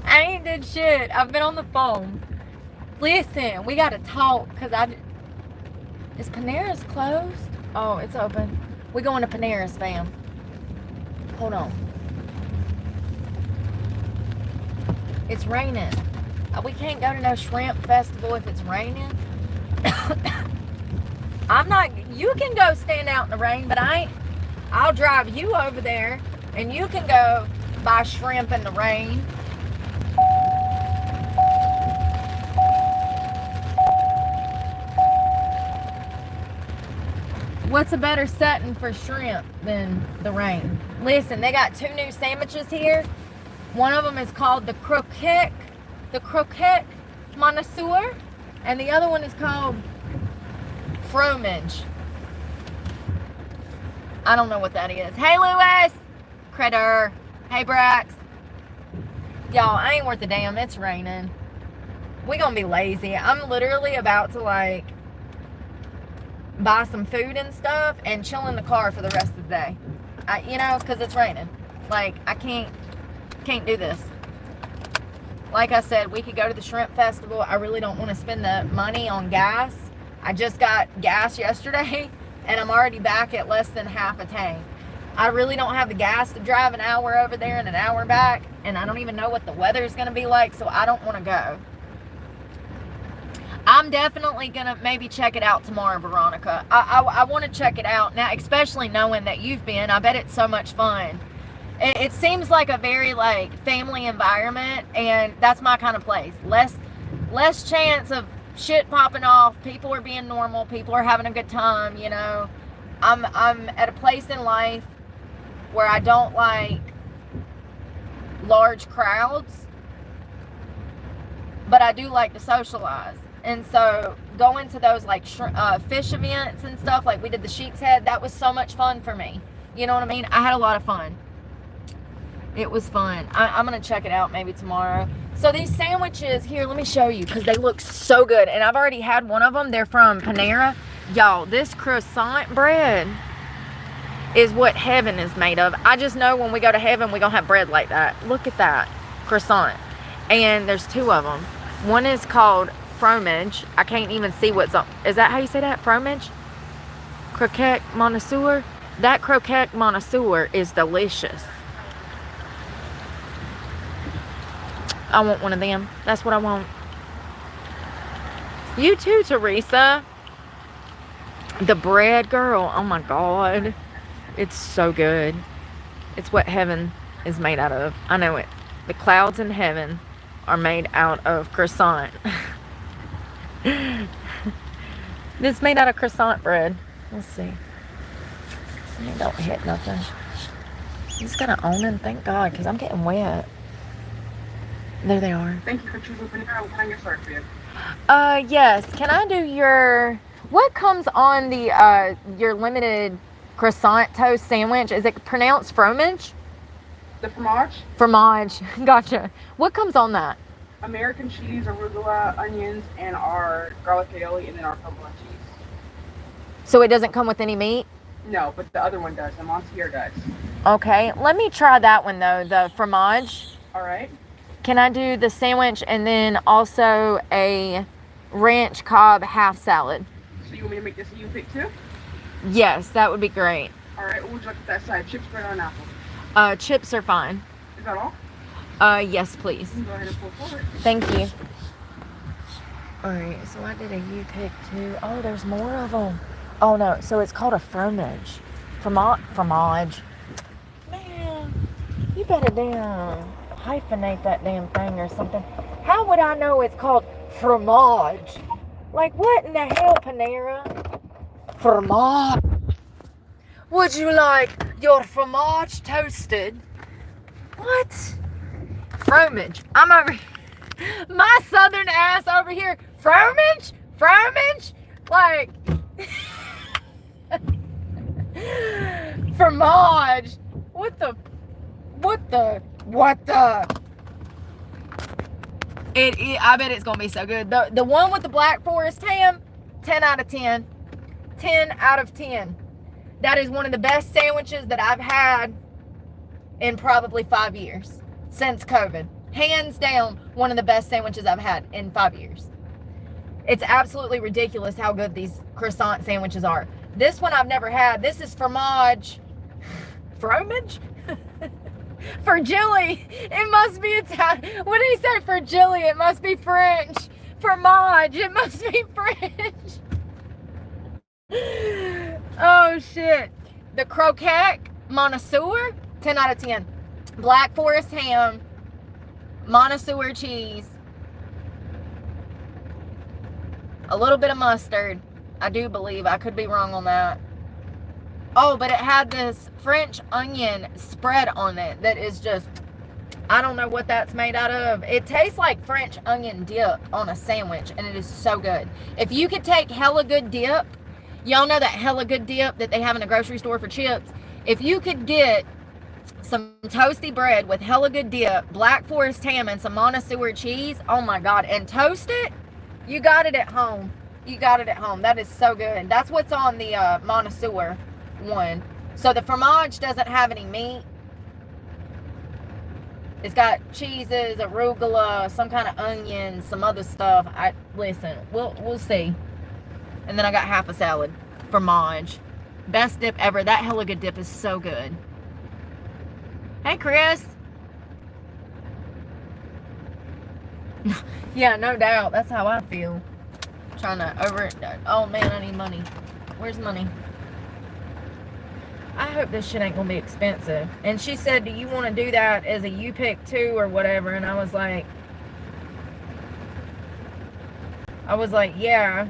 I ain't did shit. I've been on the phone. Listen, we gotta talk, cause is Panera's closed? Oh, it's open. We going to Panera's, fam. Hold on. It's raining. We can't go to no shrimp festival if it's raining. You can go stand out in the rain, but I'll drive you over there and you can go buy shrimp in the rain. What's a better setting for shrimp than the rain? Listen, they got 2 new sandwiches here. One of them is called the croquette connoisseur, and the other one is called fromage. I don't know what that is. Hey, Lewis! Critter. Hey, Brax. Y'all, I ain't worth a damn. It's raining. We gonna be lazy. I'm literally about to, like, buy some food and stuff and chill in the car for the rest of the day. Because it's raining. Like, I can't do this. Like I said, we could go to the shrimp festival. I really don't want to spend the money on gas. I just got gas yesterday and I'm already back at less than half a tank. I really don't have the gas to drive an hour over there and an hour back, and I don't even know what the weather is going to be like, so I don't want to go. I'm definitely going to maybe check it out tomorrow, Veronica. I want to check it out now, especially knowing that you've been. I bet it's so much fun. It seems like a very, like, family environment, and that's my kind of place. Less chance of shit popping off. People are being normal. People are having a good time, you know. I'm at a place in life where I don't like large crowds, but I do like to socialize. And so going to those, like, fish events and stuff, like we did the Sheep's Head, that was so much fun for me. You know what I mean? I had a lot of fun. It was fun. I'm going to check it out maybe tomorrow. So these sandwiches here, let me show you, because they look so good. And I've already had one of them. They're from Panera. Y'all, this croissant bread is what heaven is made of. I just know when we go to heaven, we're going to have bread like that. Look at that. Croissant. And there's 2 of them. One is called fromage. I can't even see what's on. Is that how you say that? Fromage? Croquette connoisseur? That croquette connoisseur is delicious. I want one of them. That's what I want. You too, Teresa. The bread, girl. Oh my God. It's so good. It's what heaven is made out of. I know it. The clouds in heaven are made out of croissant. It's made out of croissant bread. Let's see. Don't hit nothing. He's gonna own them, thank God, because I'm getting wet. There they are. Thank you for choosing Panera. What kind of start for you? Yes. Can I do what comes on the your limited croissant toast sandwich? Is it pronounced fromage? The fromage? Fromage. Gotcha. What comes on that? American cheese, arugula, onions, and our garlic aioli, and then our provolone cheese. So it doesn't come with any meat? No, but the other one does. The Monsieur does. Okay. Let me try that one, though, the fromage. All right. Can I do the sandwich and then also a ranch cob half salad? So you want me to make this a you pick too? Yes, that would be great. All right. What would you like with that side? Chips, bread, or an apple? Chips are fine. Is that all? Yes, please. You can go ahead and pull forward. Thank you. All right, so I did a U-pick too. Oh, there's more of them. Oh, no, so it's called a fromage. Fromage. Man, you better damn hyphenate that damn thing or something. How would I know it's called fromage? Like, what in the hell, Panera? Fromage. Would you like your fromage toasted? What? Fromage. I'm over my southern ass over here. Fromage? Fromage? Like fromage. What the I bet it's gonna be so good. The one with the Black Forest ham, 10 out of 10. 10 out of 10. That is one of the best sandwiches that I've had in probably 5 years. Since COVID. Hands down, one of the best sandwiches I've had in 5 years. It's absolutely ridiculous how good these croissant sandwiches are. This one I've never had. This is fromage. Fromage? Fragile. It must be Italian. What did he say? Fragile. It must be French. Fromage. It must be French. Oh, shit. The croquette Montessori, 10 out of 10. Black Forest ham, Montessori cheese, a little bit of mustard. I do believe. I could be wrong on that. Oh, but it had this French onion spread on it that is just, I don't know what that's made out of. It tastes like French onion dip on a sandwich, and it is so good. If you could take hella good dip, y'all know that hella good dip that they have in the grocery store for chips. If you could get some toasty bread with hella good dip, Black Forest ham, and some Montessori cheese, oh my God, and toast it, you got it at home. You got it at home. That is so good. That's what's on the Montessori one. So the fromage doesn't have any meat. It's got cheeses, arugula, some kind of onions, some other stuff. Listen, we'll see. And then I got half a salad. Fromage. Best dip ever. That hella good dip is so good. Hey, Chris. Yeah, no doubt. That's how I feel. Trying to oh man, I need money. Where's money? I hope this shit ain't gonna be expensive. And she said, do you want to do that as a you pick too or whatever? And I was like, yeah.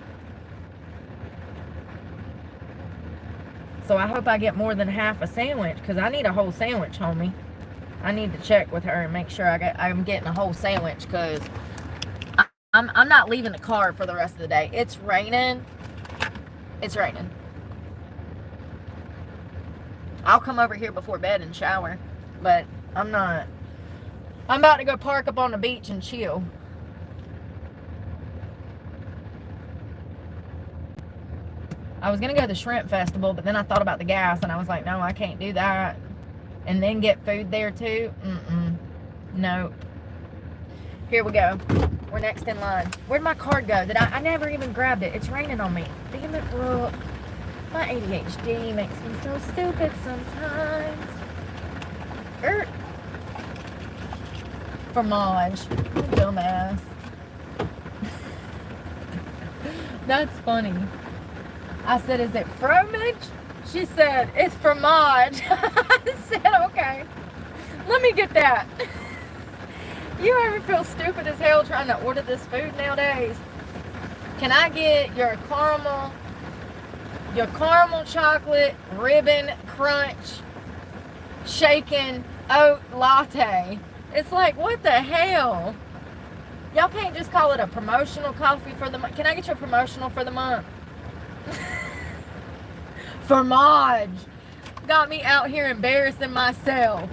So I hope I get more than half a sandwich, because I need a whole sandwich, homie. I need to check with her and make sure I'm getting a whole sandwich, because I'm not leaving the car for the rest of the day. It's raining. It's raining. I'll come over here before bed and shower, but I'm not. I'm about to go park up on the beach and chill. I was going to go to the shrimp festival, but then I thought about the gas, and I was like, no, I can't do that. And then get food there, too? Nope. Here we go. We're next in line. Where'd my card go? I never even grabbed it. It's raining on me. Damn it, Brooke. My ADHD makes me so stupid sometimes. Fromage. You dumbass. That's funny. I said, is it fromage? She said, it's fromage. I said, okay. Let me get that. You ever feel stupid as hell trying to order this food nowadays? Can I get your caramel chocolate ribbon crunch shaken oat latte? It's like, what the hell? Y'all can't just call it a promotional coffee for the month. Can I get your promotional for the month? Fromage. Got me out here embarrassing myself.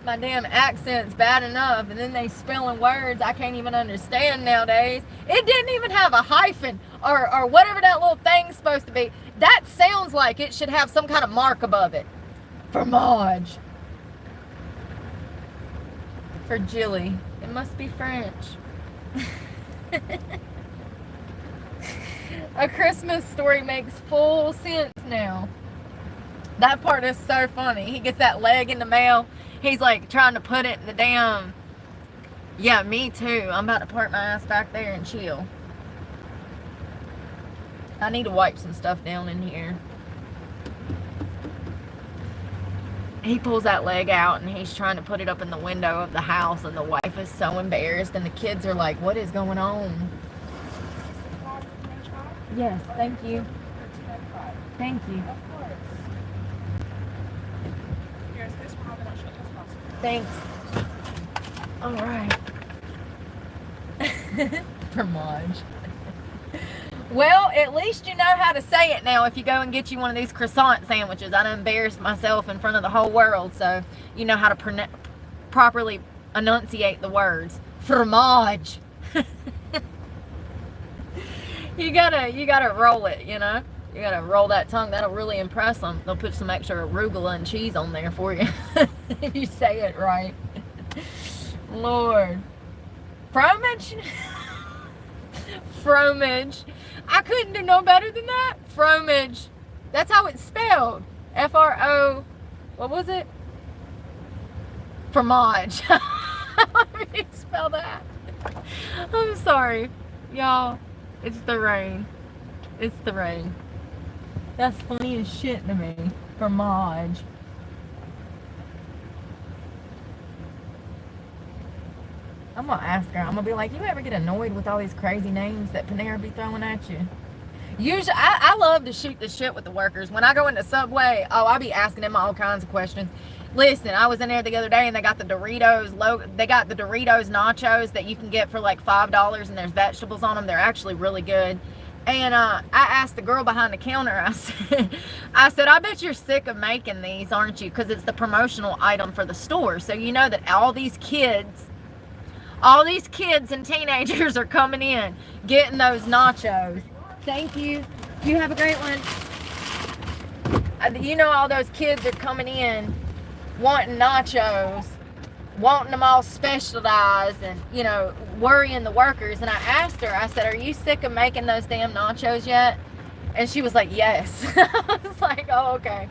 My damn accent's bad enough, and then they spelling words I can't even understand nowadays. It didn't even have a hyphen or whatever that little thing's supposed to be. That sounds like it should have some kind of mark above it. Fromage. Fragile. It must be French. A Christmas Story makes full sense now. That part is so funny. He gets that leg in the mail. He's like trying to put it in the damn... Yeah, me too. I'm about to park my ass back there and chill. I need to wipe some stuff down in here. He pulls that leg out and he's trying to put it up in the window of the house, and the wife is so embarrassed, and the kids are like, what is going on? Yes, thank you. Thank you. Of course. Here's this one. I'll shut this possible. Thanks. All right. Fromage. Well, at least you know how to say it now if you go and get you one of these croissant sandwiches. I done embarrassed myself in front of the whole world, so you know how to properly enunciate the words. Fromage. You gotta roll it, you know? You gotta roll that tongue. That'll really impress them. They'll put some extra arugula and cheese on there for you. If you say it right. Lord. Fromage? Fromage. I couldn't do no better than that. Fromage. That's how it's spelled. F-R-O. What was it? Fromage. Let me spell that. I'm sorry. Y'all, it's the rain. It's the rain. That's funny as shit to me. Fromage. I'm gonna ask her. I'm gonna be like, you ever get annoyed with all these crazy names that Panera be throwing at you? Usually, I love to shoot the shit with the workers. When I go into Subway, I be asking them all kinds of questions. Listen, I was in there the other day and they got the Doritos they got the Doritos nachos that you can get for like $5 and there's vegetables on them. They're actually really good. And I asked the girl behind the counter, I said, I bet you're sick of making these, aren't you? Because it's the promotional item for the store. So you know that all these kids and teenagers are coming in, getting those nachos. Thank you. You have a great one. You know all those kids are coming in wanting nachos, wanting them all specialized and, you know, worrying the workers. And I asked her, I said, are you sick of making those damn nachos yet? And she was like, yes. I was like, oh, okay.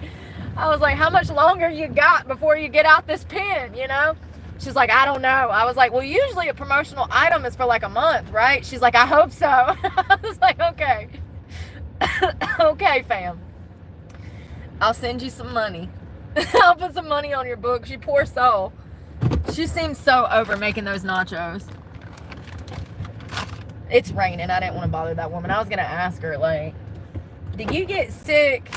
I was like, how much longer you got before you get out this pen, you know? She's like, I don't know. I was like, well, usually a promotional item is for like a month, right? She's like, I hope so. I was like, okay. Okay, fam. I'll send you some money. I'll put some money on your books, you poor soul. She seems so over making those nachos. It's raining. I didn't want to bother that woman. I was going to ask her, like, do you get sick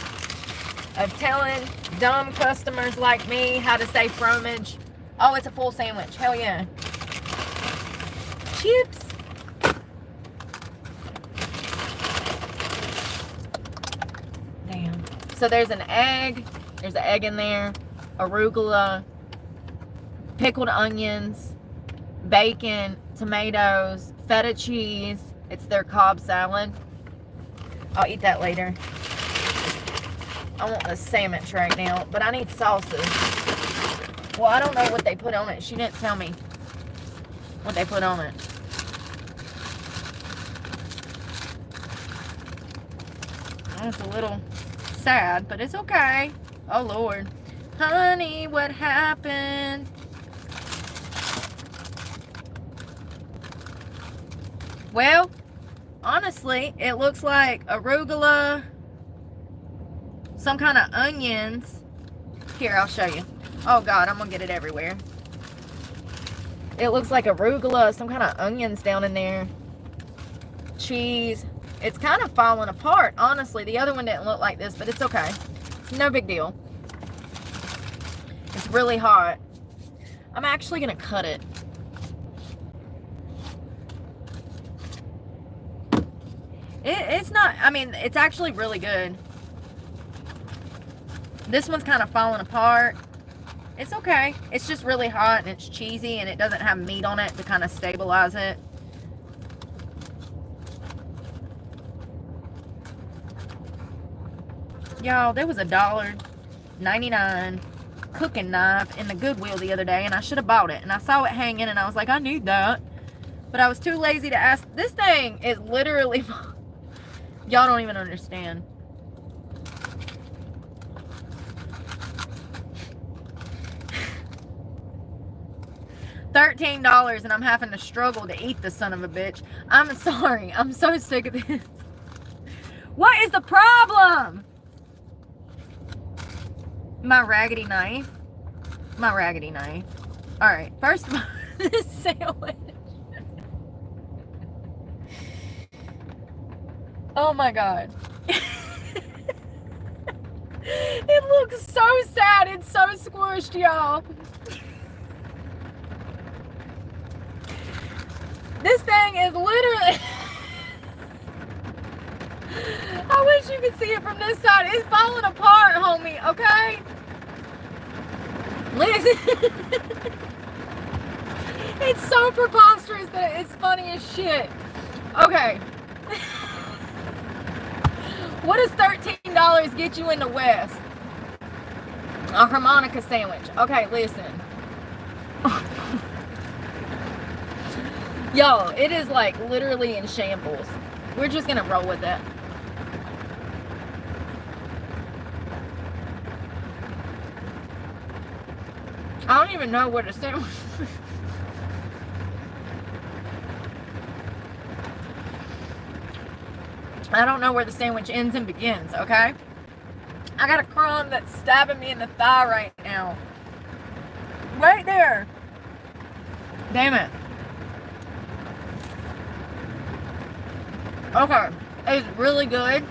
of telling dumb customers like me how to say fromage? Oh, it's a full sandwich. Hell yeah. Chips. Damn. So there's an egg. There's an egg in there. Arugula. Pickled onions. Bacon. Tomatoes. Feta cheese. It's their Cobb salad. I'll eat that later. I want the sandwich right now. But I need sauces. Well, I don't know what they put on it. She didn't tell me what they put on it. It's a little sad, but it's okay. Oh, Lord. Honey, what happened? Well, honestly, it looks like arugula, some kind of onions. Here, I'll show you. Oh, God, I'm going to get it everywhere. It looks like arugula, some kind of onions down in there. Cheese. It's kind of falling apart, honestly. The other one didn't look like this, but it's okay. It's no big deal. It's really hot. I'm actually going to cut it. It's not, I mean, it's actually really good. This one's kind of falling apart. It's okay. It's just really hot and it's cheesy and it doesn't have meat on it to kind of stabilize it. Y'all, there was a $1.99 cooking knife in the Goodwill the other day and I should have bought it. And I saw it hanging and I was like, I need that. But I was too lazy to ask. This thing is literally, y'all don't even understand. $13 and I'm having to struggle to eat the son of a bitch. I'm sorry. I'm so sick of this. What is the problem? My raggedy knife. My raggedy knife. Alright. First of all, this sandwich. Oh my God. It looks so sad. It's so squished, y'all. This thing is literally... I wish you could see it from this side. It's falling apart, homie, okay? Listen. It's so preposterous that it's funny as shit. Okay. What does $13 get you in the West? A harmonica sandwich. Okay, listen. Y'all, it is like literally in shambles. We're just gonna roll with it. I don't even know where to sandwich. I don't know where the sandwich ends and begins, okay? I got a crumb that's stabbing me in the thigh right now. Right there. Damn it. Okay. It's really good.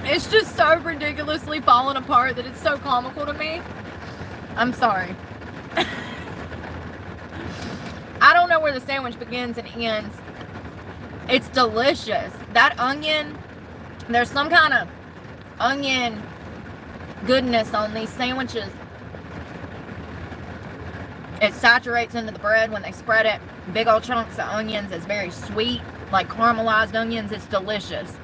It's just so ridiculously falling apart that it's so comical to me. I'm sorry. I don't know where the sandwich begins and ends. It's delicious. That onion, there's some kind of onion goodness on these sandwiches. It saturates into the bread when they spread it. Big old chunks of onions. It's very sweet, like caramelized onions. It's delicious.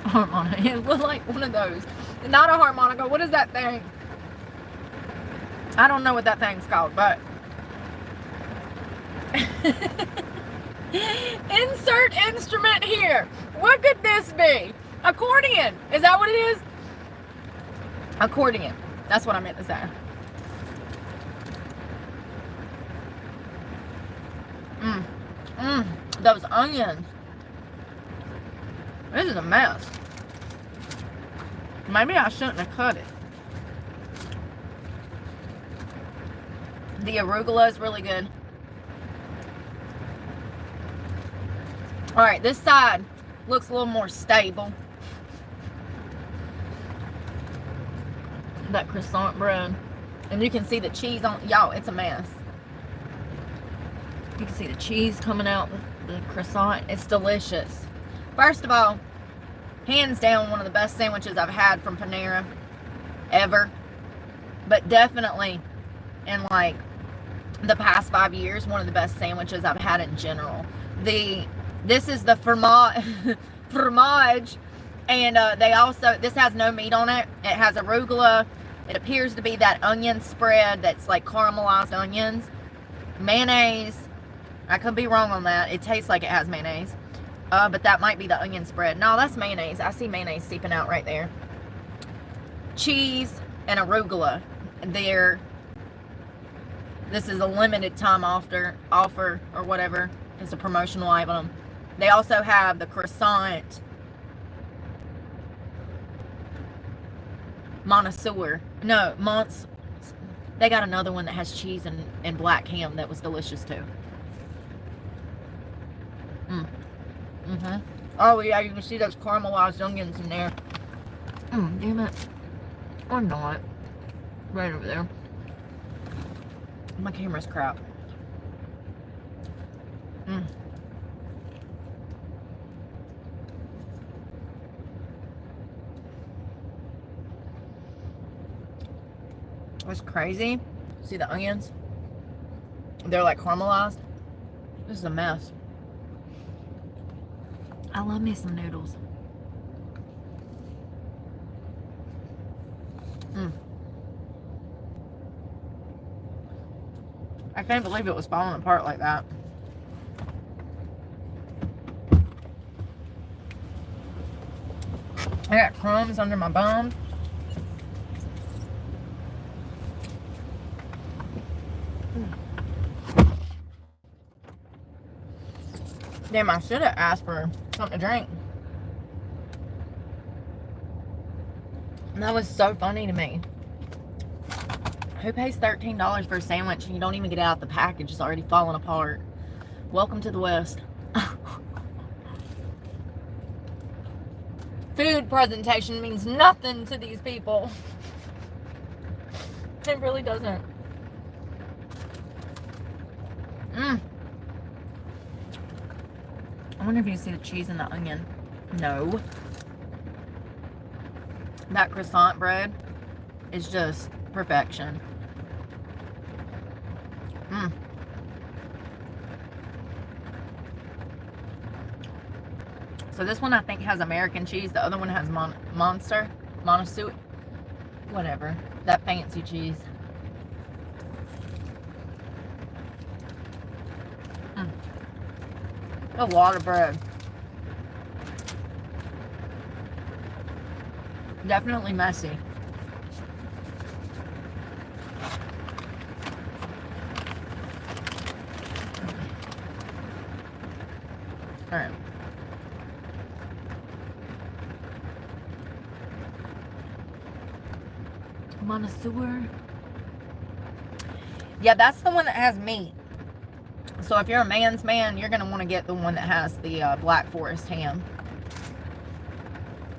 Harmonica. It looks like one of those. Not a harmonica. What is that thing? I don't know what that thing's called, but insert instrument here. What could this be? Accordion. Is that what it is? Accordion. That's what I meant to say. Those onions. This is a mess. Maybe I shouldn't have cut it. The arugula is really good. Alright, this side looks a little more stable. That croissant bread. And you can see the cheese on, y'all, it's a mess. You can see the cheese coming out, the croissant. It's delicious. First of all, hands down, one of the best sandwiches I've had from Panera ever. But definitely in like the past 5 years, one of the best sandwiches I've had in general. This is the fromage, and they also, this has no meat on it. It has arugula. It appears to be that onion spread that's like caramelized onions. Mayonnaise. I could be wrong on that. It tastes like it has mayonnaise. But that might be the onion spread. No, that's mayonnaise. I see mayonnaise seeping out right there. Cheese and arugula. This is a limited time offer or whatever. It's a promotional item. They also have the croissant Montessori. No, they got another one that has cheese and black ham that was delicious too. Oh yeah, you can see those caramelized onions in there. Damn it. Or not. Right over there. My camera's crap. It's crazy. See the onions? They're like caramelized. This is a mess. I love me some noodles. I can't believe it was falling apart like that. I got crumbs under my bum. Damn, I should have asked for something to drink. That was so funny to me. Who pays $13 for a sandwich and you don't even get out the package? It's already falling apart. Welcome to the West. Food presentation means nothing to these people. It really doesn't. I wonder if you see the cheese and the onion. No. That croissant bread is just perfection. So this one I think has American cheese. The other one has Monster, whatever, that fancy cheese. A lot of bread. Definitely messy. All right. Connoisseur. Yeah, that's the one that has meat. So if you're a man's man, you're going to want to get the one that has the Black Forest ham.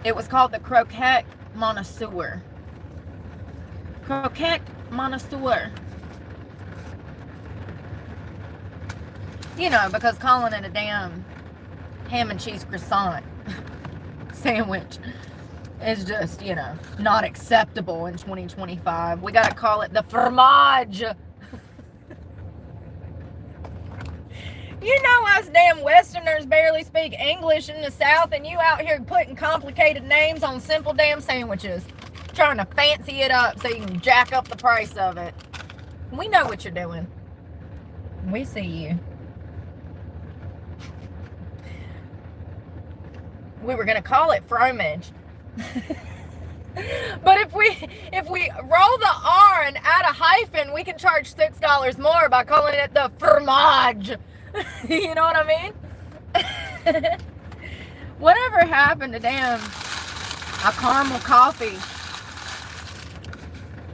It was called the Croquette Connoisseur. Croquette Connoisseur. You know, because calling it a damn ham and cheese croissant sandwich is just, you know, not acceptable in 2025. We got to call it the fromage. You know us damn Westerners barely speak English in the South, and you out here putting complicated names on simple damn sandwiches. Trying to fancy it up so you can jack up the price of it. We know what you're doing. We see you. We were going to call it fromage. But if we roll the R and add a hyphen, we can charge $6 more by calling it the fromage. You know what I mean? Whatever happened to damn a caramel coffee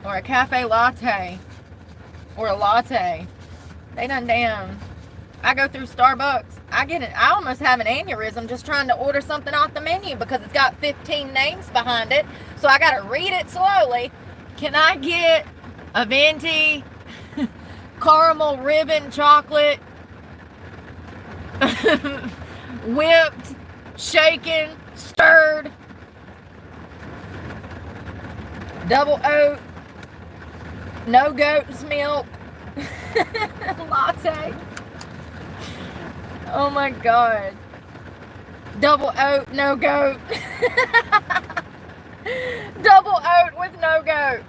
or a cafe latte or a latte? They done damn. I go through Starbucks. I almost have an aneurysm just trying to order something off the menu because it's got 15 names behind it. So I got to read it slowly. Can I get a venti caramel ribbon chocolate whipped, shaken, stirred, double oat, no goat's milk latte? Oh my God. Double oat, no goat. Double oat with no goat.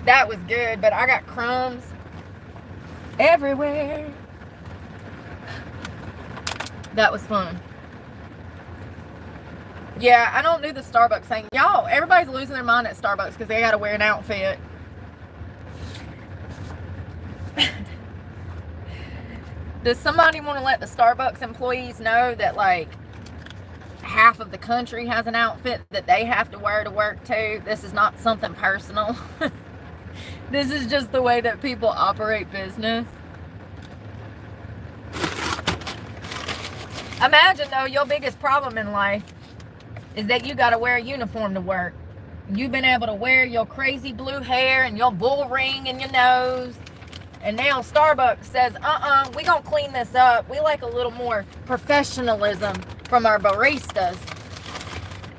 That was good, but I got crumbs everywhere. That was fun. Yeah, I don't do the Starbucks thing. Y'all, everybody's losing their mind at Starbucks because they got to wear an outfit. Does somebody want to let the Starbucks employees know that, like, half of the country has an outfit that they have to wear to work too? This is not something personal. This is just the way that people operate business. Imagine, though, your biggest problem in life is that you got to wear a uniform to work. You've been able to wear your crazy blue hair and your bull ring in your nose. And now Starbucks says, we gonna clean this up. We like a little more professionalism from our baristas.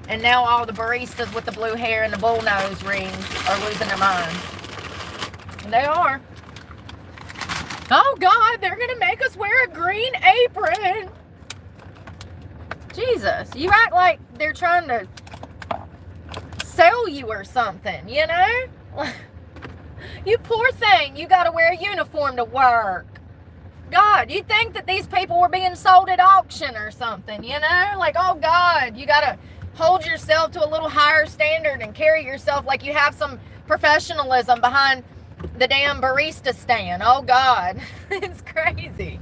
And now all the baristas with the blue hair and the bull nose rings are losing their minds. And they are. Oh God, they're gonna make us wear a green apron. Jesus, you act like they're trying to sell you or something, you know? You poor thing, you got to wear a uniform to work. God, you think that these people were being sold at auction or something, you know? Like, oh God, you got to hold yourself to a little higher standard and carry yourself like you have some professionalism behind the damn barista stand. Oh God, it's crazy.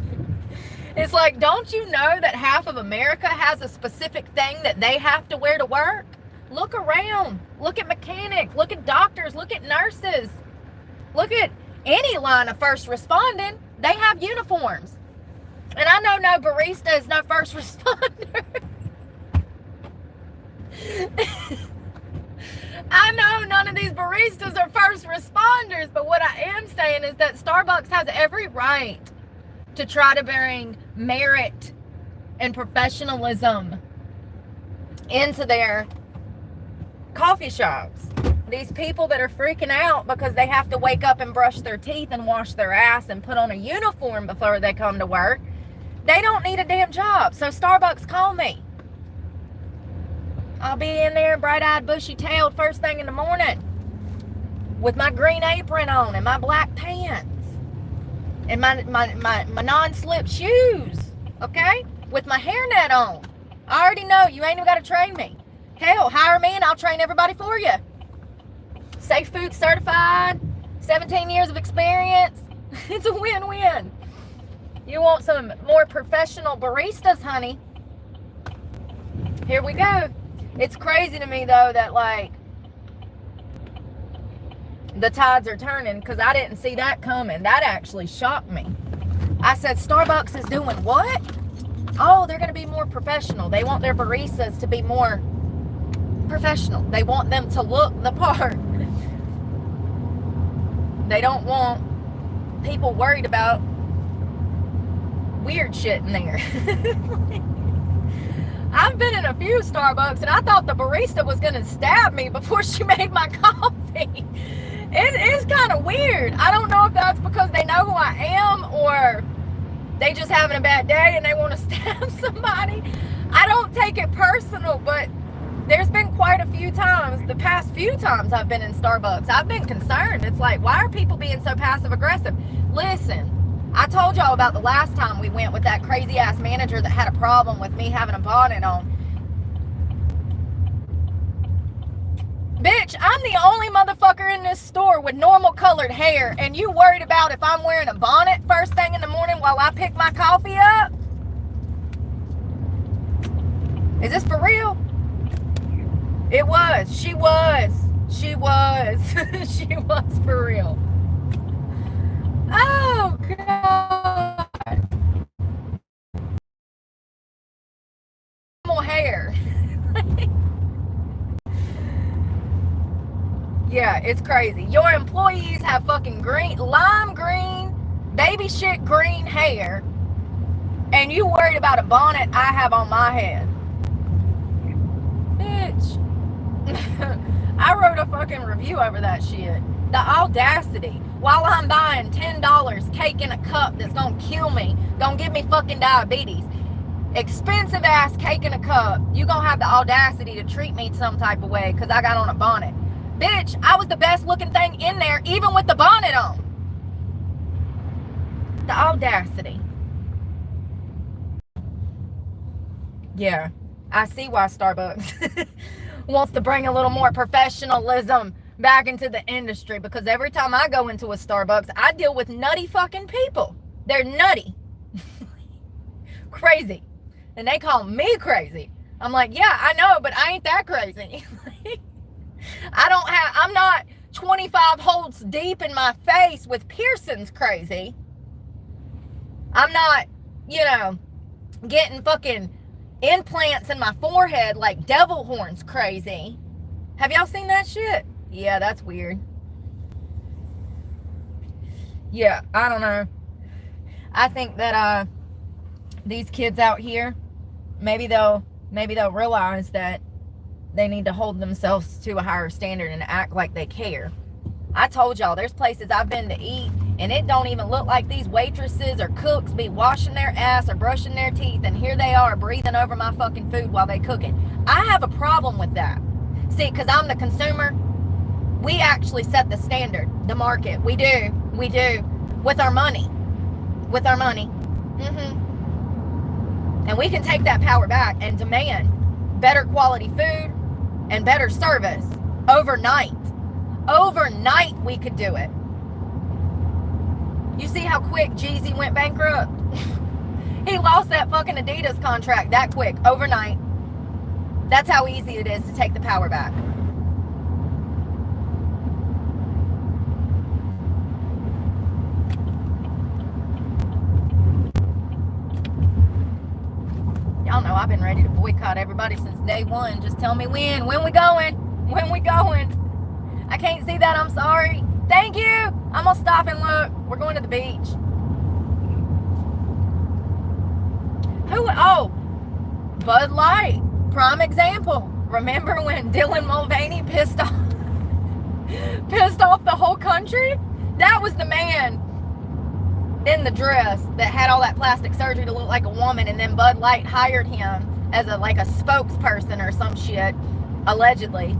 It's like, don't you know that half of America has a specific thing that they have to wear to work? Look around. Look at mechanics. Look at doctors. Look at nurses. Look at any line of first responding. They have uniforms. And I know no barista is no first responder. I know none of these baristas are first responders, but what I am saying is that Starbucks has every right to try to bring merit and professionalism into their coffee shops. These people that are freaking out because they have to wake up and brush their teeth and wash their ass and put on a uniform before they come to work. They don't need a damn job. So Starbucks, call me. I'll be in there bright-eyed, bushy-tailed first thing in the morning with my green apron on and my black pants and my non-slip shoes, okay? With my hairnet on. I already know. You ain't even got to train me. Hell, hire me and I'll train everybody for you. Safe food certified, 17 years of experience. It's a win-win. You want some more professional baristas, honey? Here we go. It's crazy to me, though, that, like, the tides are turning, because I didn't see that coming. That actually shocked me. I said, Starbucks is doing what? Oh, they're going to be more professional. They want their baristas to be more professional. They want them to look the part. They don't want people worried about weird shit in there. I've been in a few Starbucks and I thought the barista was going to stab me before she made my coffee. It is kind of weird. I don't know if that's because they know who I am or they just having a bad day and they want to stab somebody. I don't take it personal, but there's been quite a few times, the past few times I've been in Starbucks, I've been concerned. It's like, why are people being so passive aggressive? Listen, I told y'all about the last time we went with that crazy ass manager that had a problem with me having a bonnet on. Bitch, I'm the only motherfucker in this store with normal colored hair, and you worried about if I'm wearing a bonnet first thing in the morning while I pick my coffee up? Is this for real? It was. She was. She was. She was for real. Oh, God. Normal hair. Yeah, it's crazy. Your employees have fucking green, lime green, baby shit green hair, and you worried about a bonnet I have on my head. Bitch. I wrote a fucking review over that shit. The audacity. While I'm buying $10 cake in a cup that's gonna kill me, gonna give me fucking diabetes, expensive ass cake in a cup, you gonna have the audacity to treat me some type of way because I got on a bonnet. Bitch, I was the best looking thing in there even with the bonnet on. The audacity. Yeah, I see why Starbucks wants to bring a little more professionalism back into the industry, because every time I go into a Starbucks, I deal with nutty fucking people. They're nutty. Crazy. And they call me crazy. I'm like, yeah, I know, but I ain't that crazy. I'm not 25 holes deep in my face with piercings crazy. I'm not, getting fucking implants in my forehead like devil horns crazy. Have y'all seen that shit? Yeah, that's weird. Yeah, I don't know. I think that these kids out here, maybe they'll realize that they need to hold themselves to a higher standard and act like they care. I told y'all, there's places I've been to eat and it don't even look like these waitresses or cooks be washing their ass or brushing their teeth, and here they are breathing over my fucking food while they cook it. I have a problem with that. See, because I'm the consumer, we actually set the standard, the market. We do, with our money. And we can take that power back and demand better quality food and better service overnight. Overnight we could do it. You see how quick Jeezy went bankrupt? He lost that fucking Adidas contract that quick, overnight. That's how easy it is to take the power back. Y'all know I've been ready to boycott everybody since day one. Just tell me when we going? I can't see that, I'm sorry. Thank you. I'm gonna stop and look. We're going to the beach. Oh, Bud Light. Prime example. Remember when Dylan Mulvaney pissed off the whole country? That was the man in the dress that had all that plastic surgery to look like a woman, and then Bud Light hired him as a spokesperson or some shit, allegedly.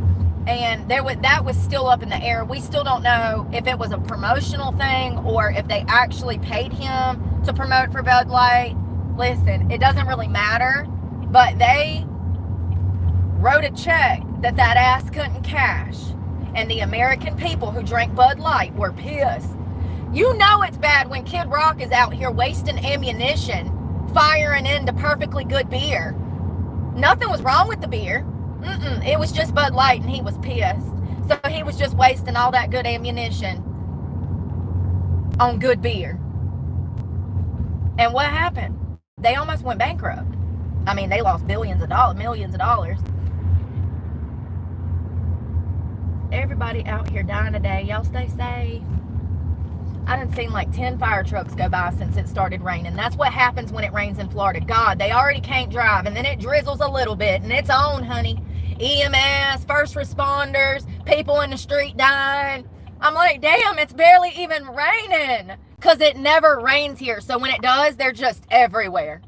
And that was still up in the air. We still don't know if it was a promotional thing or if they actually paid him to promote for Bud Light. Listen, it doesn't really matter, but they wrote a check that ass couldn't cash. And the American people who drank Bud Light were pissed. You know it's bad when Kid Rock is out here wasting ammunition, firing into perfectly good beer. Nothing was wrong with the beer. It was just Bud Light, and he was pissed. So he was just wasting all that good ammunition on good beer. And what happened? They almost went bankrupt. I mean, they lost millions of dollars. Everybody out here dying today. Y'all stay safe. I done seen like 10 fire trucks go by since it started raining. That's what happens when it rains in Florida. God, they already can't drive, and then it drizzles a little bit, and it's on, honey. EMS, first responders, people in the street dying. I'm like, damn, it's barely even raining, because it never rains here. So when it does, they're just everywhere.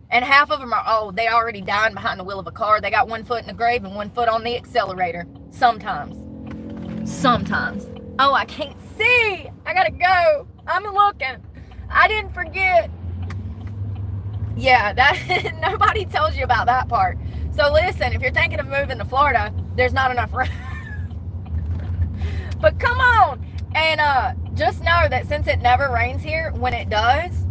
And half of them are, they already dying behind the wheel of a car. They got one foot in the grave and one foot on the accelerator. Sometimes. Oh, I can't see. I gotta go. I'm looking. I didn't forget. Yeah, that nobody tells you about that part. So listen, if you're thinking of moving to Florida, there's not enough room. But come on. And just know that since it never rains here, when it does,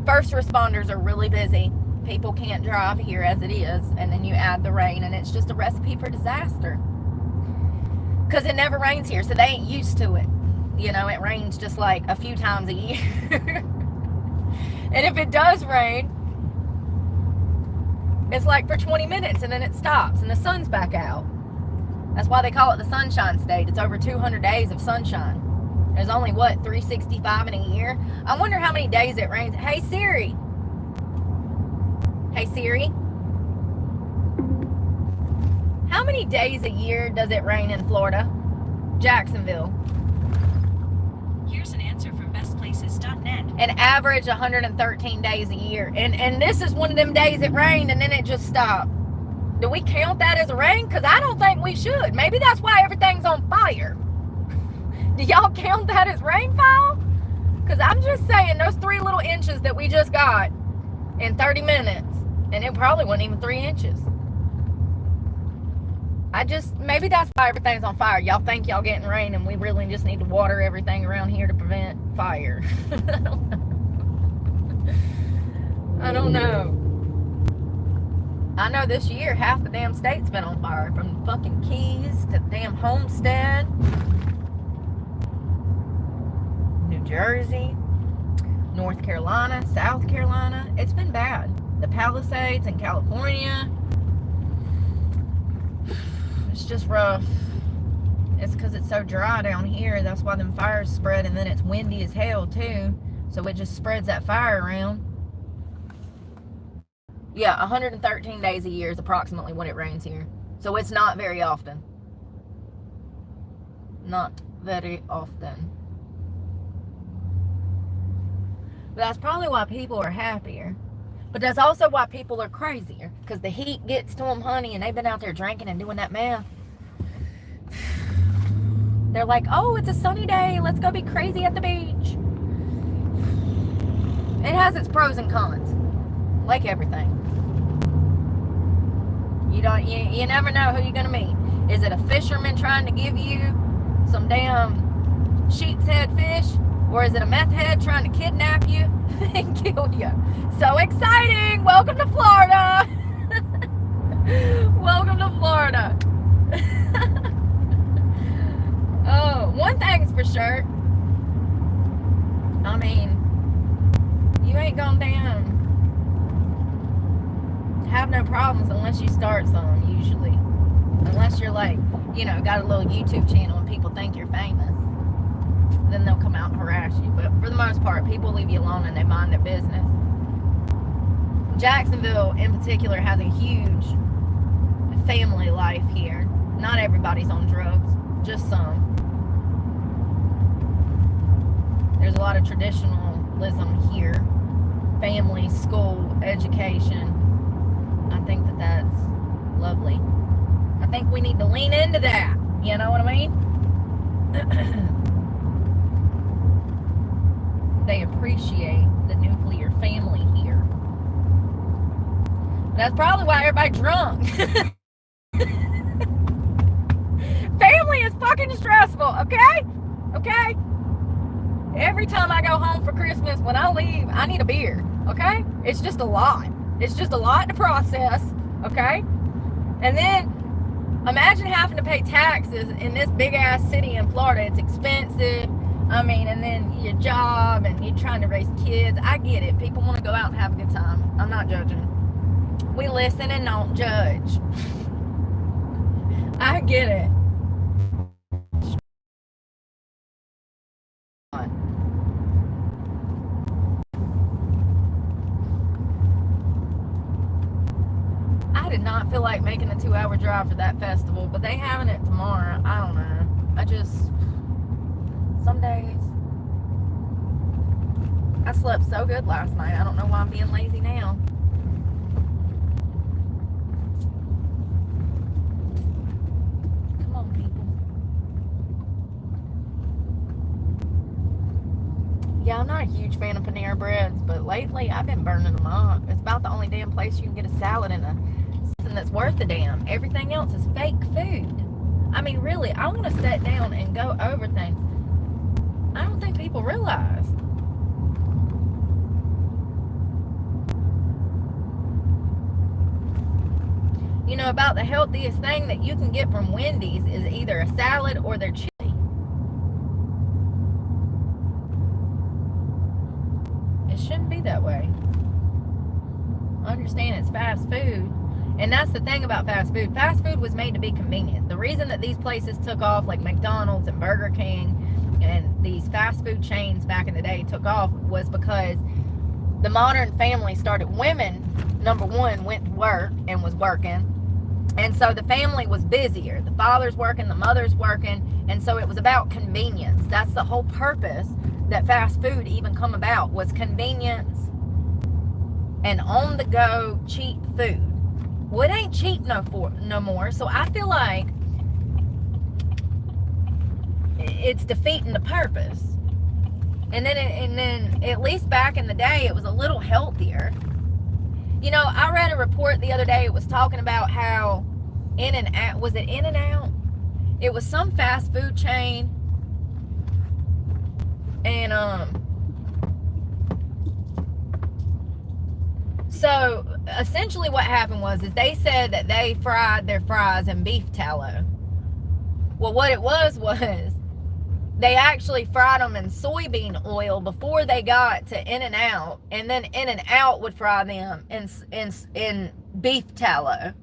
first responders are really busy. People can't drive here as it is. And then you add the rain, and it's just a recipe for disaster. Because it never rains here, so they ain't used to it. You know, it rains just like a few times a year. And if it does rain, it's like for 20 minutes, and then it stops, and the sun's back out. That's why they call it the Sunshine State. It's over 200 days of sunshine. There's only, 365 in a year? I wonder how many days it rains. Hey, Siri. How many days a year does it rain in Florida? Jacksonville. Here's an answer from bestplaces.net. An average 113 days a year. And this is one of them days it rained and then it just stopped. Do we count that as a rain? Because I don't think we should. Maybe that's why everything's on fire. Do y'all count that as rainfall? Because I'm just saying, those 3 little inches that we just got in 30 minutes, and it probably wasn't even 3 inches. Maybe that's why everything's on fire. Y'all think y'all getting rain, and we really just need to water everything around here to prevent fire. I don't know. I know this year half the damn state's been on fire, from the fucking Keys to the damn Homestead, New Jersey, North Carolina, South Carolina. It's been bad. The Palisades in California. It's just rough. It's because it's so dry down here. That's why them fires spread, and then it's windy as hell too. So it just spreads that fire around. Yeah, 113 days a year is approximately when it rains here. So it's not very often. Not very often. But that's probably why people are happier. But that's also why people are crazier. Because the heat gets to them, honey, and they've been out there drinking and doing that meth. They're like, oh, it's a sunny day. Let's go be crazy at the beach. It has its pros and cons. Like everything. You never know who you're going to meet. Is it a fisherman trying to give you some damn sheep's head fish? Or is it a meth head trying to kidnap you and kill you? So exciting! Welcome to Florida! Welcome to Florida. Oh, one thing's for sure. I mean, you ain't gonna have no problems unless you start some, usually. Unless you're like, got a little YouTube channel and people think you're famous. Then they'll come out and harass you. But for the most part, people leave you alone and they mind their business. Jacksonville in particular has a huge family life here. Not everybody's on drugs, just some. There's a lot of traditionalism here. Family, school, education. I think that that's lovely. I think we need to lean into that. You know what I mean? They appreciate the nuclear family here. That's probably why everybody's drunk. Family is fucking stressful, okay? Okay? Every time I go home for Christmas, when I leave, I need a beer, okay? It's just a lot. It's just a lot to process, okay? And then, imagine having to pay taxes in this big-ass city in Florida. It's expensive. I mean, and then your job, and you're trying to raise kids. I get it. People want to go out and have a good time. I'm not judging. We listen and don't judge. I get it. I did not feel like making a 2-hour drive for that festival, but they having it tomorrow. I don't know. Some days. I slept so good last night. I don't know why I'm being lazy now. Come on, people. Yeah, I'm not a huge fan of Panera breads, but lately I've been burning them up. It's about the only damn place you can get a salad and something that's worth a damn. Everything else is fake food. I mean, really, I want to sit down and go over things. I don't think people realize. You know, about the healthiest thing that you can get from Wendy's is either a salad or their chili. It shouldn't be that way. I understand it's fast food. And that's the thing about fast food. Fast food was made to be convenient. The reason that these places took off, like McDonald's and Burger King and these fast food chains back in the day took off, was because the modern family started. Women, number one, went to work and was working. And so the family was busier. The father's working, the mother's working. And so it was about convenience. That's the whole purpose that fast food even come about, was convenience and on-the-go cheap food. Well, it ain't cheap no more. So I feel like it's defeating the purpose. And then at least back in the day, it was a little healthier. You know, I read a report the other day. It was talking about how In-N-Out, was it In-N-Out? It was some fast food chain. And so essentially what happened was they said that they fried their fries in beef tallow. Well, what it was they actually fried them in soybean oil before they got to In-N-Out, and then In-N-Out would fry them in beef tallow.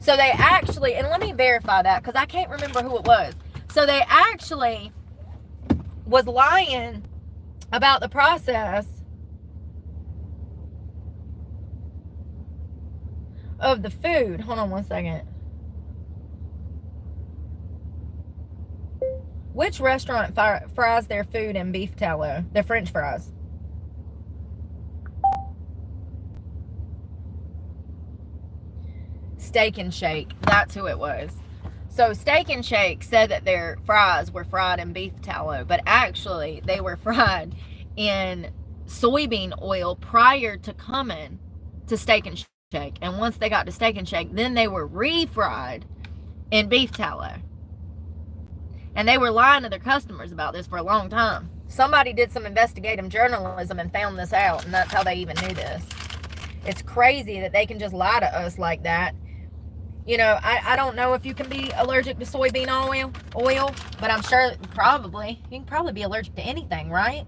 So they actually, and let me verify that because I can't remember who it was. So they actually was lying about the process of the food. Hold on one second. Which restaurant fries their food in beef tallow? Their French fries. Steak and Shake. That's who it was. So Steak and Shake said that their fries were fried in beef tallow, but actually they were fried in soybean oil prior to coming to Steak and Shake. And once they got to Steak and Shake, then they were refried in beef tallow. And they were lying to their customers about this for a long time. Somebody did some investigative journalism and found this out, and that's how they even knew this. It's crazy that they can just lie to us like that. You know, I don't know if you can be allergic to soybean oil, but I'm sure probably. You can probably be allergic to anything, right?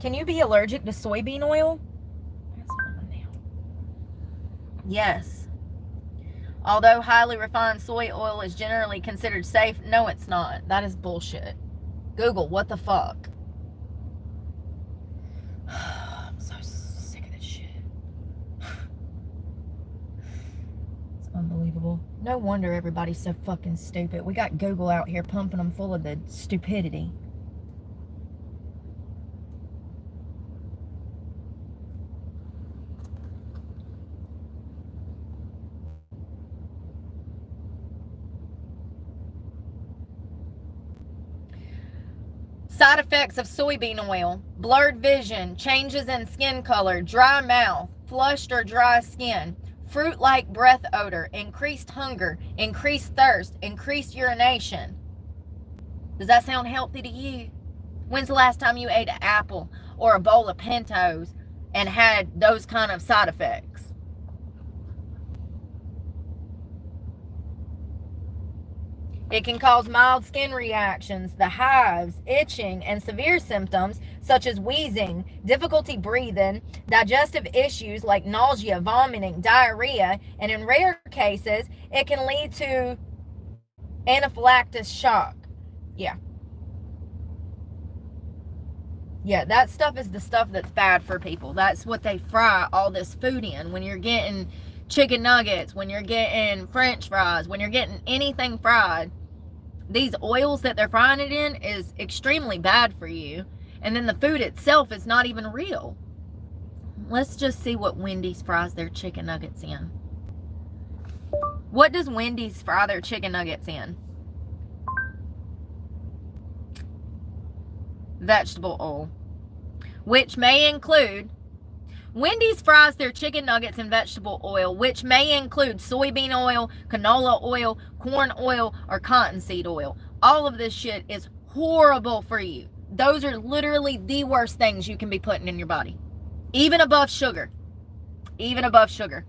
Can you be allergic to soybean oil? Yes. Although highly refined soy oil is generally considered safe, no, it's not. That is bullshit. Google, what the fuck? Unbelievable. No wonder everybody's so fucking stupid. We got Google out here pumping them full of the stupidity. Side effects of soybean oil: blurred vision, changes in skin color, dry mouth, flushed or dry skin, fruit-like breath odor, increased hunger, increased thirst, increased urination. Does that sound healthy to you? When's the last time you ate an apple or a bowl of Pintos and had those kind of side effects? It can cause mild skin reactions, the hives, itching, and severe symptoms such as wheezing, difficulty breathing, digestive issues like nausea, vomiting, diarrhea, and in rare cases, it can lead to anaphylactic shock. Yeah. Yeah, that stuff is the stuff that's bad for people. That's what they fry all this food in. When you're getting chicken nuggets, when you're getting French fries, when you're getting anything fried, these oils that they're frying it in is extremely bad for you. And then the food itself is not even real. Let's just see what Wendy's fries their chicken nuggets in. What does Wendy's fry their chicken nuggets in? Vegetable oil, which may include... Wendy's fries their chicken nuggets in vegetable oil, which may include soybean oil, canola oil, corn oil, or cottonseed oil. All of this shit is horrible for you. Those are literally the worst things you can be putting in your body. Even above sugar. Even above sugar.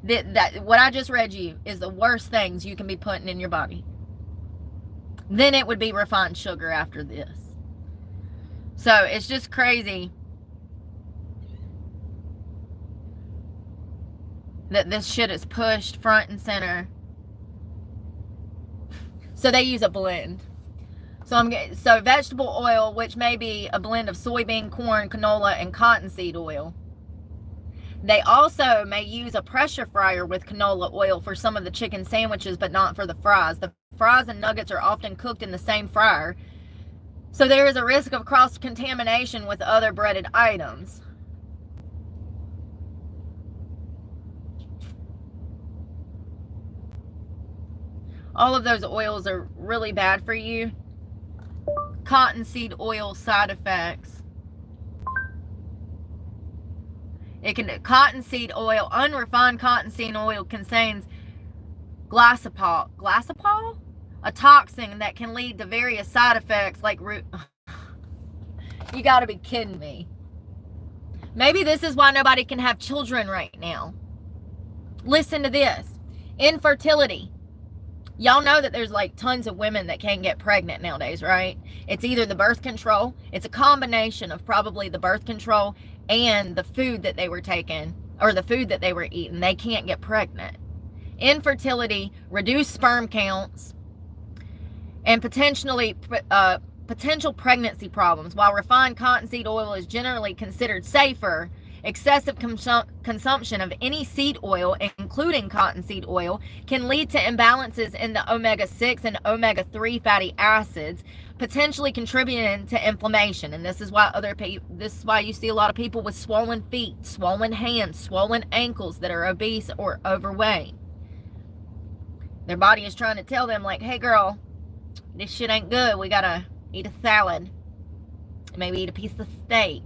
What I just read you is the worst things you can be putting in your body. Then it would be refined sugar after this. So it's just crazy that this shit is pushed front and center. So they use a blend. So vegetable oil, which may be a blend of soybean, corn, canola, and cottonseed oil. They also may use a pressure fryer with canola oil for some of the chicken sandwiches, but not for the fries. The fries and nuggets are often cooked in the same fryer, so there is a risk of cross-contamination with other breaded items. All of those oils are really bad for you. Cottonseed oil side effects. Cottonseed oil, unrefined cottonseed oil contains glycol, a toxin that can lead to various side effects like You gotta be kidding me. Maybe this is why nobody can have children right now. Listen to this. Infertility. Y'all know that there's like tons of women that can't get pregnant nowadays, right? It's either the birth control. It's a combination of probably the birth control and the food that they were taking, or the food that they were eating. They can't get pregnant. Infertility, reduced sperm counts, and potential pregnancy problems. While refined cottonseed oil is generally considered safer, excessive consumption of any seed oil, including cottonseed oil, can lead to imbalances in the omega-6 and omega-3 fatty acids, potentially contributing to inflammation. And this is why you see a lot of people with swollen feet, swollen hands, swollen ankles that are obese or overweight. Their body is trying to tell them, like, hey girl, this shit ain't good. We gotta eat a salad. Maybe eat a piece of steak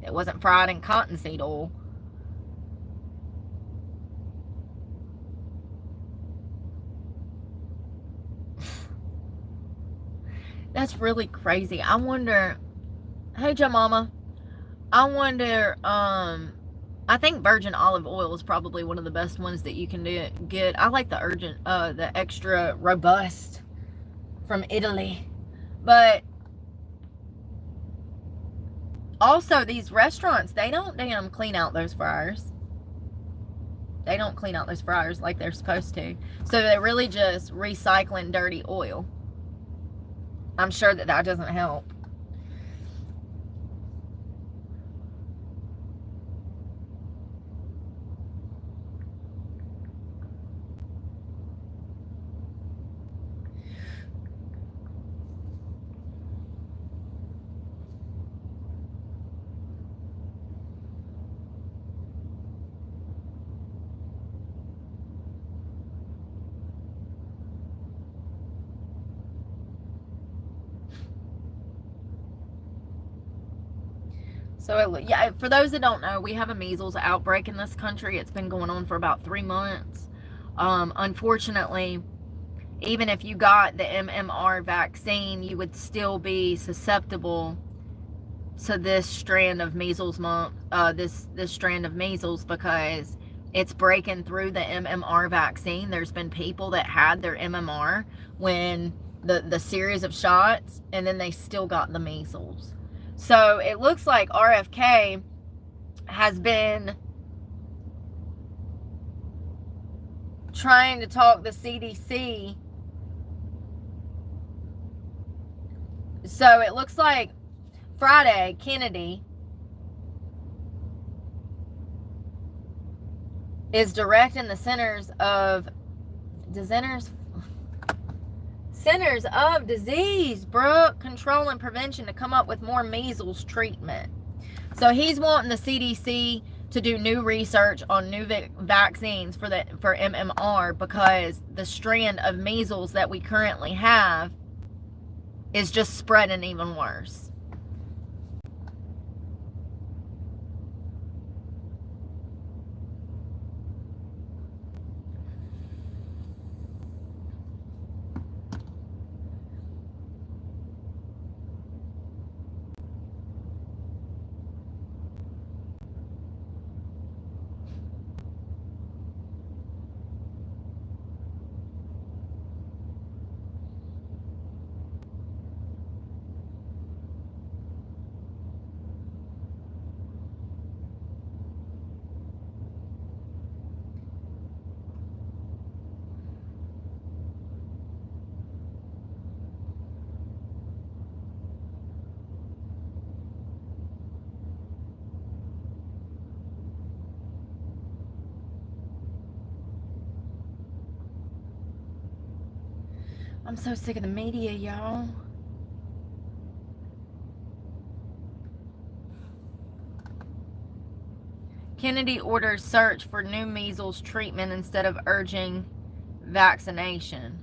that wasn't fried in cottonseed oil. That's really crazy. I wonder, hey Joe Mama, I wonder, I think virgin olive oil is probably one of the best ones that you can get. I like the extra robust from Italy. But also these restaurants, they don't damn clean out those fryers. They don't clean out those fryers like they're supposed to. So they're really just recycling dirty oil. I'm sure that doesn't help. So, yeah, for those that don't know, we have a measles outbreak in this country. It's been going on for about 3 months. Unfortunately, even if you got the MMR vaccine, you would still be susceptible to this strand of measles, this strand of measles, because it's breaking through the MMR vaccine. There's been people that had their MMR when the series of shots, and then they still got the measles. So it looks like RFK has been trying to talk the CDC. So it looks like Friday, Kennedy is directing the Centers of Disease, Control and Prevention to come up with more measles treatment. So he's wanting the CDC to do new research on new vaccines for MMR, because the strand of measles that we currently have is just spreading even worse. I'm so sick of the media, y'all. Kennedy orders search for new measles treatment instead of urging vaccination.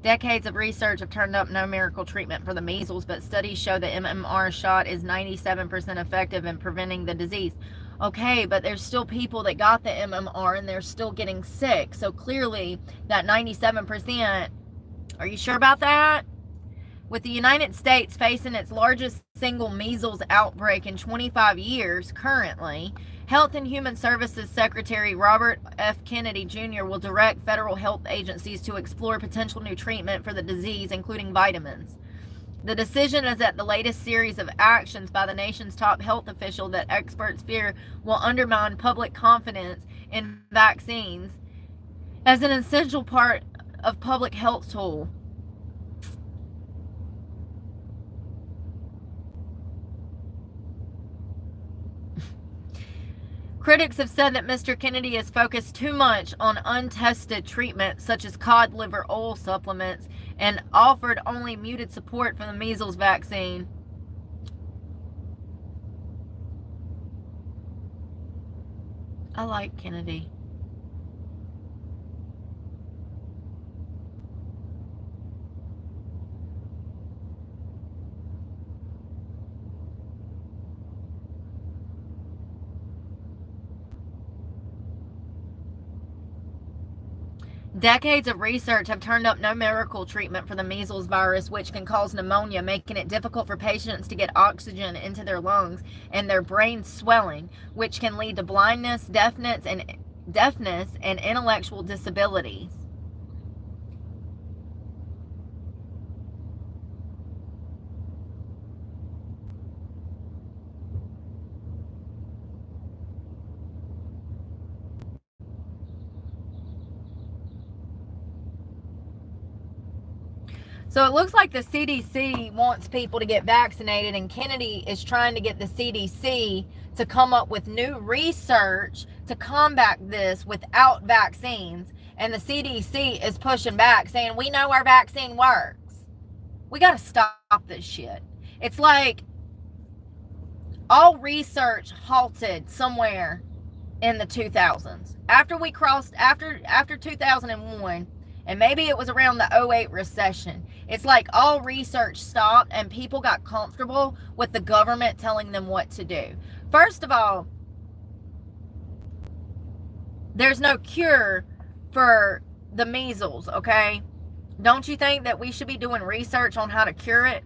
Decades of research have turned up no miracle treatment for the measles, but studies show the MMR shot is 97% effective in preventing the disease. Okay, but there's still people that got the MMR and they're still getting sick. So clearly that 97%, are you sure about that? With the United States facing its largest single measles outbreak in 25 years currently, Health and Human Services Secretary Robert F. Kennedy Jr. will direct federal health agencies to explore potential new treatment for the disease, including vitamins. The decision is at the latest series of actions by the nation's top health official that experts fear will undermine public confidence in vaccines as an essential part of public health tool. Critics have said that Mr. Kennedy has focused too much on untested treatments such as cod liver oil supplements and offered only muted support for the measles vaccine. I like Kennedy. Decades of research have turned up no miracle treatment for the measles virus, which can cause pneumonia, making it difficult for patients to get oxygen into their lungs and their brain swelling, which can lead to blindness, deafness, and intellectual disabilities. So it looks like the CDC wants people to get vaccinated, and Kennedy is trying to get the CDC to come up with new research to combat this without vaccines. And the CDC is pushing back, saying, we know our vaccine works. We got to stop this shit. It's like all research halted somewhere in the 2000s. After 2001, And maybe it was around the '08 recession. It's like all research stopped and people got comfortable with the government telling them what to do. First of all, there's no cure for the measles, okay? Don't you think that we should be doing research on how to cure it?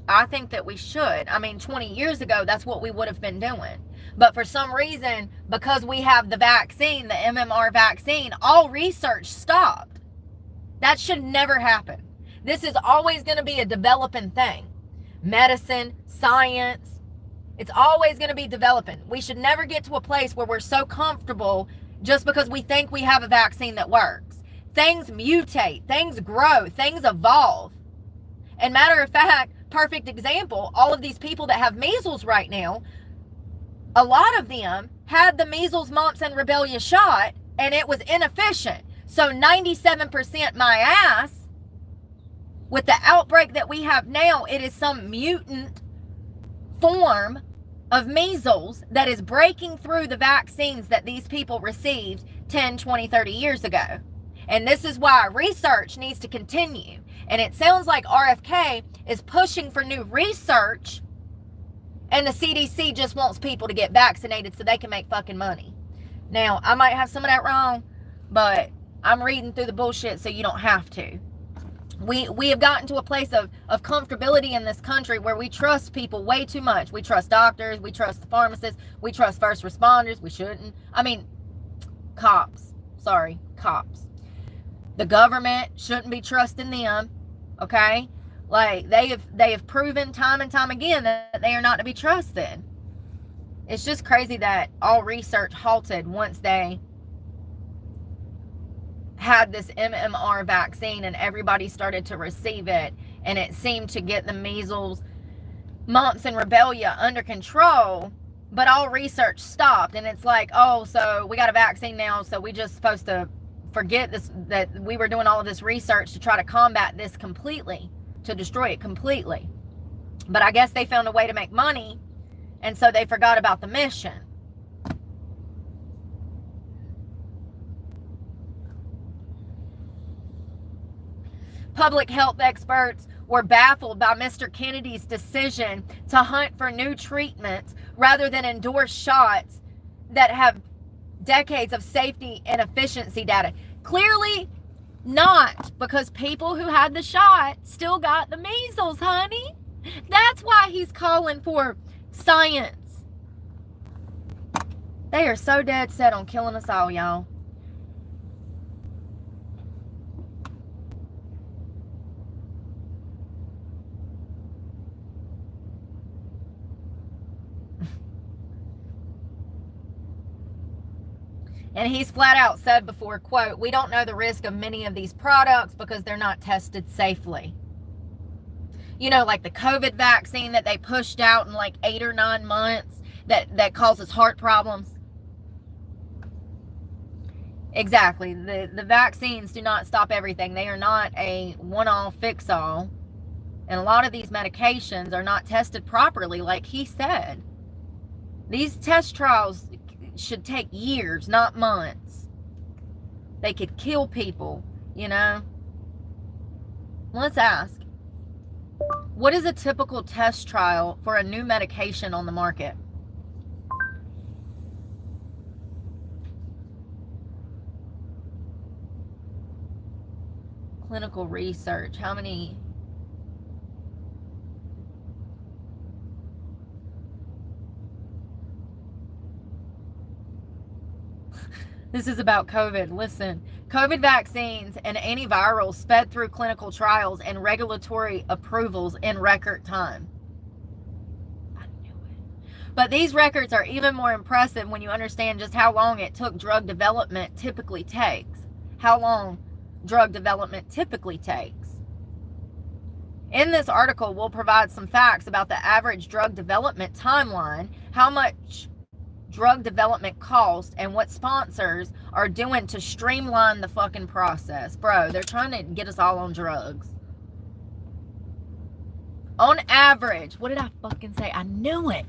I think that we should. I mean, 20 years ago, that's what we would have been doing. But for some reason, because we have the vaccine, the MMR vaccine, all research stopped. That should never happen. This is always going to be a developing thing. Medicine, science, it's always going to be developing. We should never get to a place where we're so comfortable just because we think we have a vaccine that works. Things mutate, things grow, things evolve. And matter of fact, perfect example, all of these people that have measles right now, a lot of them had the measles, mumps, and rubella shot, and it was inefficient. So 97% my ass, with the outbreak that we have now, it is some mutant form of measles that is breaking through the vaccines that these people received 10, 20, 30 years ago. And this is why research needs to continue. And it sounds like RFK is pushing for new research, and the CDC just wants people to get vaccinated so they can make fucking money. Now, I might have some of that wrong, but I'm reading through the bullshit so you don't have to. We have gotten to a place of comfortability in this country where we trust people way too much. We trust doctors, we trust the pharmacists, we trust first responders. We shouldn't. I mean, cops. The government shouldn't be trusting them, okay? Like, they have proven time and time again that they are not to be trusted. It's just crazy that all research halted once they had this MMR vaccine and everybody started to receive it, and it seemed to get the measles, mumps, and rubella under control, but all research stopped. And it's like, oh, so we got a vaccine now, so we just supposed to forget this, that we were doing all of this research to try to combat this completely, to destroy it completely. But I guess they found a way to make money, and so they forgot about the mission. Public health experts were baffled by Mr. Kennedy's decision to hunt for new treatments rather than endorse shots that have decades of safety and efficiency data. Clearly not, because people who had the shot still got the measles, honey. That's why he's calling for science. They are so dead set on killing us all, y'all. And he's flat out said before, quote, "We don't know the risk of many of these products because they're not tested safely." You know, like the COVID vaccine that they pushed out in like 8 or 9 months that causes heart problems. Exactly. The vaccines do not stop everything. They are not a one-all fix-all. And a lot of these medications are not tested properly, like he said. These test trials should take years, not months. They could kill people, you know. Let's ask, what is a typical test trial for a new medication on the market? Clinical research, how many? This is about COVID. Listen, COVID vaccines and antivirals sped through clinical trials and regulatory approvals in record time. I knew it. But these records are even more impressive when you understand just how long it took drug development typically takes. How long drug development typically takes. In this article, we'll provide some facts about the average drug development timeline, how much drug development cost, and what sponsors are doing to streamline the fucking process. Bro, they're trying to get us all on drugs. On average, what did I fucking say? I knew it.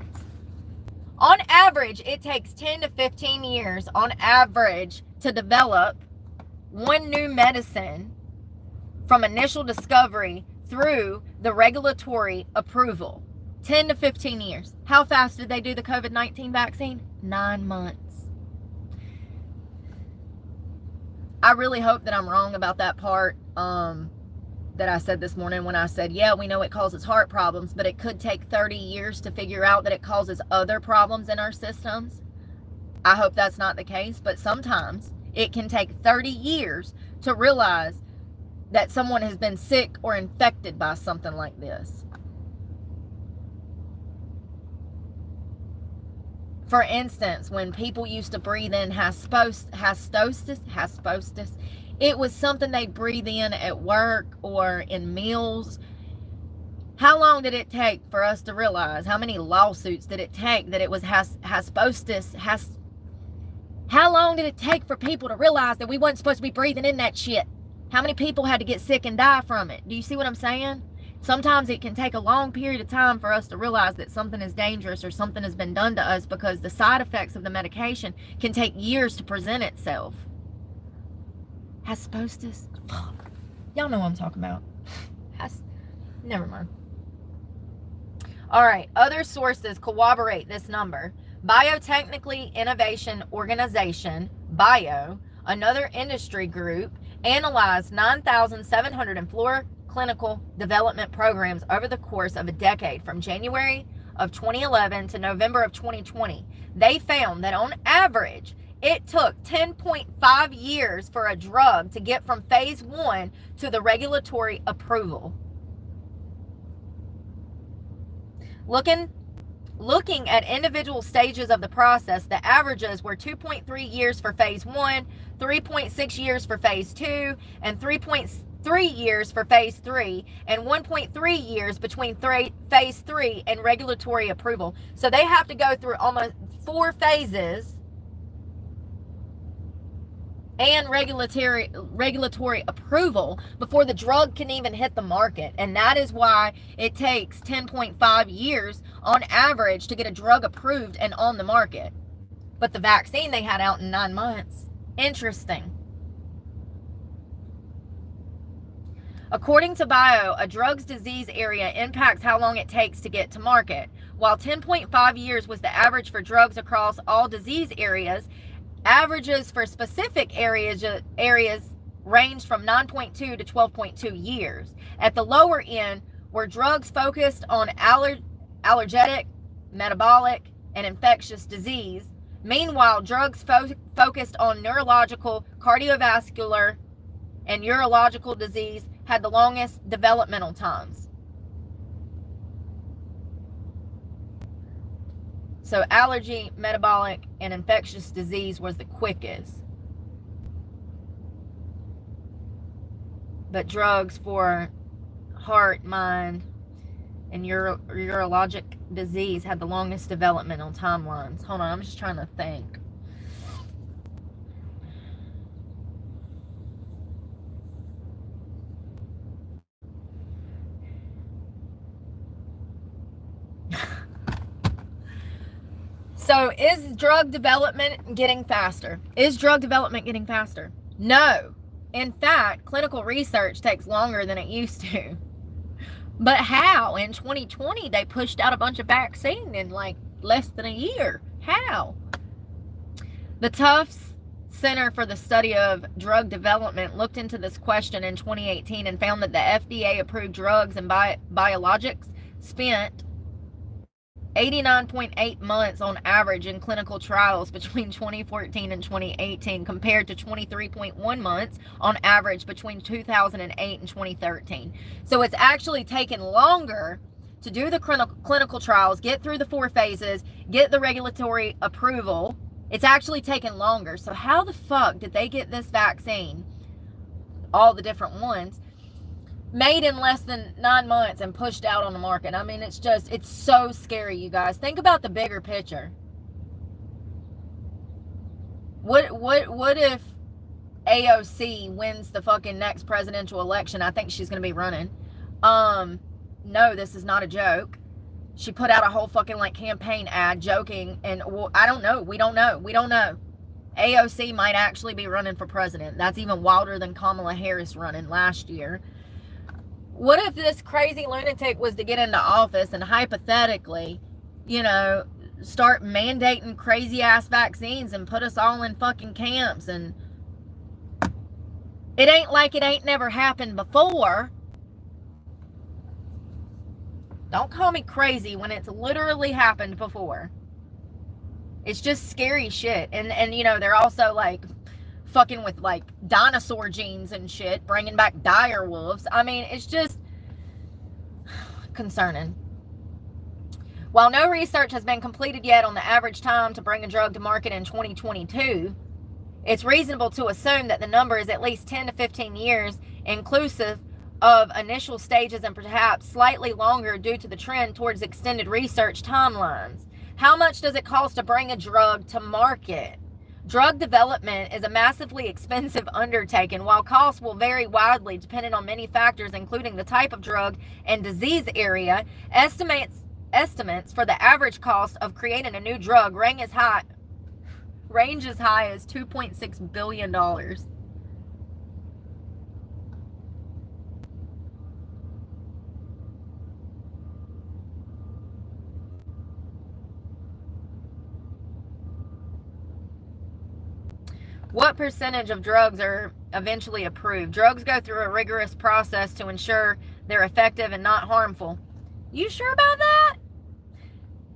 On average, it takes 10 to 15 years on average to develop one new medicine from initial discovery through the regulatory approval. 10 to 15 years. How fast did they do the COVID-19 vaccine? 9 months. I really hope that I'm wrong about that part that I said this morning when I said, yeah, we know it causes heart problems, but it could take 30 years to figure out that it causes other problems in our systems. I hope that's not the case, but sometimes it can take 30 years to realize that someone has been sick or infected by something like this. For instance, when people used to breathe in asbestos, it was something they breathe in at work or in meals. How long did it take for us to realize? How many lawsuits did it take that it was asbestos? How long did it take for people to realize that we weren't supposed to be breathing in that shit? How many people had to get sick and die from it? Do you see what I'm saying? Sometimes it can take a long period of time for us to realize that something is dangerous or something has been done to us, because the side effects of the medication can take years to present itself. Asbestos? Fuck. Y'all know what I'm talking about. Never mind. All right. Other sources corroborate this number. Biotechnically Innovation Organization, BIO, another industry group, analyzed 9,704 clinical development programs over the course of a decade from January of 2011 to November of 2020. They found that on average, it took 10.5 years for a drug to get from phase 1 to the regulatory approval. Looking at individual stages of the process, the averages were 2.3 years for phase 1, 3.6 years for phase 2, and 3.3 years for phase 3, and 1.3 years between phase 3 and regulatory approval. So they have to go through almost 4 phases and regulatory approval before the drug can even hit the market. And that is why it takes 10.5 years on average to get a drug approved and on the market. But the vaccine they had out in 9 months. Interesting. According to BIO, a drug's disease area impacts how long it takes to get to market. While 10.5 years was the average for drugs across all disease areas, averages for specific areas ranged from 9.2 to 12.2 years. At the lower end were drugs focused on allergic, metabolic, and infectious disease. Meanwhile, drugs focused on neurological, cardiovascular, and urological disease had the longest developmental times. So allergy, metabolic, and infectious disease was the quickest. But drugs for heart, mind, and urologic disease had the longest developmental timelines. Hold on, I'm just trying to think. So is drug development getting faster? Is drug development getting faster? No. In fact, clinical research takes longer than it used to. But how? In 2020, they pushed out a bunch of vaccine in like less than a year. How? The Tufts Center for the Study of Drug Development looked into this question in 2018 and found that the FDA-approved drugs and biologics spent 89.8 months on average in clinical trials between 2014 and 2018, compared to 23.1 months on average between 2008 and 2013. So it's actually taken longer to do the clinical trials, get through the 4 phases, get the regulatory approval. It's actually taken longer. So how the fuck did they get this vaccine, all the different ones, made in less than 9 months and pushed out on the market? I mean, it's so scary, you guys. Think about the bigger picture. What if AOC wins the fucking next presidential election? I think she's going to be running. No, this is not a joke. She put out a whole fucking like campaign ad joking, and well, I don't know. We don't know. AOC might actually be running for president. That's even wilder than Kamala Harris running last year. What if this crazy lunatic was to get into office and hypothetically, you know, start mandating crazy ass vaccines and put us all in fucking camps? And it ain't like it ain't never happened before. Don't call me crazy when it's literally happened before. It's just scary shit. And you know, they're also like fucking with like dinosaur genes and shit, bringing back dire wolves. I mean, it's just concerning. While no research has been completed yet on the average time to bring a drug to market in 2022, it's reasonable to assume that the number is at least 10 to 15 years, inclusive of initial stages and perhaps slightly longer due to the trend towards extended research timelines. How much does it cost to bring a drug to market? Drug development is a massively expensive undertaking. While costs will vary widely depending on many factors, including the type of drug and disease area, estimates for the average cost of creating a new drug range as high as $2.6 billion. What percentage of drugs are eventually approved? Drugs go through a rigorous process to ensure they're effective and not harmful. You sure about that?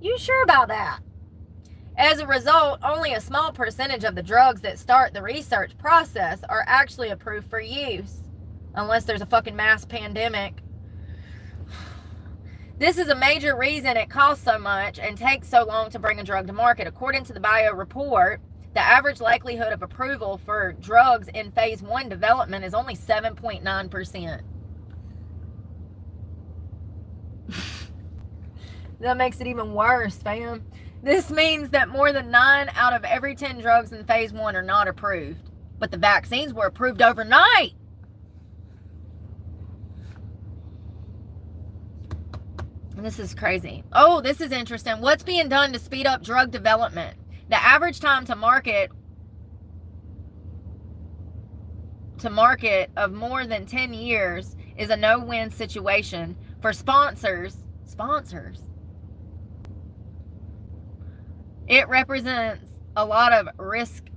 You sure about that? As a result, only a small percentage of the drugs that start the research process are actually approved for use, unless there's a fucking mass pandemic. This is a major reason it costs so much and takes so long to bring a drug to market. According to the Bio report, the average likelihood of approval for drugs in phase 1 development is only 7.9%. That makes it even worse, fam. This means that more than 9 out of every 10 drugs in phase 1 are not approved. But the vaccines were approved overnight. This is crazy. Oh, this is interesting. What's being done to speed up drug development? The average time to market of more than 10 years is a no-win situation for sponsors. It represents a lot of risk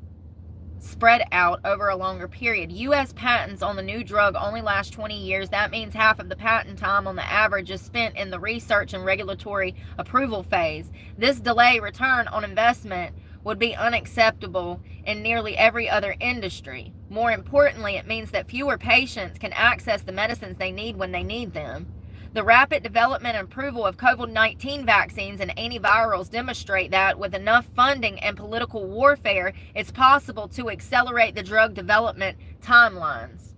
spread out over a longer period. U.S. patents on the new drug only last 20 years. That means half of the patent time on the average is spent in the research and regulatory approval phase. This delay return on investment would be unacceptable in nearly every other industry. More importantly, it means that fewer patients can access the medicines they need when they need them. The rapid development and approval of COVID-19 vaccines and antivirals demonstrate that with enough funding and political warfare, it's possible to accelerate the drug development timelines.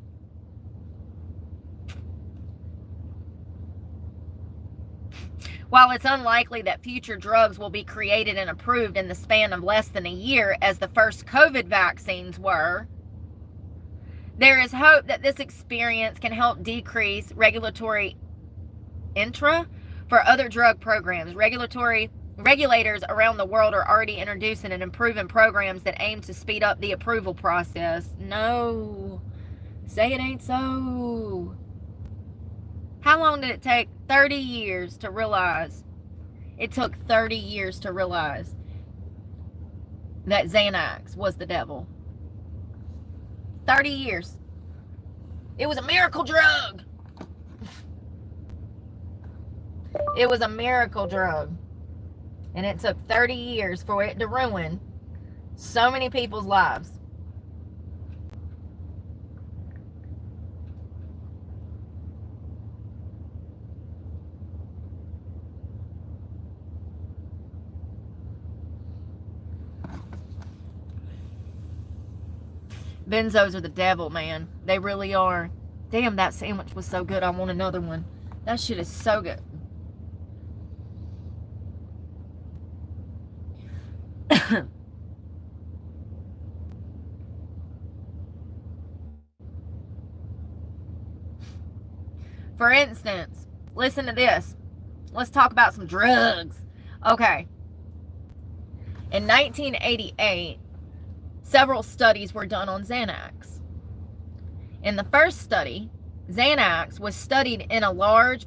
While it's unlikely that future drugs will be created and approved in the span of less than a year, as the first COVID vaccines were, there is hope that this experience can help decrease regulatory for other drug programs. Regulators around the world are already introducing and improving programs that aim to speed up the approval process. No. Say it ain't so. How long did it take? 30 years to realize. It took 30 years to realize that Xanax was the devil. 30 years. It was a miracle drug. It was a miracle drug. And it took 30 years for it to ruin so many people's lives. Benzos are the devil, man. They really are. Damn, that sandwich was so good. I want another one. That shit is so good. For instance, listen to this. Let's talk about some drugs. Okay. In 1988, several studies were done on Xanax. In the first study, Xanax was studied in a large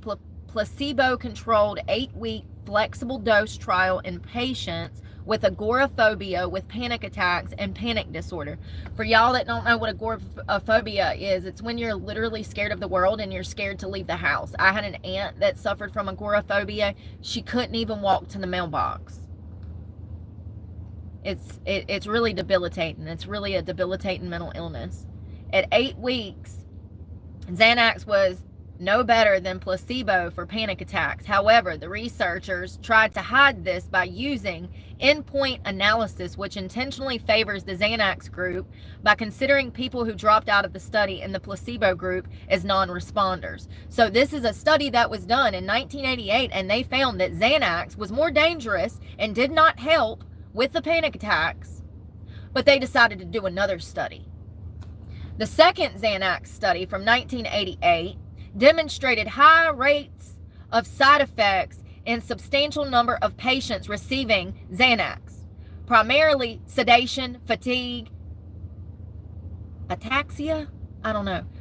placebo-controlled 8-week flexible dose trial in patients with agoraphobia with panic attacks and panic disorder. For y'all that don't know what agoraphobia is, it's when you're literally scared of the world and you're scared to leave the house. I had an aunt that suffered from agoraphobia. She couldn't even walk to the mailbox. It's really debilitating. It's really a debilitating mental illness. At 8 weeks, Xanax was no better than placebo for panic attacks. However, the researchers tried to hide this by using endpoint analysis, which intentionally favors the Xanax group by considering people who dropped out of the study in the placebo group as non-responders. So this is a study that was done in 1988, and they found that Xanax was more dangerous and did not help with the panic attacks, but they decided to do another study. The second Xanax study from 1988 demonstrated high rates of side effects in substantial number of patients receiving Xanax, primarily sedation, fatigue, ataxia,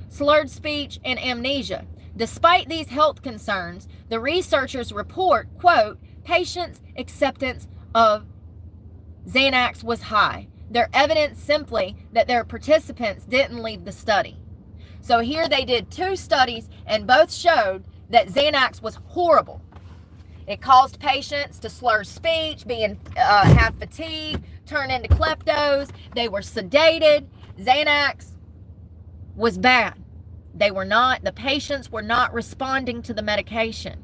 slurred speech, and amnesia. Despite these health concerns, the researchers report, quote, patients' acceptance of Xanax was high. Their evidence simply that their participants didn't leave the study. So here they did 2 studies, and both showed that Xanax was horrible. It caused patients to slur speech, have fatigue, turn into kleptos. They were sedated. Xanax was bad. The patients were not responding to the medication.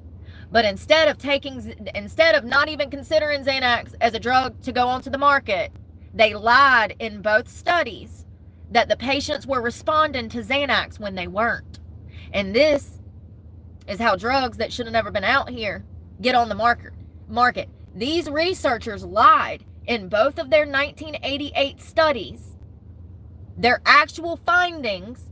But instead of not even considering Xanax as a drug to go onto the market, they lied in both studies that the patients were responding to Xanax when they weren't. And this is how drugs that should have never been out here get on the market. These researchers lied in both of their 1988 studies. Their actual findings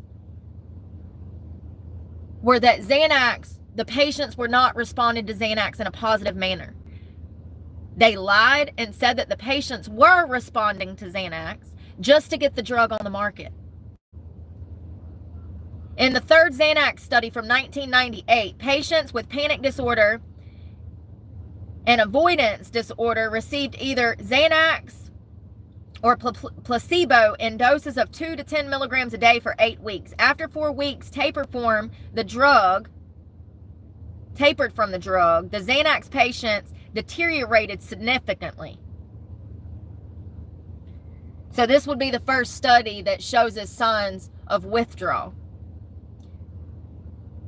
were that Xanax, the patients were not responding to Xanax in a positive manner. They lied and said that the patients were responding to Xanax just to get the drug on the market. In the third Xanax study from 1998, patients with panic disorder and avoidance disorder received either Xanax or placebo in doses of 2 to 10 milligrams a day for 8 weeks. After 4 weeks, tapered from the drug, the Xanax patients deteriorated significantly. So this would be the first study that shows us signs of withdrawal.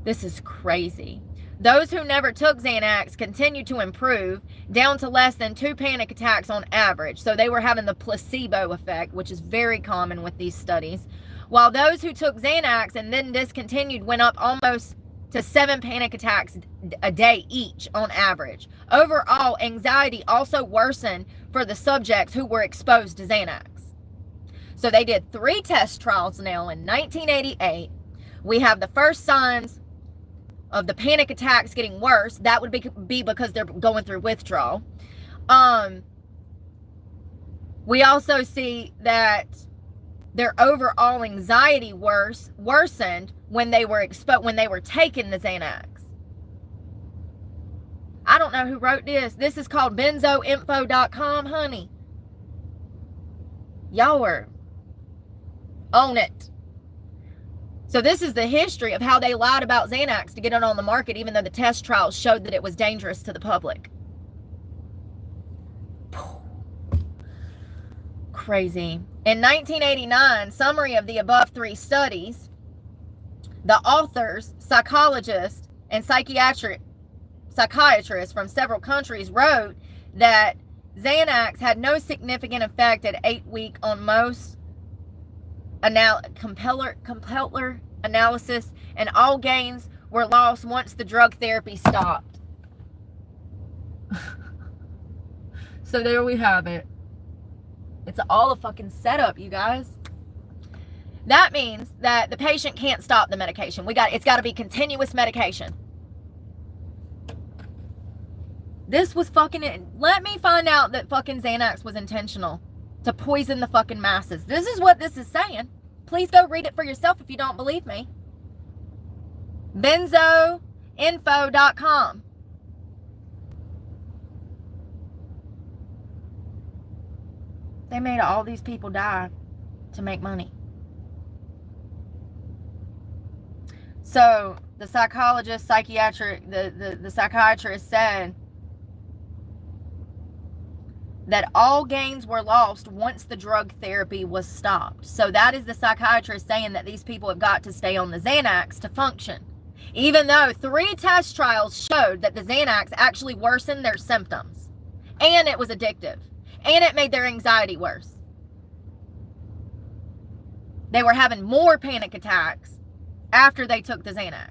This is crazy. Those who never took Xanax continued to improve, down to less than 2 panic attacks on average. So they were having the placebo effect, which is very common with these studies. While those who took Xanax and then discontinued went up almost to 7 panic attacks a day each on average. Overall, anxiety also worsened for the subjects who were exposed to Xanax. So they did 3 test trials now in 1988. We have the first signs of the panic attacks getting worse. That would be because they're going through withdrawal. We also see that their overall anxiety worsened when they were taking the Xanax. I don't know who wrote this. This is called benzoinfo.com, honey. Y'all were on it. So this is the history of how they lied about Xanax to get it on the market, even though the test trials showed that it was dangerous to the public. Crazy. In 1989, summary of the above 3 studies, the authors, psychologists, and psychiatrists from several countries wrote that Xanax had no significant effect at 8 weeks on most compeller analysis, and all gains were lost once the drug therapy stopped. So there we have it. It's all a fucking setup, you guys. That means that the patient can't stop the medication. It's got to be continuous medication. This was fucking... Let me find out that fucking Xanax was intentional. to poison the fucking masses. This is what this is saying. Please go read it for yourself if you don't believe me. Benzoinfo.com. They made all these people die to make money. So the psychologist, the psychiatrist said that all gains were lost once the drug therapy was stopped. So that is the psychiatrist saying that these people have got to stay on the Xanax to function. Even though 3 test trials showed that the Xanax actually worsened their symptoms. And it was addictive. And it made their anxiety worse. They were having more panic attacks after they took the Xanax.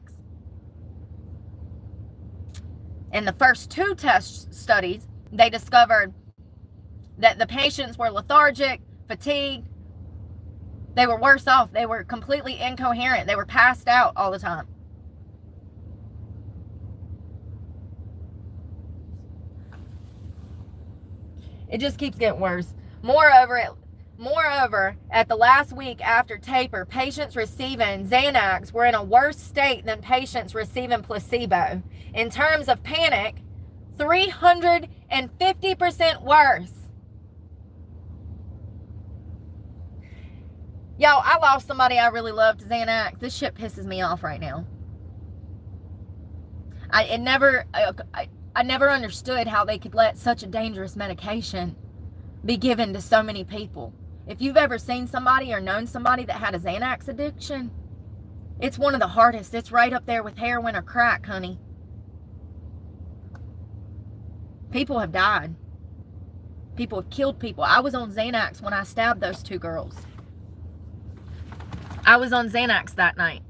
In the first 2 test studies, they discovered that the patients were lethargic, fatigued. They were worse off. They were completely incoherent. They were passed out all the time. It just keeps getting worse. Moreover, at the last week after taper, patients receiving Xanax were in a worse state than patients receiving placebo. In terms of panic, 350% worse. Y'all, I lost somebody I really loved to Xanax. This shit pisses me off right now. I never understood how they could let such a dangerous medication be given to so many people. If you've ever seen somebody or known somebody that had a Xanax addiction, it's one of the hardest. It's right up there with heroin or crack, honey. People have died. People have killed people. I was on Xanax when I stabbed those 2 girls. I was on Xanax that night.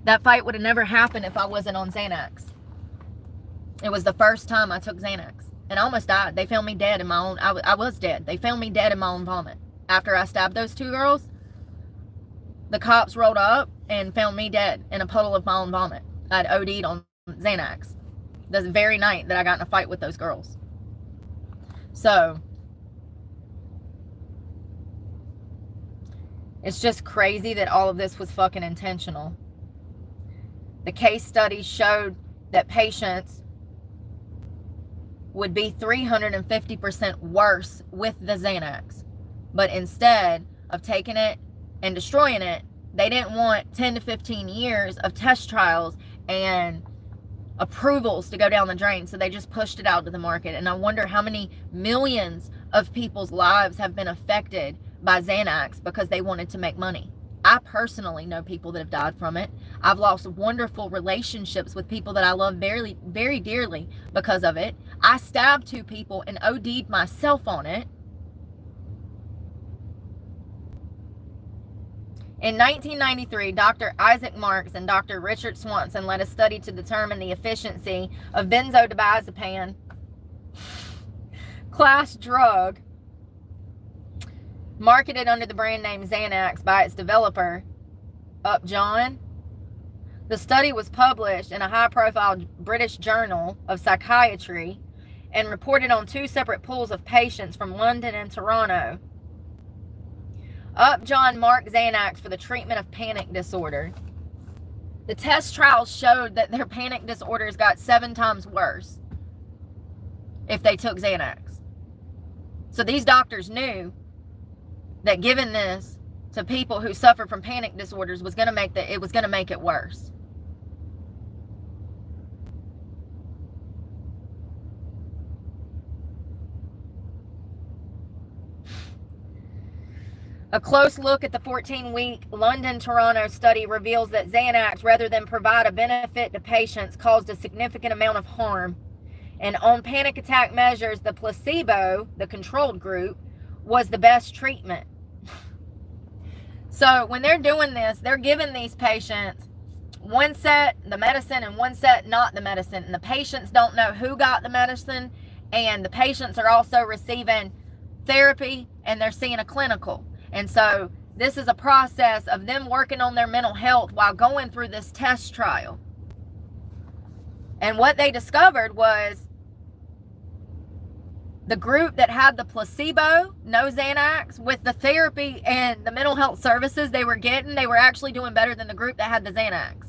That fight would have never happened if I wasn't on Xanax. It was the first time I took Xanax. And I almost died. They found me dead in my own... I was dead. They found me dead in my own vomit. After I stabbed those 2 girls, the cops rolled up and found me dead in a puddle of my own vomit. I'd OD'd on Xanax the very night that I got in a fight with those girls. So, it's just crazy that all of this was fucking intentional. The case studies showed that patients would be 350% worse with the Xanax. But instead of taking it and destroying it, they didn't want 10 to 15 years of test trials and approvals to go down the drain. So they just pushed it out to the market. And I wonder how many millions of people's lives have been affected by Xanax because they wanted to make money. I personally know people that have died from it. I've lost wonderful relationships with people that I love very, very dearly because of it. I stabbed 2 people and OD'd myself on it. In 1993, Dr. Isaac Marks and Dr. Richard Swanson led a study to determine the efficiency of benzodiazepine class drug marketed under the brand name Xanax by its developer, Upjohn. The study was published in a high-profile British journal of psychiatry and reported on 2 separate pools of patients from London and Toronto. Upjohn marked Xanax for the treatment of panic disorder. The test trials showed that their panic disorders got 7 times worse if they took Xanax. So these doctors knew that giving this to people who suffer from panic disorders was going to make it worse. A close look at the 14-week London-Toronto study reveals that Xanax, rather than provide a benefit to patients, caused a significant amount of harm. And on panic attack measures, the placebo, the controlled group, was the best treatment. So when they're doing this, they're giving these patients one set the medicine and one set not the medicine. And the patients don't know who got the medicine. And the patients are also receiving therapy and they're seeing a clinical. And so this is a process of them working on their mental health while going through this test trial. And what they discovered was The group that had the placebo, no Xanax, with the therapy and the mental health services they were getting, they were actually doing better than the group that had the Xanax.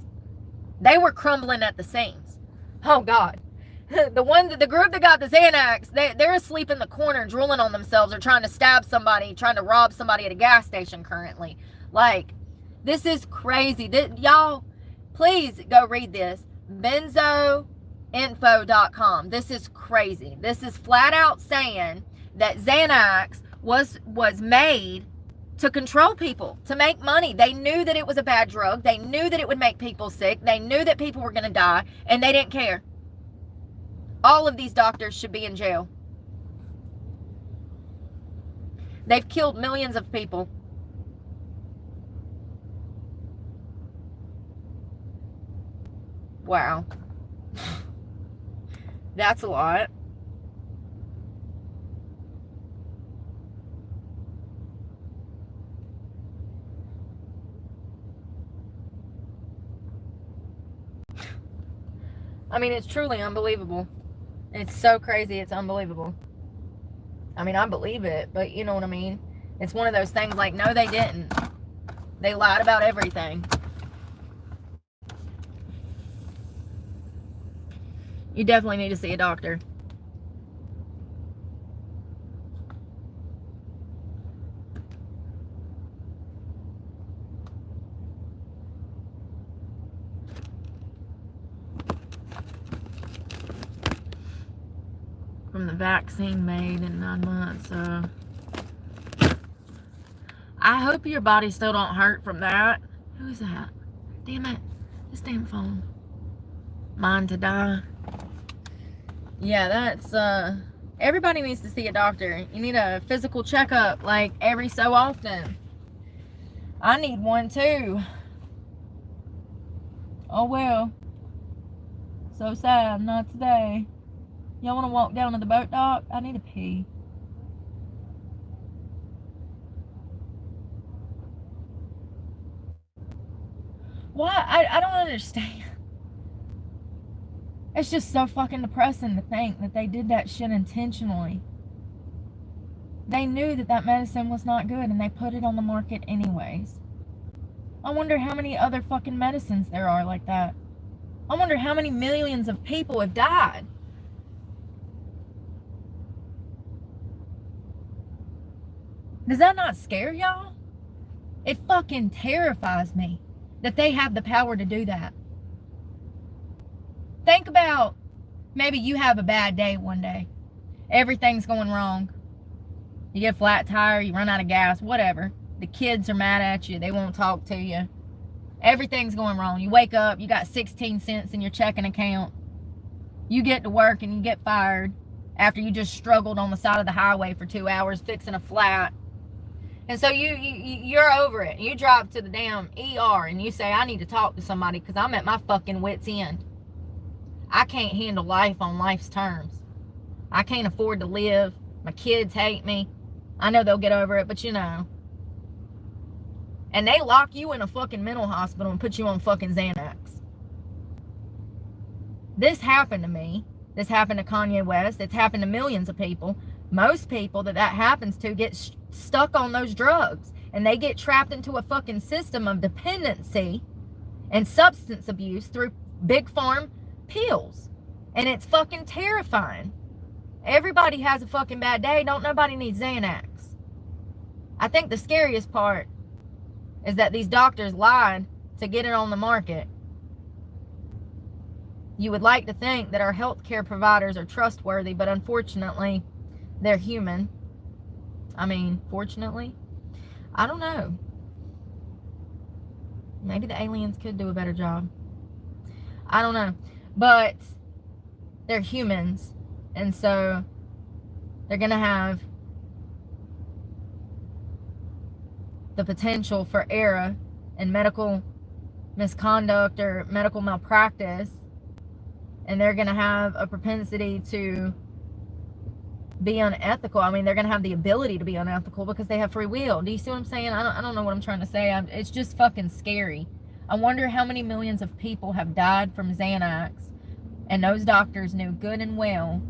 They were crumbling at the seams. Oh, God. The group that got the Xanax, they're asleep in the corner, drooling on themselves, or trying to stab somebody, trying to rob somebody at a gas station currently. Like, this is crazy. Y'all, please go read this. Benzoinfo.com. This is crazy. This is flat out saying that Xanax was made to control people, to make money. They knew that it was a bad drug. They knew that it would make people sick. They knew that people were going to die, and they didn't care. All of these doctors should be in jail. They've killed millions of people. Wow. That's a lot. I mean, it's truly unbelievable. It's so crazy, it's unbelievable. I mean, I believe it, but you know what I mean? It's one of those things like, no, they didn't. They lied about everything. You definitely need to see a doctor. From the vaccine made in 9 months. I hope your body still don't hurt from that. Who is that? Damn it. This damn phone. Mine to die. Yeah, that's, everybody needs to see a doctor. You need a physical checkup, like, every so often. I need one, too. Oh, well. So sad, not today. Y'all want to walk down to the boat dock? I need to pee. Why? I don't understand. It's just so fucking depressing to think that they did that shit intentionally. They knew that that medicine was not good and they put it on the market anyways. I wonder how many other fucking medicines there are like that. I wonder how many millions of people have died. Does that not scare y'all? It fucking terrifies me that they have the power to do that. Think about, maybe you have a bad day one day. Everything's going wrong. You get a flat tire, you run out of gas, whatever. The kids are mad at you, they won't talk to you. Everything's going wrong. You wake up, you got 16 cents in your checking account. You get to work and you get fired after you just struggled on the side of the highway for 2 hours fixing a flat. And so you're over it. You drive to the damn ER and you say, I need to talk to somebody because I'm at my fucking wit's end. I can't handle life on life's terms. I can't afford to live. My kids hate me. I know they'll get over it, but you know. And they lock you in a fucking mental hospital and put you on fucking Xanax. This happened to me. This happened to Kanye West. It's happened to millions of people. Most people that happens to get stuck on those drugs. And they get trapped into a fucking system of dependency and substance abuse through big farm pills. And it's fucking terrifying. Everybody has a fucking bad day. Don't nobody need Xanax. I think the scariest part is that these doctors lied to get it on the market. You would like to think that our healthcare providers are trustworthy, but unfortunately, they're human. I mean, fortunately, I don't know. Maybe the aliens could do a better job. I don't know. But they're humans. And so they're going to have the potential for error and medical misconduct or medical malpractice. And they're going to have a propensity to be unethical. I mean, they're going to have the ability to be unethical because they have free will. Do you see what I'm saying? I don't know what I'm trying to say. It's just fucking scary. I wonder how many millions of people have died from Xanax, and those doctors knew good and well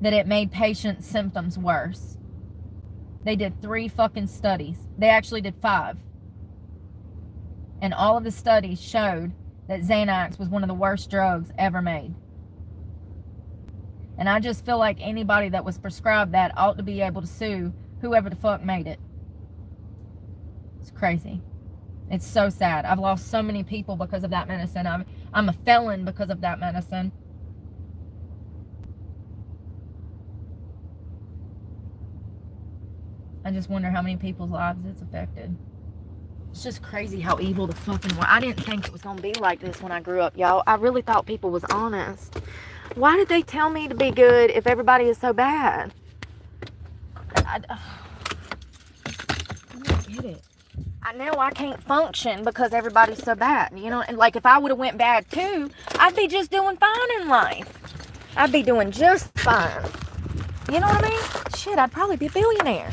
that it made patients' symptoms worse. They did 3 fucking studies. They actually did 5. And all of the studies showed that Xanax was one of the worst drugs ever made. And I just feel like anybody that was prescribed that ought to be able to sue whoever the fuck made it. It's crazy. It's so sad. I've lost so many people because of that medicine. I'm a felon because of that medicine. I just wonder how many people's lives it's affected. It's just crazy how evil the fucking world. I didn't think it was going to be like this when I grew up, y'all. I really thought people was honest. Why did they tell me to be good if everybody is so bad? I don't get it. I know I can't function because everybody's so bad, you know? And like if I would have went bad too, I'd be just doing fine in life. I'd be doing just fine. You know what I mean? Shit, I'd probably be a billionaire.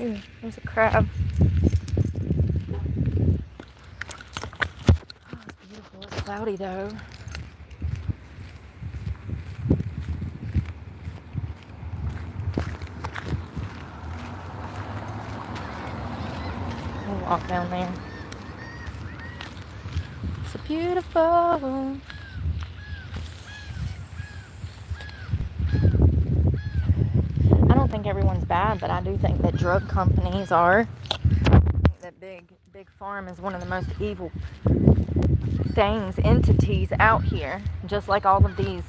Ooh, there's a crab. Oh, it's beautiful. It's cloudy though. We'll walk down there. It's beautiful. I don't think everyone's bad, but I do think that drug companies are. I think that big farm is one of the most evil entities out here. Just like all of these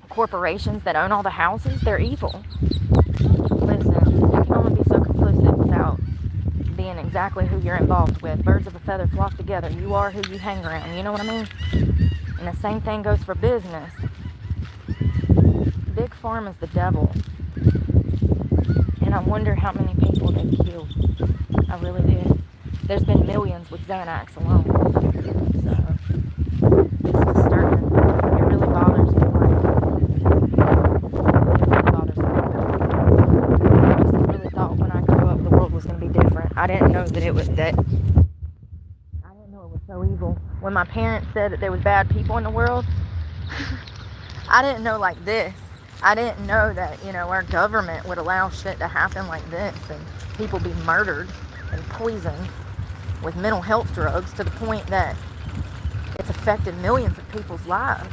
corporations that own all the houses, they're evil. Listen, you can only be so complicit without being exactly who you're involved with. Birds of a feather flock together. You are who you hang around. You know what I mean? And the same thing goes for business. Big farm is the devil. And I wonder how many people they've killed. I really do. There's been millions with Xanax alone. So, it's disturbing. It really bothers me. It really bothers me. I just really thought when I grew up the world was going to be different. I didn't know that it was that. I didn't know it was so evil. When my parents said that there was bad people in the world, I didn't know like this. I didn't know that, you know, our government would allow shit to happen like this and people be murdered and poisoned with mental health drugs to the point that it's affected millions of people's lives.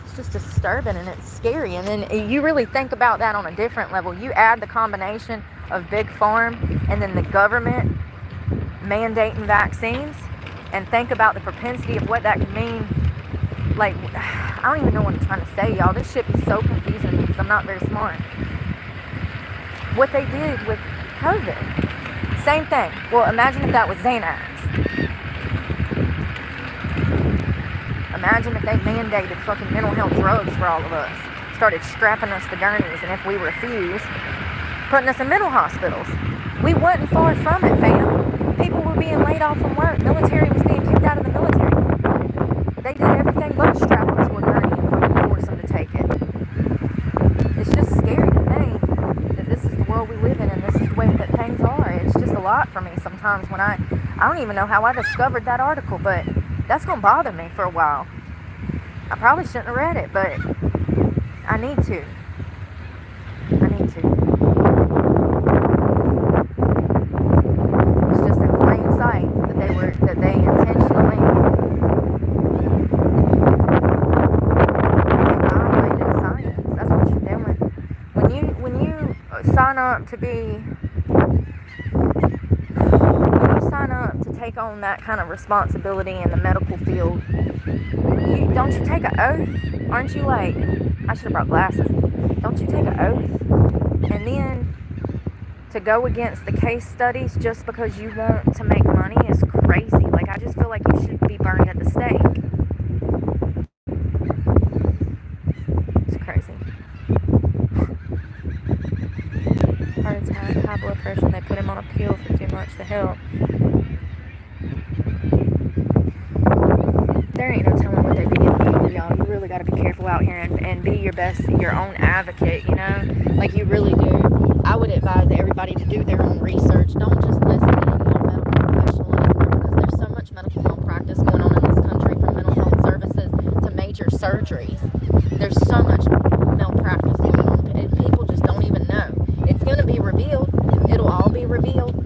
It's just disturbing and it's scary. And then you really think about that on a different level. You add the combination of big farm and then the government mandating vaccines and think about the propensity of what that could mean. Like, I don't even know what I'm trying to say, y'all. This shit is so confusing to me because I'm not very smart. What they did with COVID. Same thing. Well, imagine if that was Xanax. Imagine if they mandated fucking mental health drugs for all of us. Started strapping us to gurneys, and if we refuse, putting us in mental hospitals. We wasn't far from it, fam. People were being laid off from work. Military was being kicked out of the military. They did everything but strap them to a gurney and fucking force them to take it. It's just scary to think that this is the world we live in and this is the way that things are. It's just a lot for me sometimes when I don't even know how I discovered that article, but that's going to bother me for a while. I probably shouldn't have read it, but I need to. It's just in plain sight that they intentionally violated science. That's what you're doing. When you sign up to take on that kind of responsibility in the medical field, don't you take an oath? Aren't you like, I should have brought glasses. Don't you take an oath? And then to go against the case studies just because you want to make money is crazy. Like, I just feel like you should be burned at the stake. It's crazy. Heart attack, high blood pressure. They put him on a pill for too much to help. There ain't really got to be careful out here and be your best, your own advocate, you know? Like, you really do. I would advise everybody to do their own research. Don't just listen to any medical professional anymore, because there's so much medical malpractice going on in this country, from mental health services to major surgeries. There's so much malpractice going on, and people just don't even know. It's going to be revealed. It'll all be revealed.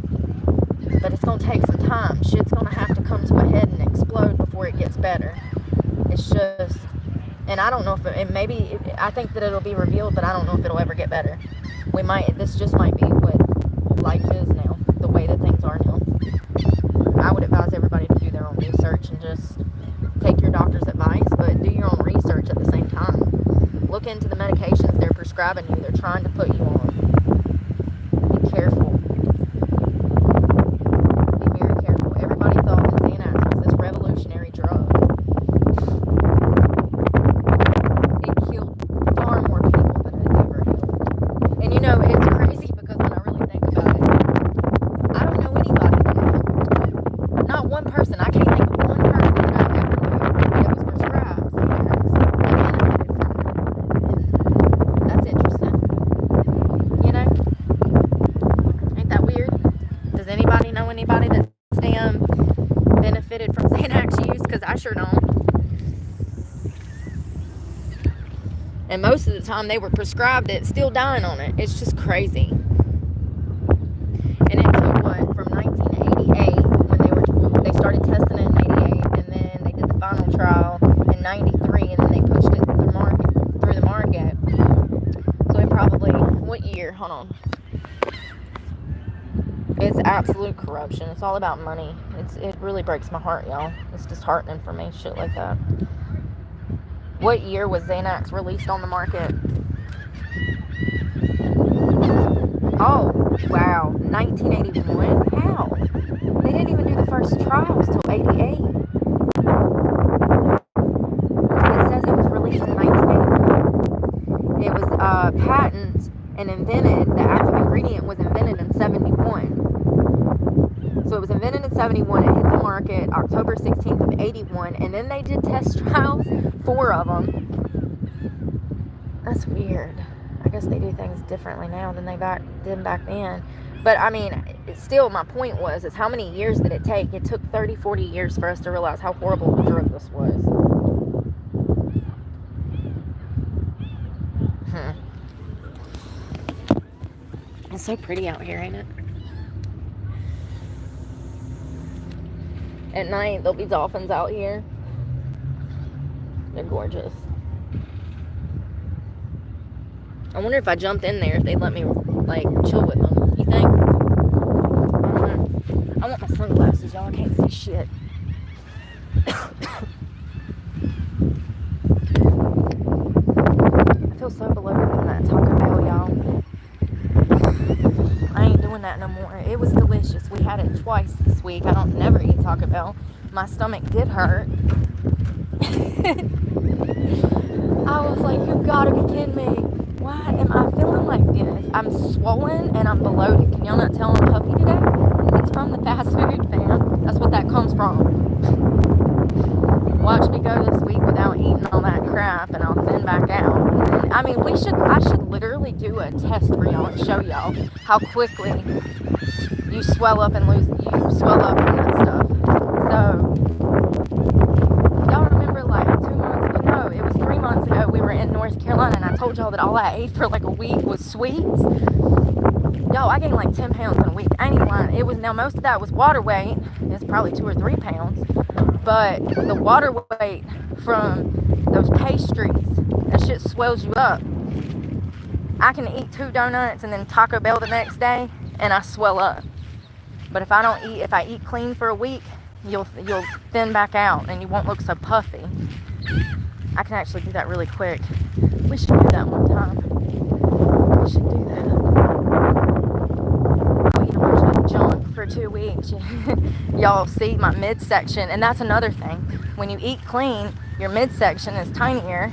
But it's going to take some time. Shit's going to have to come to a head and explode before it gets better. It's just, and I don't know if I think that it'll be revealed, but I don't know if it'll ever get better. This just might be what life is now, the way that things are now. I would advise everybody to do their own research and just take your doctor's advice, but do your own research at the same time. Look into the medications they're prescribing you, they're trying to put you on. Be careful. Be very careful. Everybody thought that Xanax was this revolutionary drug. It killed far more people than it ever helped. And you know, it's crazy, because when I really think about it, I don't know anybody that helped. Not one person. I can't think of one person that I ever knew that was prescribed Xanax that benefited from it. That's interesting. You know? Ain't that weird? Does anybody know anybody that's benefited from Xanax use? Because I sure don't. And most of the time they were prescribed it, still dying on it. It's just crazy. And it took what, from 1988, when they started testing it in 88, and then they did the final trial in 93, and then they pushed it through the market. So it probably, what year? Hold on. It's absolute corruption. It's all about money. It really breaks my heart, y'all. It's disheartening for me, shit like that. What year was Xanax released on the market? Oh, wow. 1981? How? They didn't even do the first trials till 88. It says it was released in 1981. It was patented and invented. The active ingredient was invented in 71. So it was invented in 71. It hit the market October 16th of 81. And then they did test trials, 4 of them. That's weird. I guess they do things differently now than they did back then. But I mean, still, my point is how many years did it take? It took 30, 40 years for us to realize how horrible a drug this was. It's so pretty out here, ain't it? At night, there'll be dolphins out here. They're gorgeous. I wonder if I jumped in there, if they'd let me, like, chill with them. You think? I don't know. I want my sunglasses, y'all. I can't see shit. I feel so bloated from that Taco Bell, y'all. I ain't doing that no more. It was delicious. We had it twice this week. I don't never eat Taco Bell. My stomach did hurt. I was like, you gotta be kidding me. Why am I feeling like this? I'm swollen and I'm bloated. Can y'all not tell I'm puffy today? It's from the fast food, fam. That's what that comes from. Watch me go this week without eating all that crap and I'll thin back out. And, I mean, I should literally do a test for y'all and show y'all how quickly you swell up and you swell up from that stuff. So, y'all remember like 2 months ago, no, it was 3 months ago, we were in North Carolina and I told y'all that all I ate for like a week was sweets. Y'all, I gained like 10 pounds in a week. I ain't even lying. Now most of that was water weight. It's probably 2 or 3 pounds. But the water weight from those pastries, that shit swells you up. I can eat 2 donuts and then Taco Bell the next day and I swell up. But if I eat clean for a week, you'll thin back out and you won't look so puffy. I can actually do that really quick. We should do that one time. We should do that. I'll eat a bunch of junk for 2 weeks. Y'all see my midsection, and that's another thing. When you eat clean, your midsection is tinier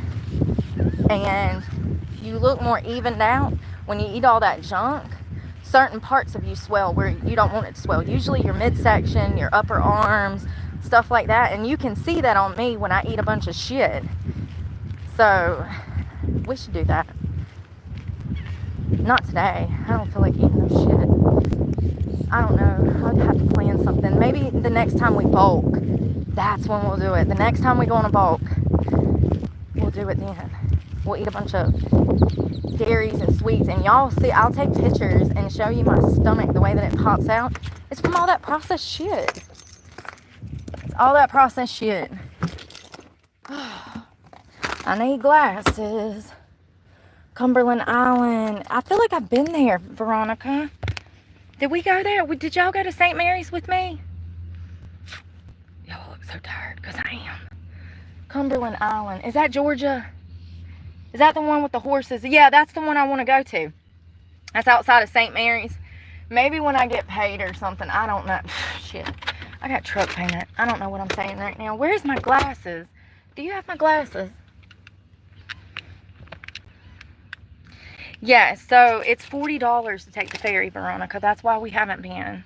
and you look more evened out. When you eat all that junk, certain parts of you swell where you don't want it to swell. Usually your midsection, your upper arms, stuff like that. And you can see that on me when I eat a bunch of shit. So we should do that. Not today. I don't feel like eating no shit. I don't know. I'd have to plan something. Maybe the next time we bulk, that's when we'll do it. The next time we go on a bulk, we'll do it then. We'll eat a bunch of dairies and sweets, and y'all see, I'll take pictures and show you my stomach, the way that it pops out. It's from all that processed shit. It's all that processed shit. I need glasses. Cumberland Island. I feel like I've been there, Veronica. Did we go there? Did y'all go to St. Mary's with me? Y'all look so tired, because I am. Cumberland Island. Is that Georgia? Is that the one with the horses? Yeah, that's the one I want to go to. That's outside of St. Mary's. Maybe when I get paid or something. I don't know. Shit. I got truck payment. I don't know what I'm saying right now. Where's my glasses? Do you have my glasses? Yeah, so it's $40 to take the ferry, Veronica. That's why we haven't been.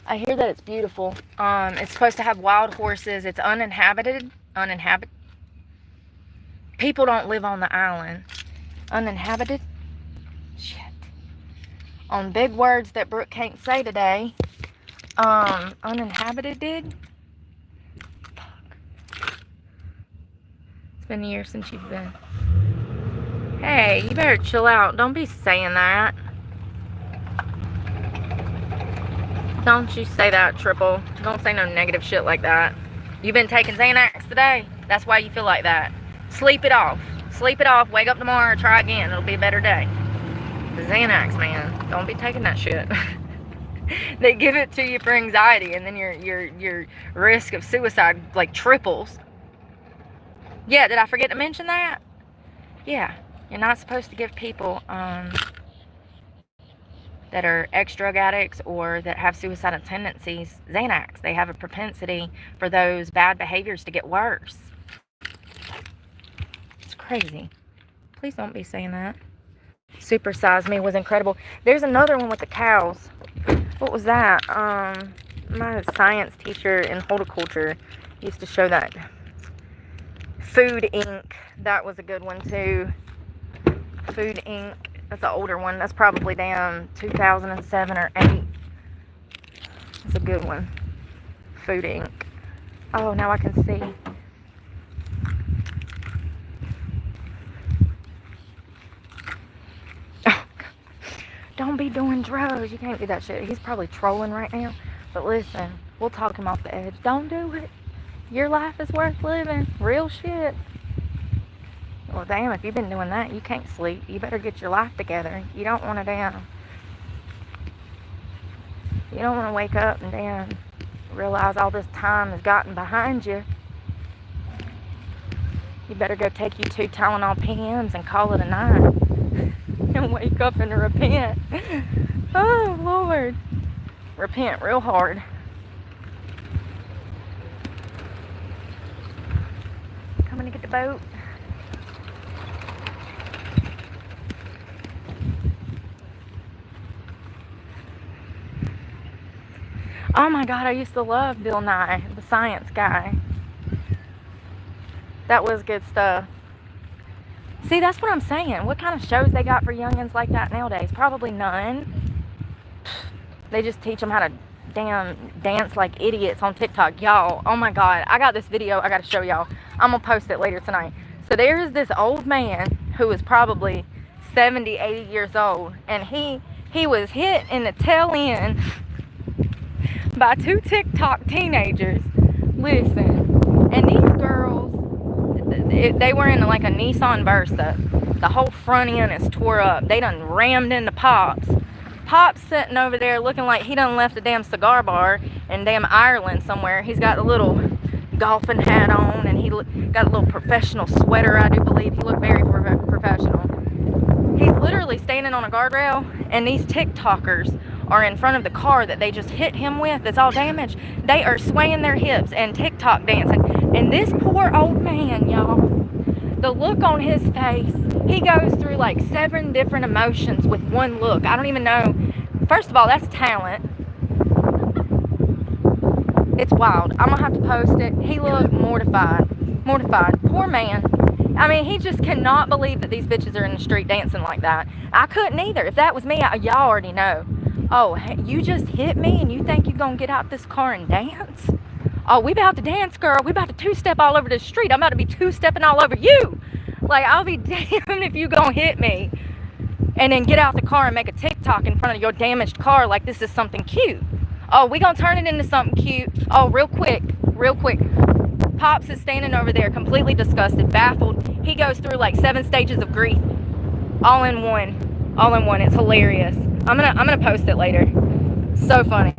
I hear that it's beautiful. It's supposed to have wild horses. It's uninhabited. People don't live on the island. Uninhabited? Shit. On big words that Brooke can't say today. Uninhabited did? Fuck. It's been years since you've been. Hey, you better chill out. Don't be saying that. Don't you say that, Triple. Don't say no negative shit like that. You've been taking Xanax today. That's why you feel like that. Sleep it off. Sleep it off. Wake up tomorrow. Try again. It'll be a better day. The Xanax, man. Don't be taking that shit. They give it to you for anxiety, and then your risk of suicide like triples. Yeah, did I forget to mention that? Yeah. You're not supposed to give people that are ex-drug addicts or that have suicidal tendencies Xanax. They have a propensity for those bad behaviors to get worse. It's crazy. Please don't be saying that. Super Size Me was incredible. There's another one with the cows. What was that? My science teacher in horticulture used to show that. Food Inc. That was a good one too. Food Inc. That's an older one. That's probably damn 2007 or 8. That's a good one. Food Inc. Oh, now I can see. Oh, don't be doing drugs. You can't do that shit. He's probably trolling right now. But listen, we'll talk him off the edge. Don't do it. Your life is worth living. Real shit. Well, damn, if you've been doing that, you can't sleep. You better get your life together. You don't want to damn. You don't want to wake up and damn realize all this time has gotten behind you. You better go take you 2 Tylenol PMs and call it a night. And wake up and repent. Oh, Lord. Repent real hard. Coming to get the boat. Oh my God, I used to love Bill Nye, the science guy. That was good stuff. See, that's what I'm saying. What kind of shows they got for youngins like that nowadays? Probably none. They just teach them how to damn dance like idiots on TikTok. Y'all, oh my God, I got this video I got to show y'all. I'm going to post it later tonight. So there's this old man who is probably 70, 80 years old. And he was hit in the tail end by 2 TikTok teenagers. Listen, and these girls, they were in like a Nissan Versa. The whole front end is tore up. They done rammed into Pops. Pop's sitting over there looking like he done left a damn cigar bar in damn Ireland somewhere. He's got a little Dolphin hat on, and he got a little professional sweater, I do believe. He looked very professional. He's literally standing on a guardrail, and these TikTokers are in front of the car that they just hit him with. That's all damaged. They are swaying their hips and TikTok dancing. And this poor old man, y'all, the look on his face, he goes through like 7 different emotions with one look. I don't even know. First of all, that's talent. It's wild. I'm gonna have to post it. He looked mortified. Mortified. Poor man. I mean, he just cannot believe that these bitches are in the street dancing like that. I couldn't either. If that was me, y'all already know. Oh, hey, you just hit me and you think you're going to get out this car and dance? Oh, we about to dance, girl. We about to two-step all over the street. I'm about to be two-stepping all over you. Like, I'll be damned if you going to hit me. And then get out the car and make a TikTok in front of your damaged car like this is something cute. Oh, we going to turn it into something cute. Oh, real quick. Pops is standing over there completely disgusted, baffled. He goes through like 7 stages of grief. All in one. It's hilarious. I'm gonna post it later. So funny.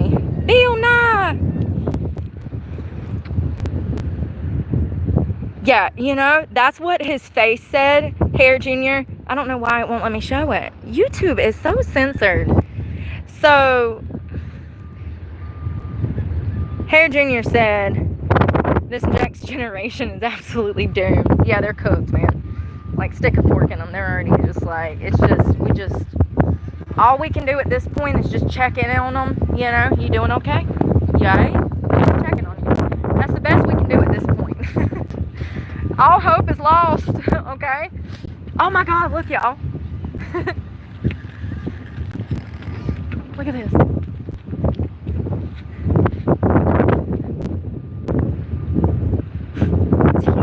Bill Nye. Yeah, you know, that's what his face said, Hair Jr. I don't know why it won't let me show it. YouTube is so censored. So, Hair Jr. said, this next generation is absolutely doomed. Yeah, they're cooked, man. Like, stick a fork in them. They're already just like, all we can do at this point is just check in on them. You know, you doing okay? Yeah, just checking on you. That's the best we can do at this point. All hope is lost, okay? Oh my God, look, y'all. Look at this. It's huge.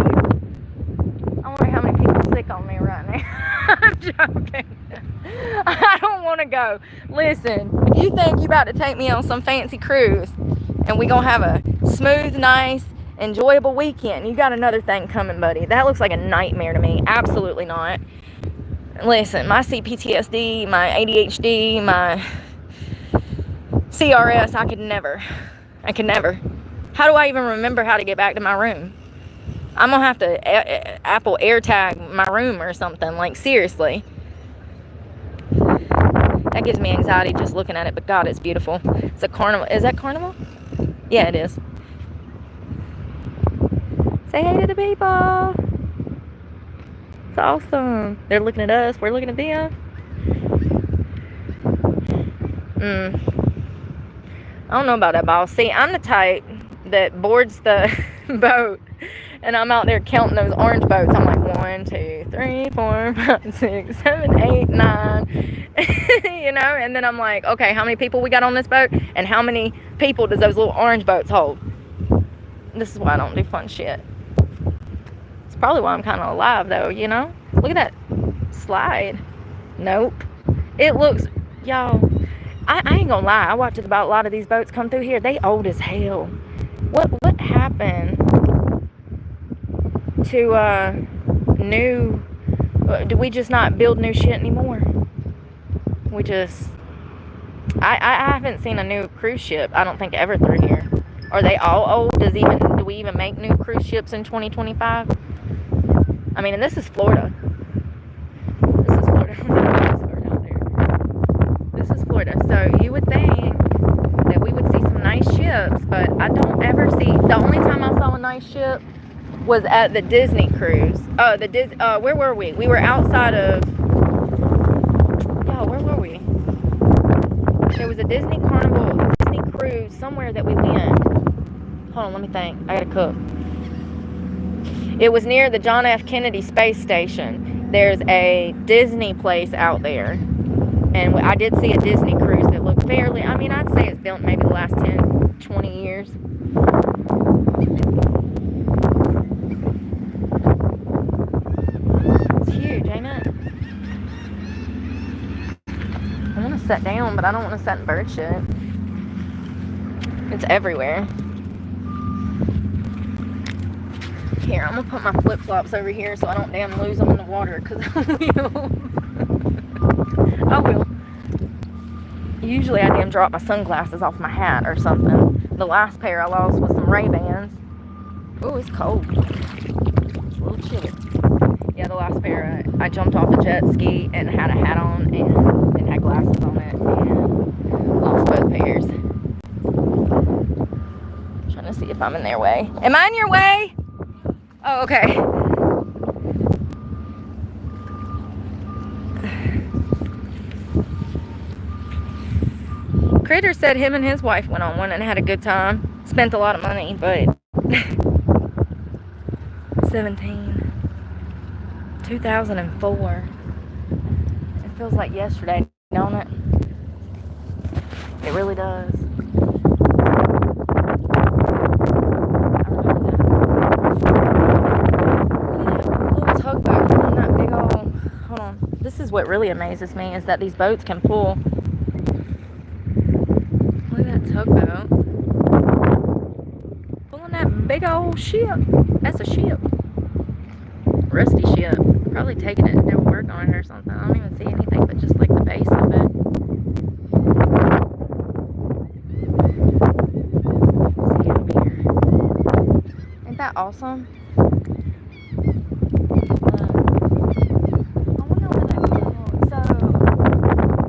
I wonder how many people are sick on me right now. I'm joking. I don't want to go. Listen, if you think you about to take me on some fancy cruise and we gonna have a smooth, nice, enjoyable weekend, you got another thing coming, buddy. That looks like a nightmare to me. Absolutely not. Listen, my CPTSD, my ADHD, my CRS, I could never. How do I even remember how to get back to my room? I'm gonna have to Apple AirTag my room or something. Like, seriously. That gives me anxiety just looking at it, but God, it's beautiful. It's a carnival. Is that carnival? Yeah, it is. Say hey to the people. It's awesome. They're looking at us. We're looking at them. I don't know about that, boss. See, I'm the type that boards the boat, and I'm out there counting those orange boats. I'm like, 1, 2, 3, 4, 5, 6, 7, 8, 9. You know, and then I'm like, okay, how many people we got on this boat, and how many people does those little orange boats hold? This is why I don't do fun shit. It's probably why I'm kind of alive, though, you know? Look at that slide. Nope. It looks, y'all, I ain't gonna lie. I watched about a lot of these boats come through here. They old as hell. What happened to new? Do we just not build new shit anymore? We just, I haven't seen a new cruise ship, I don't think, ever through here. Are they all old? Do we even make new cruise ships in 2025? I mean, and this is Florida. This is Florida. This is Florida. So you would think that we would see some nice ships, but I don't ever see. The only time I saw a nice ship was at the Disney cruise. Where were we? We were outside of. Where were we? There was a Disney Carnival, Disney cruise somewhere that we went. Hold on, let me think. I gotta cook. It was near the John F. Kennedy Space Station. There's a Disney place out there. And I did see a Disney cruise that looked fairly, I mean, I'd say it's built maybe the last 10, 20 years. It's huge, ain't it? I want to sit down, but I don't want to sit in bird shit. It's everywhere. Here, I'm going to put my flip-flops over here so I don't damn lose them in the water, because I will. Usually I damn drop my sunglasses off my hat or something. The last pair I lost was some Ray-Bans. Oh, it's cold. It's a little chilly. Yeah, the last pair I jumped off a jet ski and had a hat on and had glasses on it and lost both pairs. Trying to see if I'm in their way. Am I in your way? Oh, okay. Critter said him and his wife went on one and had a good time. Spent a lot of money, but 2017. 2004. It feels like yesterday, don't it? It really does. I remember that little tugboat pulling that big old. Hold on. This is what really amazes me, is that these boats can pull. Look at that tugboat. Pulling that big old ship. That's a ship. Rusty ship. Probably taking it to do work on it or something. I don't even see anything but just like the base of it. Let's see over here. Ain't that awesome? I wonder where that goes. So,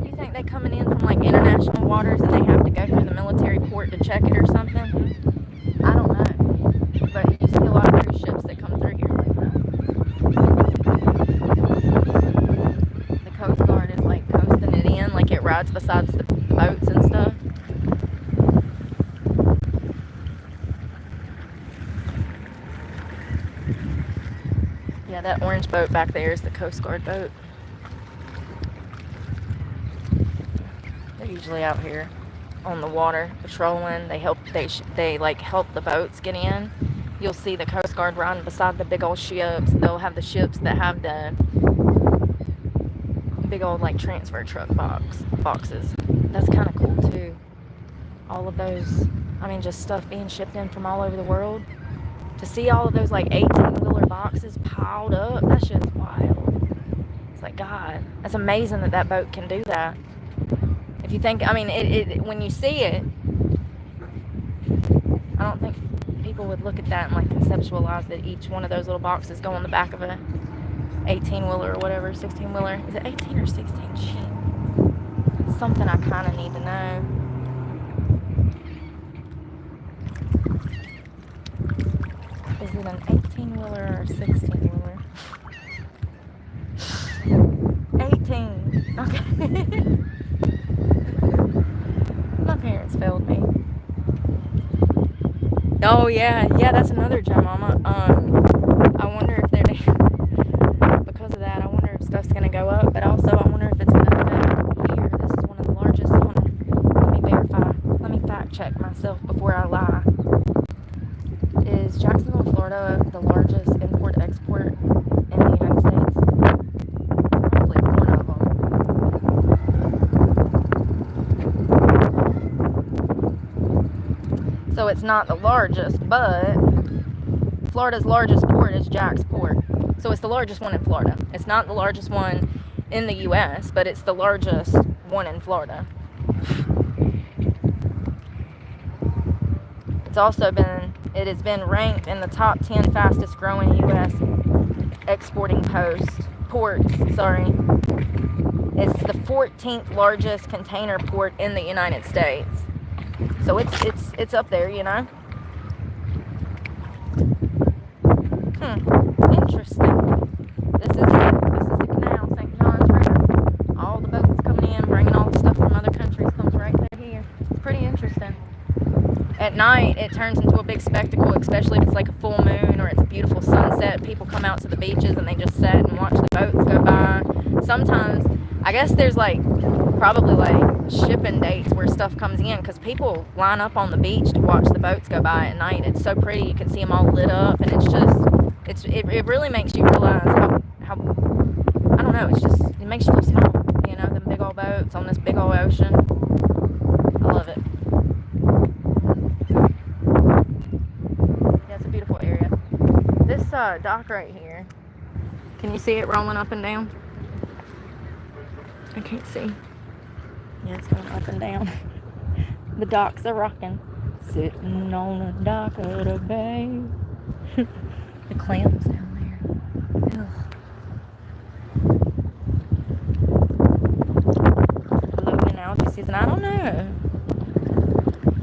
you think they coming in from like international waters and they have to go through the military port to check it or something? I don't know. But you see a lot of cruise ships that come through here like that. The Coast Guard is like coasting it in, like it rides beside the boats and stuff. Yeah, that orange boat back there is the Coast Guard boat. They're usually out here on the water patrolling. They help the boats get in. You'll see the Coast Guard riding beside the big old ships. They'll have the ships that have the big old like transfer truck boxes. That's kind of cool too. All of those, I mean, just stuff being shipped in from all over the world. To see all of those like 18-wheeler boxes piled up, that shit's wild. It's like, God, that's amazing that boat can do that. If you think, I mean, it when you see it, I don't think people would look at that and like conceptualize that each one of those little boxes go on the back of a 18-wheeler or whatever, 16-wheeler. Is it 18 or 16? Shit. It's something I kind of need to know. Is it an 18-wheeler or a 16-wheeler? 18. Okay. My parents failed me. Oh yeah, that's another gem, Mama. I wonder if they're because of that. I wonder if stuff's gonna go up, but also I wonder if it's gonna affect here. This is one of the largest. Hold on. Let me verify. Let me fact check myself before I lie. Is Jacksonville, Florida, the largest import-export in the United States? Probably one of them. So it's not the largest, but Florida's largest port is Jack's Port. So it's the largest one in Florida. It's not the largest one in the U.S., but it's the largest one in Florida. It has been ranked in the top 10 fastest growing U.S. exporting ports. It's the 14th largest container port in the United States. So it's up there, you know. Interesting. This is it. This is the canal, St. John's River. All the boats coming in, bringing all the stuff from other countries comes right through here. It's pretty interesting. At night, it turns into a big spectacle, especially if it's like a full moon or it's a beautiful sunset. People come out to the beaches and they just sit and watch the boats go by. Sometimes, I guess there's like probably like shipping dates where stuff comes in because people line up on the beach to watch the boats go by at night. It's so pretty. You can see them all lit up, and it's just, it really makes you realize how I don't know, it makes you feel small, you know, them big old boats on this big old ocean. I love it. Yeah, it's a beautiful area. This dock right here, can you see it rolling up and down? I can't see. Yeah, it's going up and down. The docks are rocking. Sitting on the dock of the bay. The clams down there. Ugh. Blooming algae season. I don't know.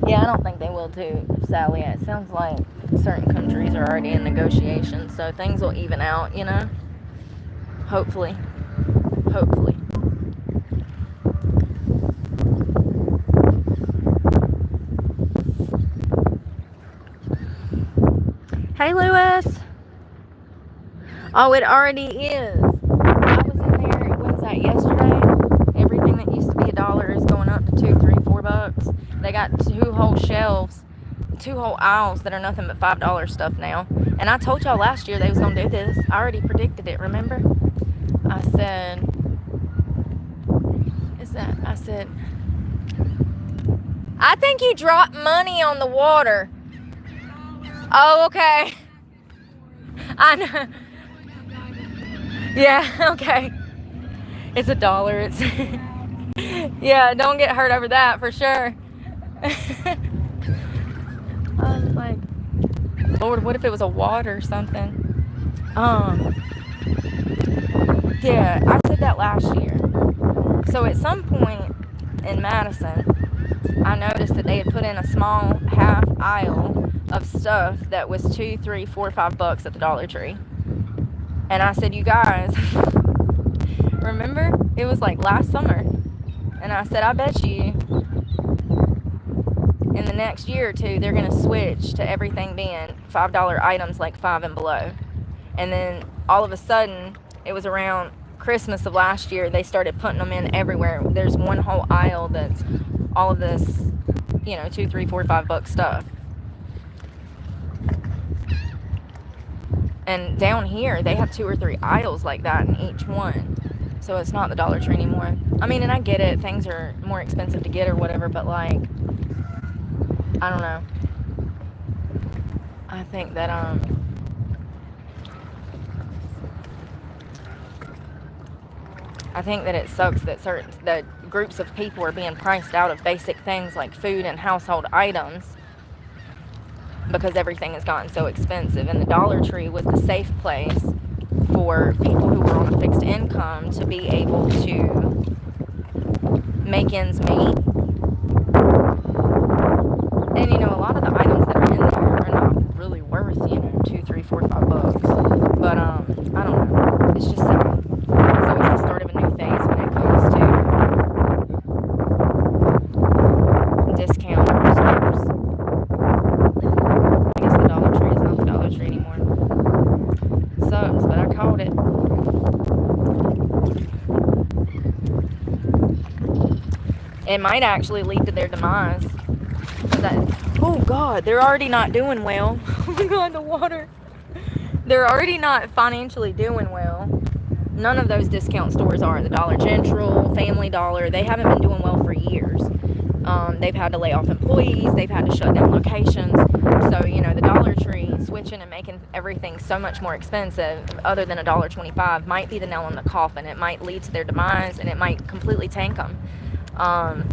Yeah, I don't think they will too, Sally. It sounds like certain countries are already in negotiations, so things will even out, you know? Hopefully. Hopefully. Hey, Lewis. Oh, it already is. I was in there, what was that, yesterday? Everything that used to be $1 is going up to $2, $3, $4. They got 2 whole shelves, 2 whole aisles that are nothing but $5 stuff now. And I told y'all last year they was gonna do this. I already predicted it, remember? I said, I think you dropped money on the water. Oh, okay. I know. Yeah, okay. It's $1. It's yeah, don't get hurt over that for sure. I was like, Lord, what if it was a water or something? Yeah, I said that last year. So at some point in Madison, I noticed that they had put in a small half aisle of stuff that was $2, $3, $4, $5 at the Dollar Tree. And I said, you guys, remember? It was like last summer. And I said, I bet you in the next year or two, they're going to switch to everything being $5 items like 5 and below. And then all of a sudden, it was around Christmas of last year, they started putting them in everywhere. There's one whole aisle that's all of this, $2, $3, $4, $5 stuff. And down here, they have 2 or 3 aisles like that in each one. So it's not the Dollar Tree anymore. I mean, and I get it. Things are more expensive to get or whatever, but like, I don't know. I think that, it sucks that groups of people are being priced out of basic things like food and household items because everything has gotten so expensive. And the Dollar Tree was the safe place for people who were on a fixed income to be able to make ends meet. And a lot of the items that are in there are not really worth, $2, $3, $4, $5. But I don't know. It's just sad. So it's the start of a new phase when it comes to discount stores. I guess the Dollar Tree is not the Dollar Tree anymore. Sucks, but I called it. It might actually lead to their demise. Oh God, they're already not doing well. Oh my God, the water. They're already not financially doing well. None of those discount stores are. The Dollar General, Family Dollar, they haven't been doing well for years. They've had to lay off employees. They've had to shut down locations. So, the Dollar Tree switching and making everything so much more expensive, other than $1.25, might be the nail in the coffin. It might lead to their demise, and it might completely tank them. I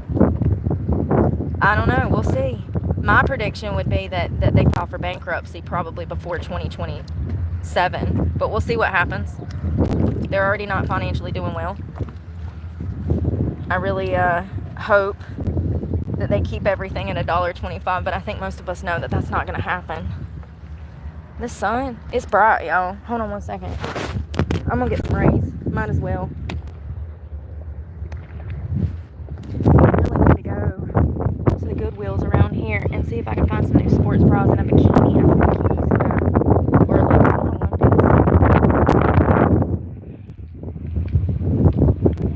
don't know. We'll see. My prediction would be that they file for bankruptcy probably before 2027. But we'll see what happens. They're already not financially doing well. I really hope that they keep everything at $1.25, but I think most of us know that that's not going to happen. The sun, it's bright, y'all. Hold on one second. I'm going to get some rays. Might as well. I really need to go to the Goodwills around here and see if I can find some new sports bras and a bikini. I think bikinis have, or like a one piece.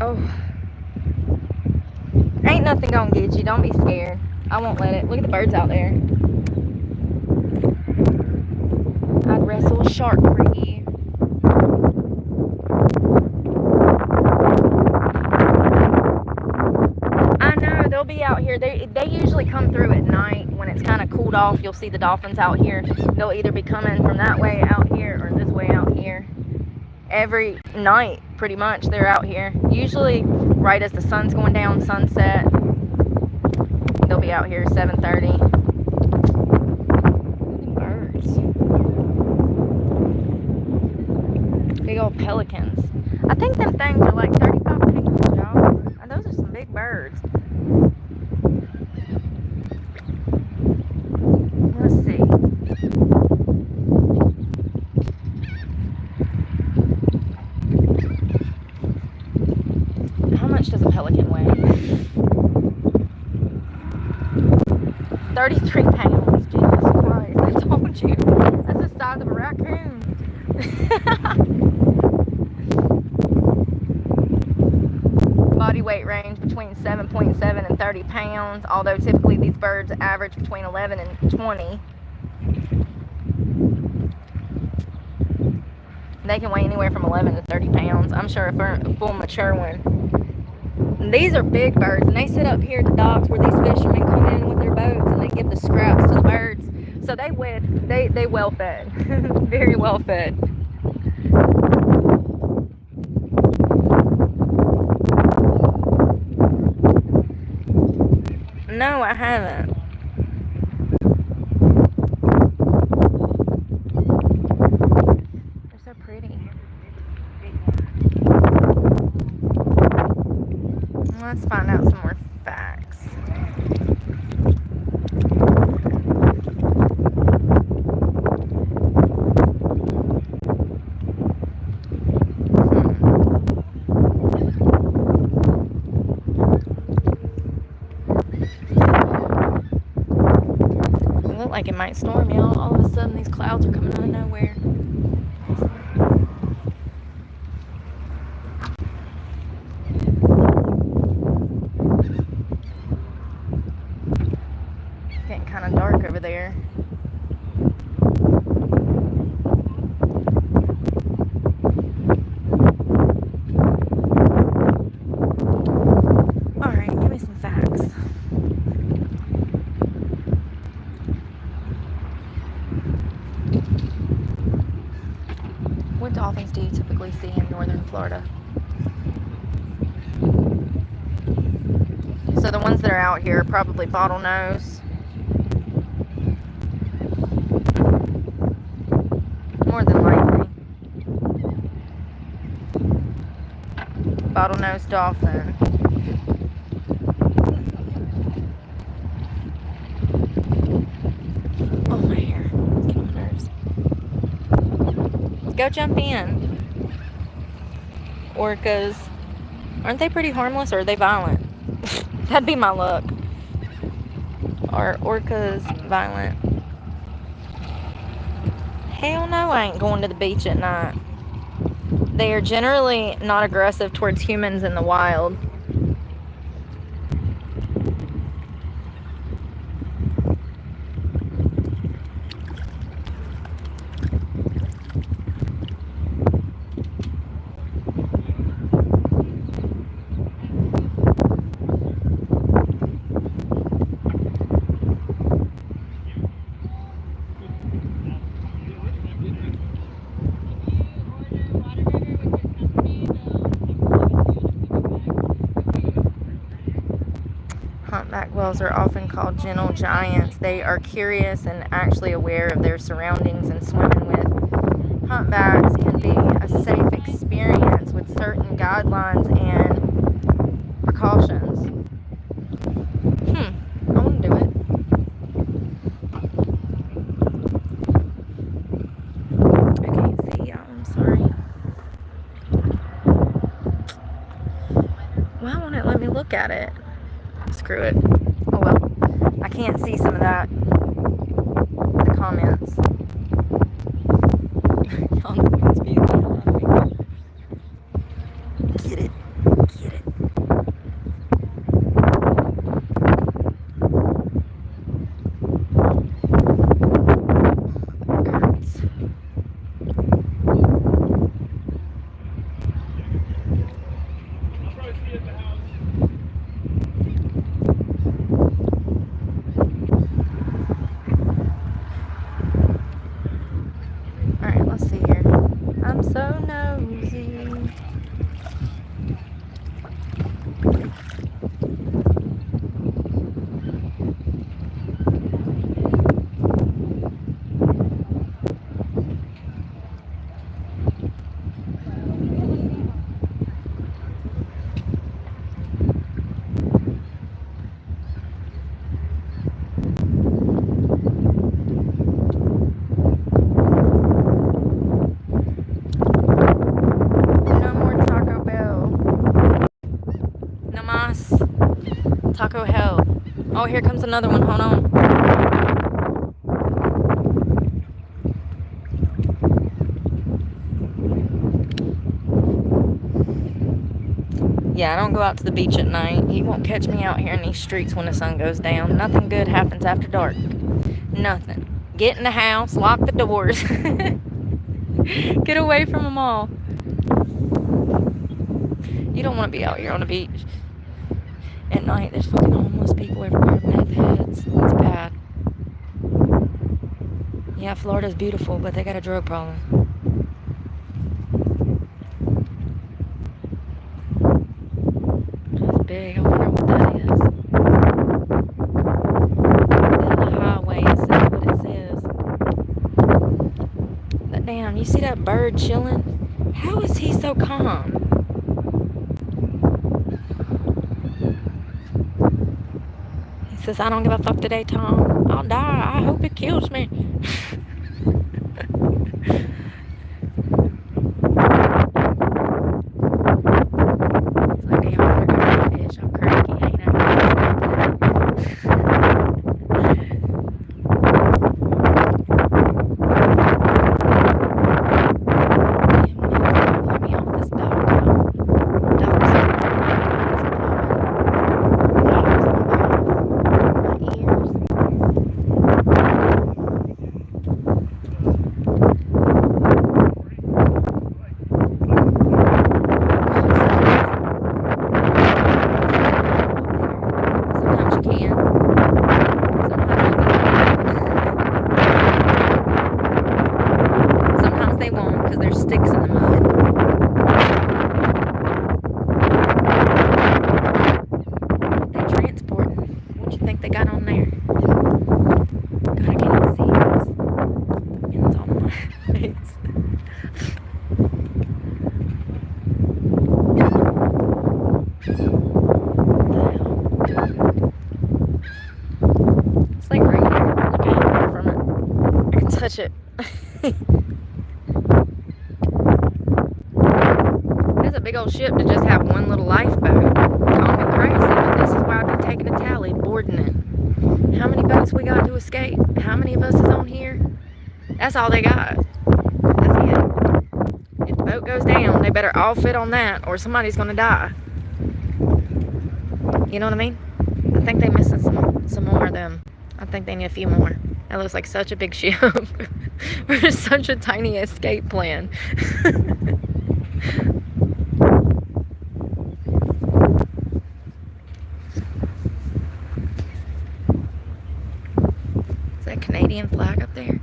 Oh. Ain't nothing gonna get you. Don't be scared. I won't let it. Look at the birds out there. I'd wrestle a shark for you. I know, they'll be out here. They usually come through at night when it's kind of cooled off. You'll see the dolphins out here. They'll either be coming from that way out here or this way out here. Every night, pretty much, they're out here. Usually right as the sun's going down, sunset. They'll be out here 7:30. Birds. Big old pelicans. I think them things are like 35 pounds, y'all. Those are some big birds. Let's see. How much does a pelican weigh? 33 pounds. Jesus Christ. I told you. That's the size of a raccoon. pounds, although typically these birds average between 11 and 20. They can weigh anywhere from 11 to 30 pounds. I'm sure a full mature one. These are big birds, and they sit up here at the docks where these fishermen come in with their boats and they give the scraps to the birds. So they well fed, very well fed. No, I haven't. They're so pretty. Let's find out some more facts. Like it might storm, y'all. All of a sudden these clouds are coming out of nowhere. It's getting kind of dark over there. Alright, give me some facts. What dolphins do you typically see in northern Florida? So the ones that are out here are probably bottlenose. More than likely. Bottlenose dolphin. Oh, my hair. It's getting on my nerves. Go jump in. Orcas. Aren't they pretty harmless, or are they violent? That'd be my luck. Are orcas violent? Hell no, I ain't going to the beach at night. They are generally not aggressive towards humans in the wild. Humpback whales are often called gentle giants. They are curious and actually aware of their surroundings and swimming with. Humpbacks can be a safe experience with certain guidelines and precautions. I want to do it. I can't see y'all, I'm sorry. Why won't it let me look at it? Screw it. Oh well. I can't see some of that. The comments. Y'all know it's being loud on me. Get it. Get it. Hurts. Alright, let's see here. I'm so nosy. Taco Hell. Oh, here comes another one. Hold on. Yeah, I don't go out to the beach at night. You won't catch me out here in these streets when the sun goes down. Nothing good happens after dark. Nothing. Get in the house, lock the doors. Get away from them all. You don't want to be out here on the beach at night. There's fucking homeless people everywhere, meth heads. It's bad. Yeah, Florida's beautiful, but they got a drug problem. That's big. I wonder what that is. The highway, that's what it says. But damn, you see that bird chilling? How is he so calm? He says, I don't give a fuck today, Tom. I'll die. I hope it kills me. It. That's a big old ship to just have one little lifeboat. Call me crazy, but this is why I'd be taking a tally, boarding it. How many boats we got to escape? How many of us is on here? That's all they got. That's it. If the boat goes down, they better all fit on that or somebody's going to die. You know what I mean? I think they're missing some more of them. I think they need a few more. That looks like such a big ship. We're such a tiny escape plan. Is that a Canadian flag up there?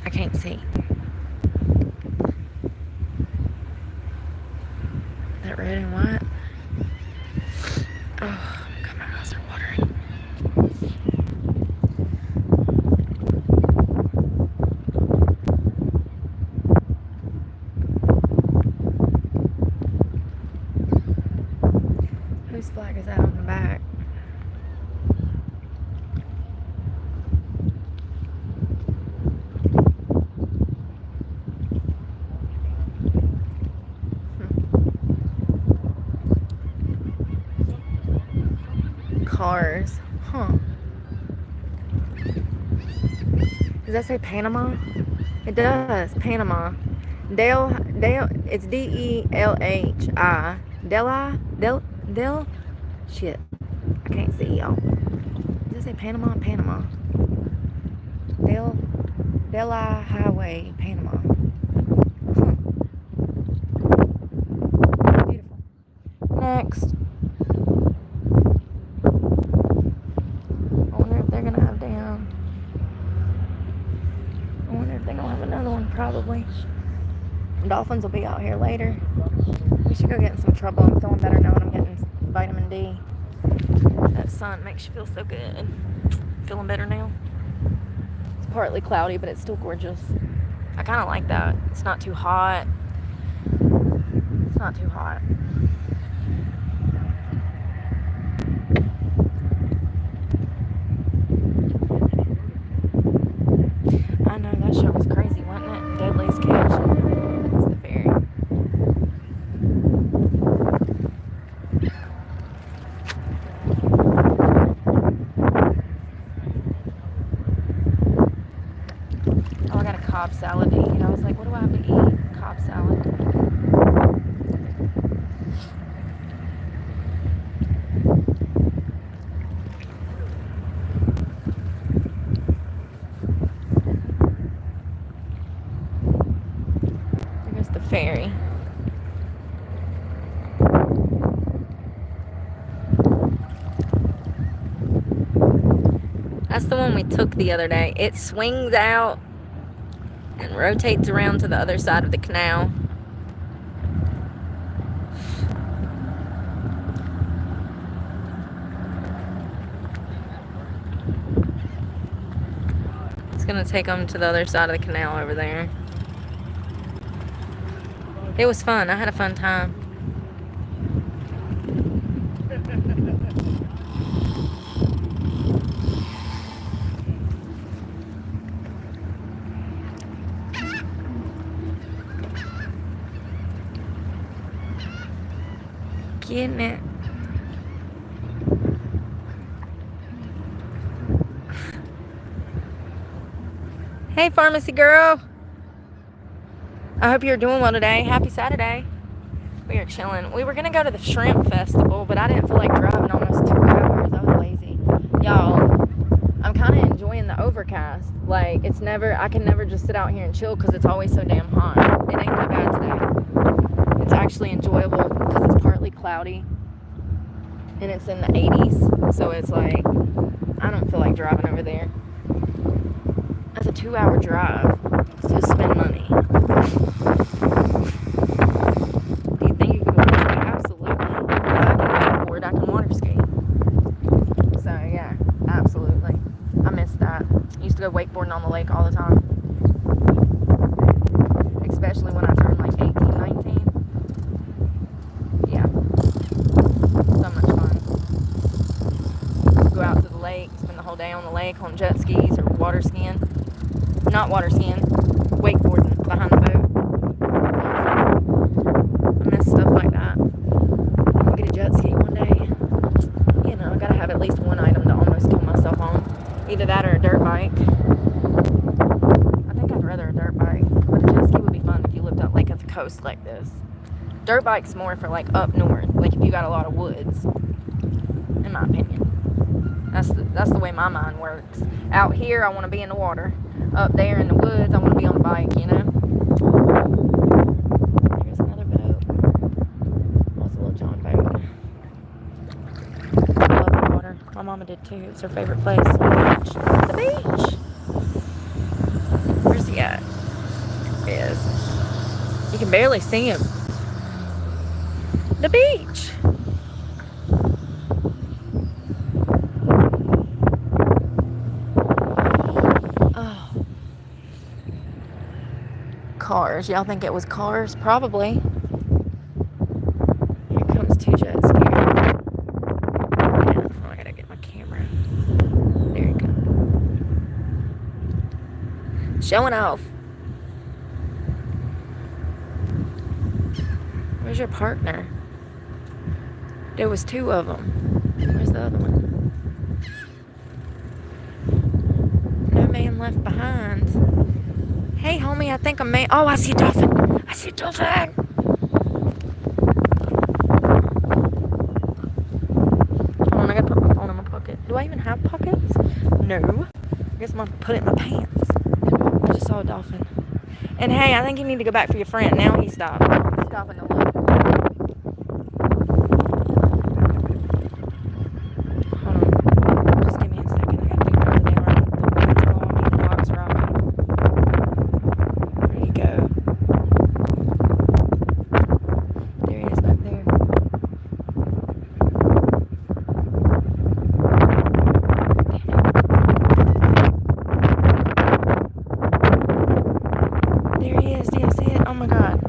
I can't see. That red and white? Oh, God, my eyes are watering. Whose flag is that on the back? Cars. Huh. Does that say Panama? It does. Panama. Del, it's D-E-L-H-I. Del, shit. I can't see y'all. Does it say Panama? Panama. Deli Highway, Panama. Huh. Beautiful. Next. I wonder if they're gonna have I wonder if they're gonna have another one, probably. Dolphins will be out here later. We should go get in some trouble. I'm feeling better now that I'm getting vitamin D. That sun makes you feel so good. Feeling better now. It's partly cloudy, but it's still gorgeous. I kind of like that. It's not too hot. It's not too hot. I know, that show was crazy, wasn't it? Deadliest Catch. It's the ferry. Oh, I got a Cobb salad to eat. I was like, what do I have to eat? Cobb salad. There's the ferry. That's the one we took the other day. It swings out and rotates around to the other side of the canal. It's gonna take them to the other side of the canal over there. It was fun. I had a fun time. Getting it. Hey, pharmacy girl. I hope you're doing well today. Happy Saturday. We are chilling. We were going to go to the shrimp festival, but I didn't feel like driving almost 2 hours. I was lazy. Y'all, I'm kind of enjoying the overcast. Like, I can never just sit out here and chill because it's always so damn hot. It ain't that bad today. It's actually enjoyable because it's partly cloudy and it's in the 80s. So it's like, I don't feel like driving over there. That's a 2-hour drive to spend money. Do you think you can water ski? Absolutely. If I can wakeboard, I can water ski. So yeah, absolutely. I miss that. I used to go wakeboarding on the lake all the time. Especially when I turned like 18, 19. Yeah. So much fun. Go out to the lake, spend the whole day on the lake on jet skis or water skiing. Not water skiing, wakeboarding behind the boat. I miss stuff like that. I'll get a jet ski one day. You know, I gotta have at least one item to almost kill myself on. Either that or a dirt bike. I think I'd rather a dirt bike. But a jet ski would be fun if you lived out like at the coast like this. Dirt bike's more for like up north, like if you got a lot of woods, in my opinion. That's the way my mind works. Out here, I want to be in the water. Up there in the woods, I want to be on the bike, you know? Here's another boat. That's a little John boat. I love the water. My mama did too. It's her favorite place. The beach. Where's he at? There he is. You can barely see him. The beach. Cars. Y'all think it was cars? Probably. Here comes 2 jet skis. Yeah, I gotta get my camera. There you go. Showing off. Where's your partner? There was 2 of them. Where's the other one? No man left behind. Hey, homie, I think I may... Oh, I see a dolphin. I see a dolphin. Hold on, I gotta put my phone in my pocket. Do I even have pockets? No. I guess I'm gonna put it in my pants. I just saw a dolphin. And hey, I think you need to go back for your friend. Now he stopped. He's stopping to look. Hold on. Just give me a second. I gotta figure out where they are. The wind's blowing me. The dog's rocking. There you go. There he is back there. There he is. Do you see it? Oh my god.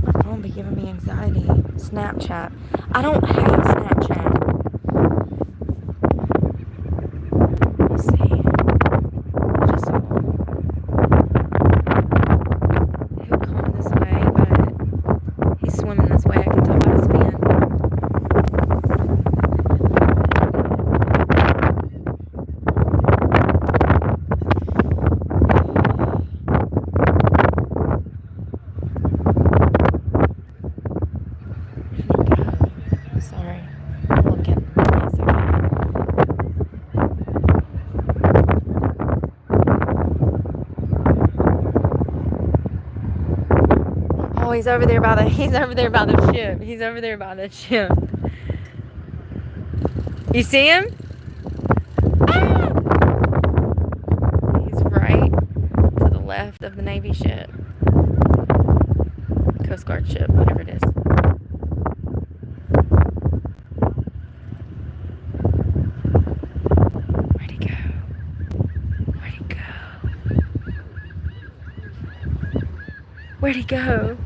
My phone be giving me anxiety. Snapchat. I don't have Snapchat. Let's see. I just saw one. He'll come this way, but he's swimming this way. I can tell by his fin. Oh, he's over there by the ship. He's over there by the ship. You see him? Ah! He's right to the left of the Navy ship. Coast Guard ship, whatever it is. Where'd he go? Where'd he go? Where'd he go?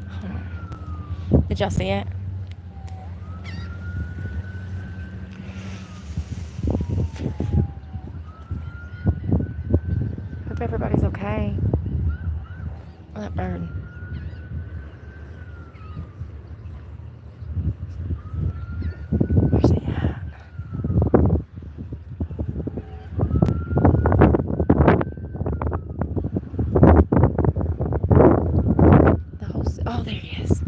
Hold on. Did y'all see it? Hope everybody's okay. Oh, that bird. Where's he at? Oh, there he is.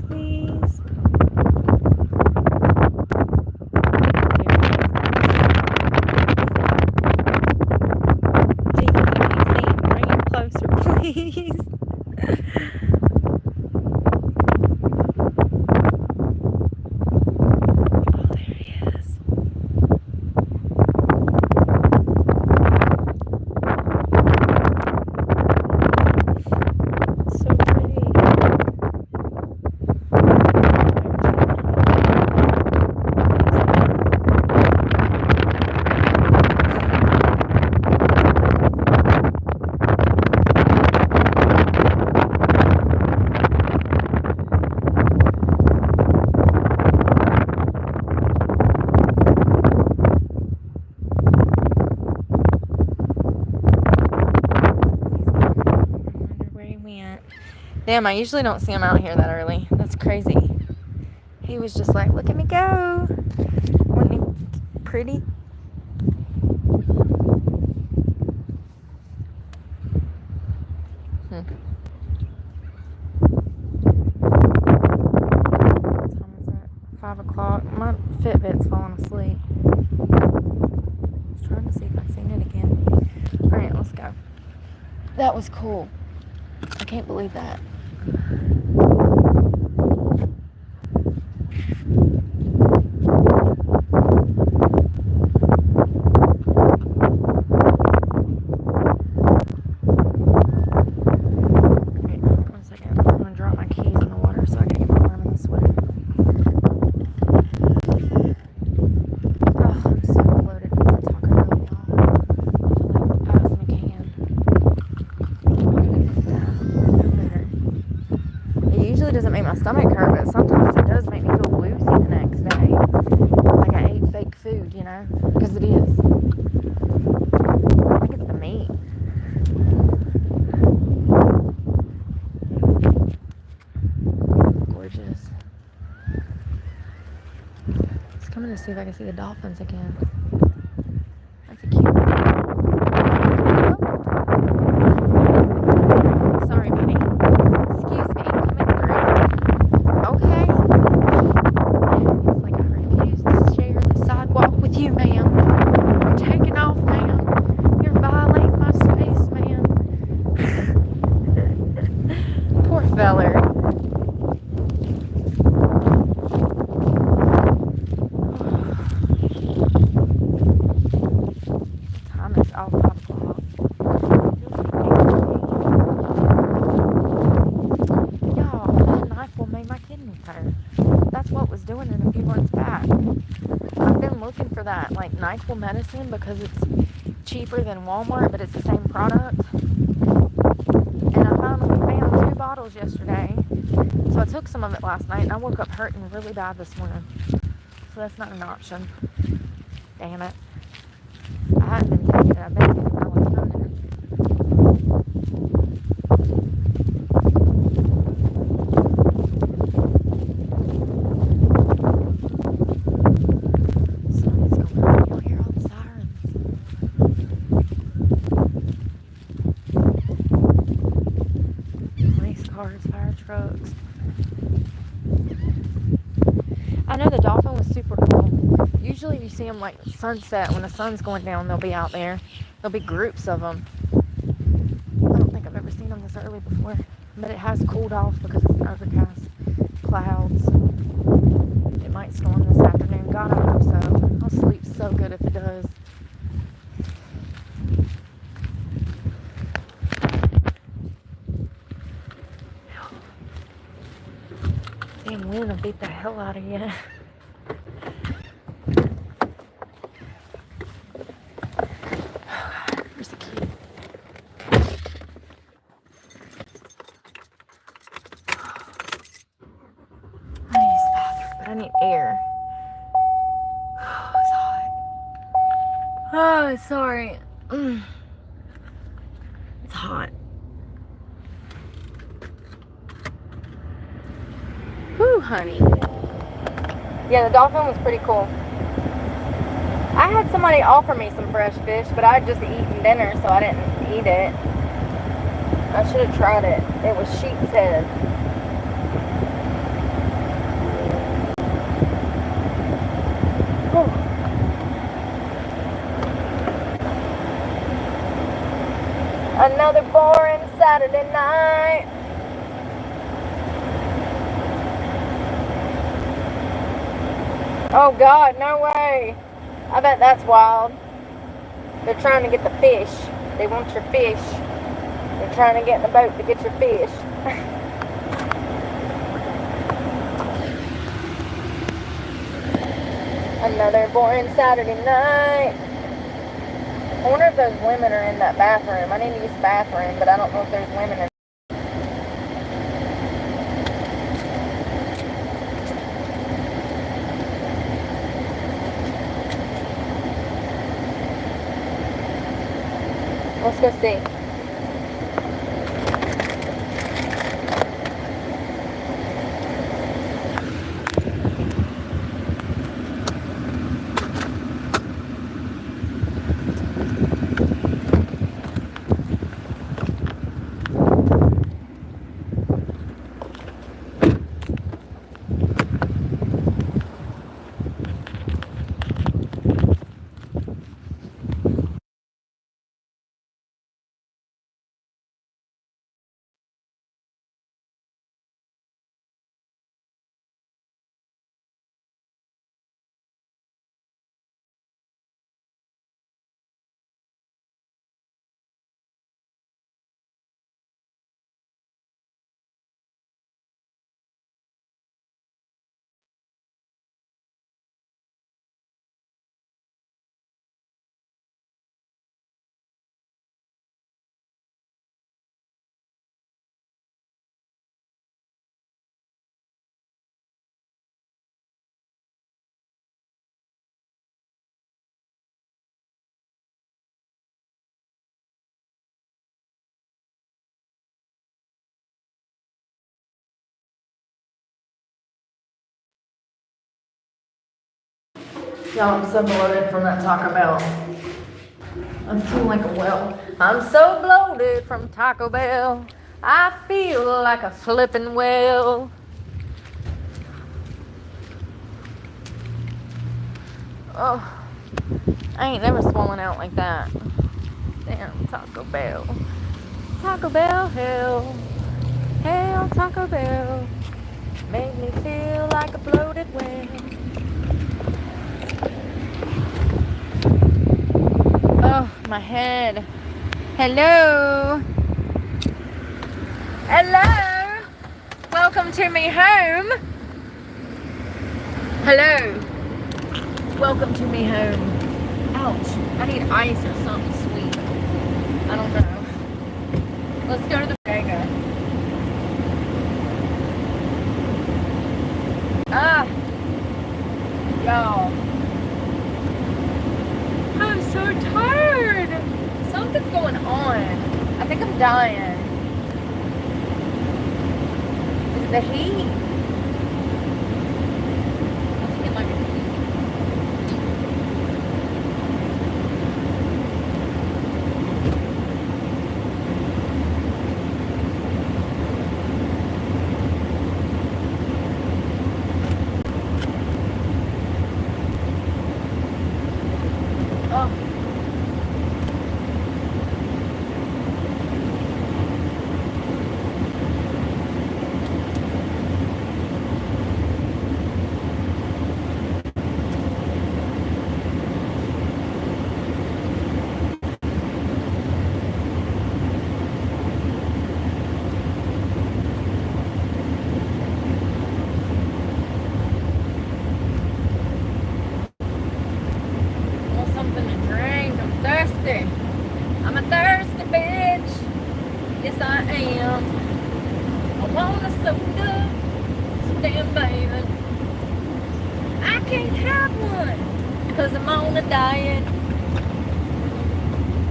Please. Jesus, I can't see him. Bring him closer, please. Oh, there he is. So pretty. Damn, I usually don't see him out here that early. That's crazy. He was just like, look at me go. Wasn't he pretty? What time is it? 5 o'clock. My Fitbit's falling asleep. I was trying to see if I'd seen it again. Alright, let's go. That was cool. I can't believe that. Wait, 1 second. I'm gonna drop my keys in the water so I can get warm in the sweater. Oh, I'm so bloated from the Taco Bell, y'all. I feel like passing a can. It usually doesn't make my stomach hurt, but sometimes it does make me feel woozy the next day. Like I ate fake food, you know? Because it is. I think it's the meat. Gorgeous. Just coming to see if I can see the dolphins again. That's a cute one. Sorry, baby. Excuse me, coming through. Okay. It's like I refuse to share the sidewalk with you, ma'am. You're taking off, ma'am. You're violating my space, ma'am. Poor feller. Time is all 5 o'clock. Y'all, that knife will make my kidneys hurt. That's what was doing it a few months back. I've been looking for that, like NyQuil medicine, because it's cheaper than Walmart, but it's the same product. And I finally found 2 bottles yesterday. So I took some of it last night, and I woke up hurting really bad this morning. So that's not an option. Damn it. I haven't been taking it. I've been taking melatonin. Something's going on. You'll hear all the sirens. trucks. I know the Dolphin was super cool. Usually you see them like sunset when the sun's going down. They'll be out there. There'll be groups of them. I don't think I've ever seen them this early before, but it has cooled off because it's an overcast, clouds. It might storm this afternoon. God, I hope so. I'll sleep so good if it does. Damn wind will beat the hell out of you. Where's the key? I need to use the bathroom, but I need air. It's hot. Oh, sorry. It's hot. Whew, honey. Yeah, the Dolphin was pretty cool. I had somebody offer me some fresh fish, but I had just eaten dinner, so I didn't eat it. I should have tried it. It was sheep's head. Whew. Another boring Saturday night. Oh God, no way. I bet that's wild. They're trying to get the fish. They want your fish. They're trying to get in the boat to get your fish. Another boring Saturday night. I wonder if those women are in that bathroom. I need to use the bathroom, but I don't know if there's women in. Let's go see. Y'all, I'm so bloated from that Taco Bell. I'm feeling like a whale. I'm so bloated from Taco Bell. I feel like a flippin' whale. Oh, I ain't never swollen out like that. Damn, Taco Bell. Taco Bell, hell. Hell, Taco Bell. Made me feel like a bloated whale. Oh, my head. Hello. Hello. Welcome to me home. Hello. Welcome to me home. Ouch. I need ice or something sweet. I don't know. Let's go to the bodega. Ah. Y'all. I'm so tired. Something's going on. I think I'm dying. Is it the heat? I think it might be the heat. thirsty. I'm a thirsty bitch. Yes, I am. I want a soda. So damn bad. I can't have one. Because I'm on a diet.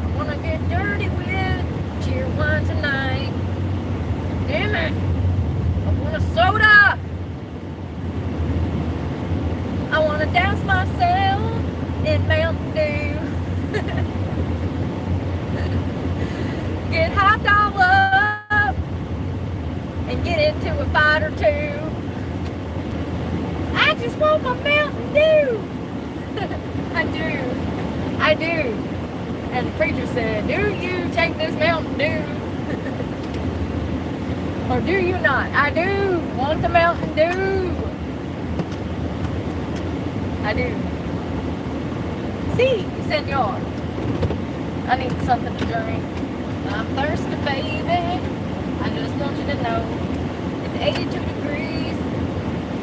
I want to get dirty with cheer wine tonight. Damn it. I want a soda. I want to douse myself in Mountain Dew. Get hyped all up and get into a fight or two. I just want my Mountain Dew. I do. And the preacher said, do you take this Mountain Dew? Or do you not? I do want the Mountain Dew. I do. Si, senor. I need something to drink. I'm thirsty, baby. I just want you to know it's 82 degrees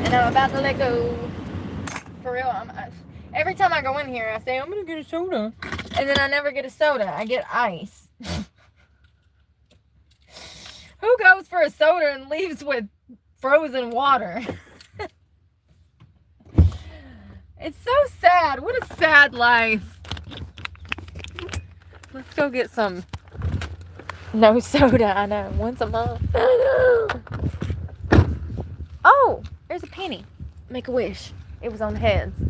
and I'm about to let go. For real, every time I go in here, I say, I'm going to get a soda. And then I never get a soda. I get ice. Who goes for a soda and leaves with frozen water? It's so sad. What a sad life. Let's go get some. No soda, I know. Once a month. Oh, there's a penny. Make a wish. It was on heads.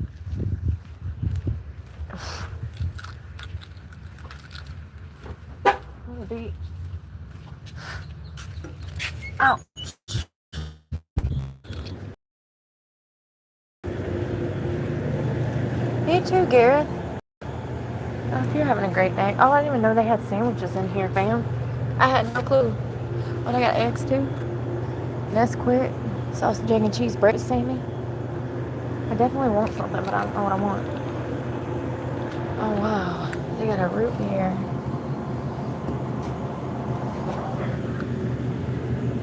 On the beach. Oh. You too, Garrett. I hope you're having a great day. Oh, I didn't even know they had sandwiches in here, fam. I had no clue. What, I got eggs too? Nesquik, sausage, egg, and cheese bread, Sammy. I definitely want something, but I don't know what I want. Oh, wow. They got a root beer.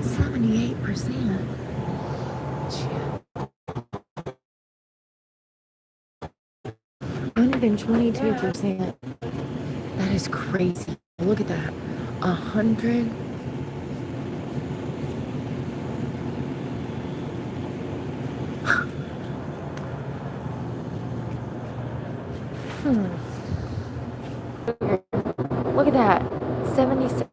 78%. Shit. 122%. That is crazy. Look at that. 100. Look at that. 76%.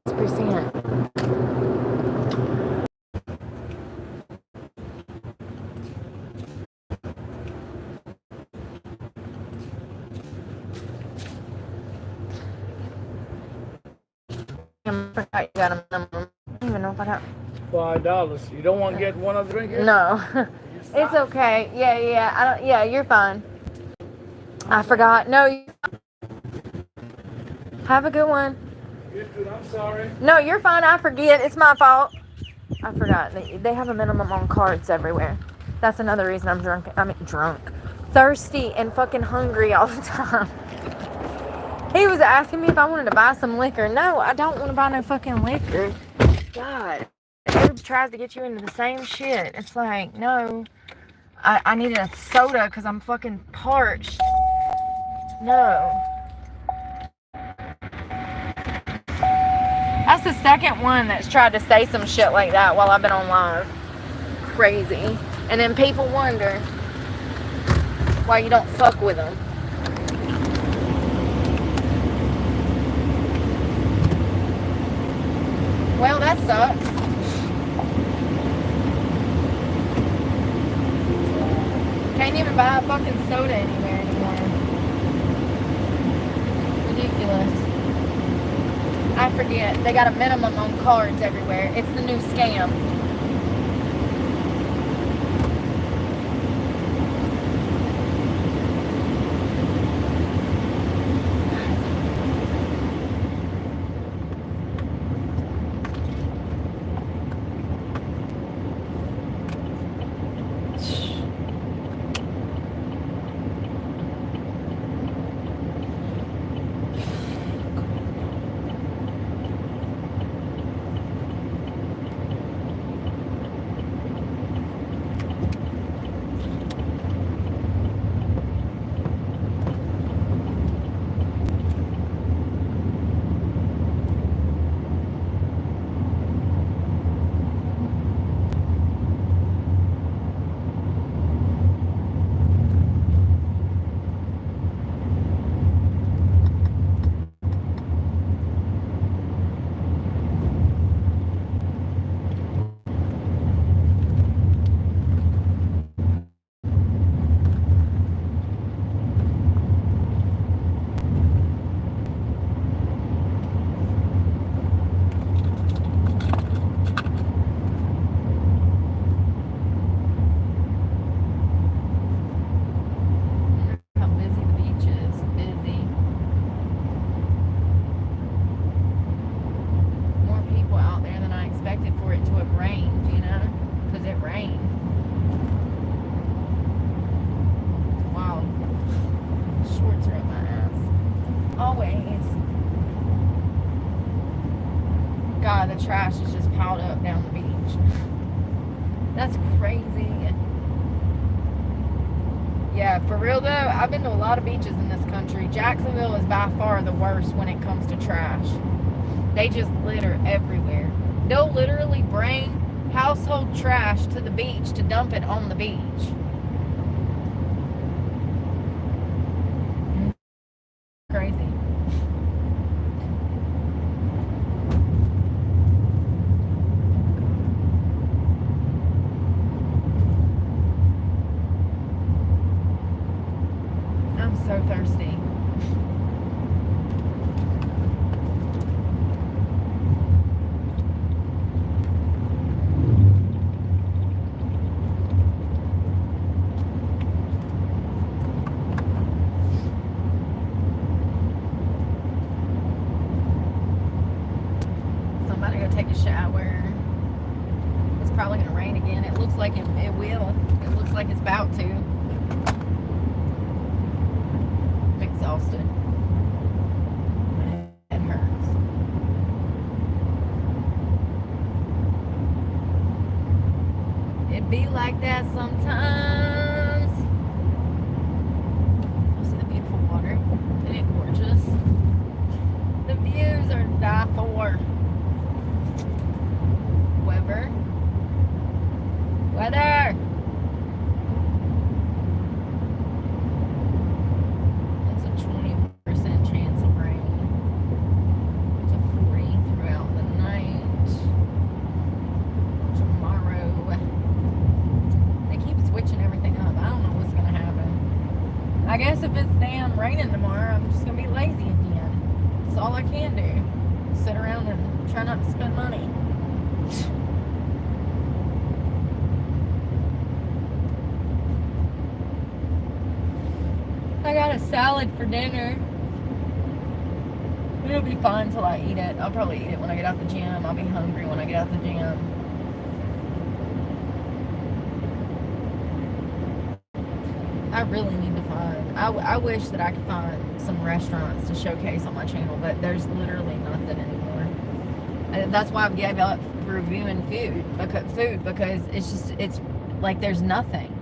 I forgot you got a number. I don't even know if I got $5. You don't want to get one other drink here? No. It's okay. Yeah, you're fine. I forgot. No. Have a good one. You too, I'm sorry. No, you're fine. I forget. It's my fault. I forgot. They have a minimum on cards everywhere. That's another reason I'm drunk. Thirsty and fucking hungry all the time. He was asking me if I wanted to buy some liquor. No, I don't want to buy no fucking liquor. God. Everybody tries to get you into the same shit. It's like, no. I needed a soda because I'm fucking parched. No. That's the second one that's tried to say some shit like that while I've been on live. Crazy. And then people wonder why you don't fuck with them. Well, that sucks. Can't even buy a fucking soda anywhere anymore. Ridiculous. I forget. They got a minimum on cards everywhere. It's the new scam. expected for it to have rained, you know, because it rained. Wow. Shorts are up my ass. Always. God, the trash is just piled up down the beach. That's crazy. Yeah, for real though, I've been to a lot of beaches in this country. Jacksonville is by far the worst when it comes to trash. They just litter everywhere. They'll literally bring household trash to the beach to dump it on the beach. Crazy. I'm so thirsty. Somebody go take a shower. It's probably gonna rain again. It looks like it will. It looks like it's about to. I'm exhausted. My head hurts. It be like that sometimes. You see the beautiful water? Isn't it gorgeous? The views are to die for. Weather. It's a 20% chance of rain. It's a 40 throughout the night. Tomorrow. They keep switching everything up. I don't know what's gonna happen. I guess if it's damn raining tomorrow, I'm just gonna be lazy again. That's all I can do. Sit around and try not to spend money. I got a salad for dinner. It'll be fine till I eat it. I'll probably eat it when I get out the gym. I'll be hungry when I get out the gym. I really need to find, I wish that I could find some restaurants to showcase on my channel, but there's literally nothing anymore. And that's why I've gave up reviewing food because it's like there's nothing.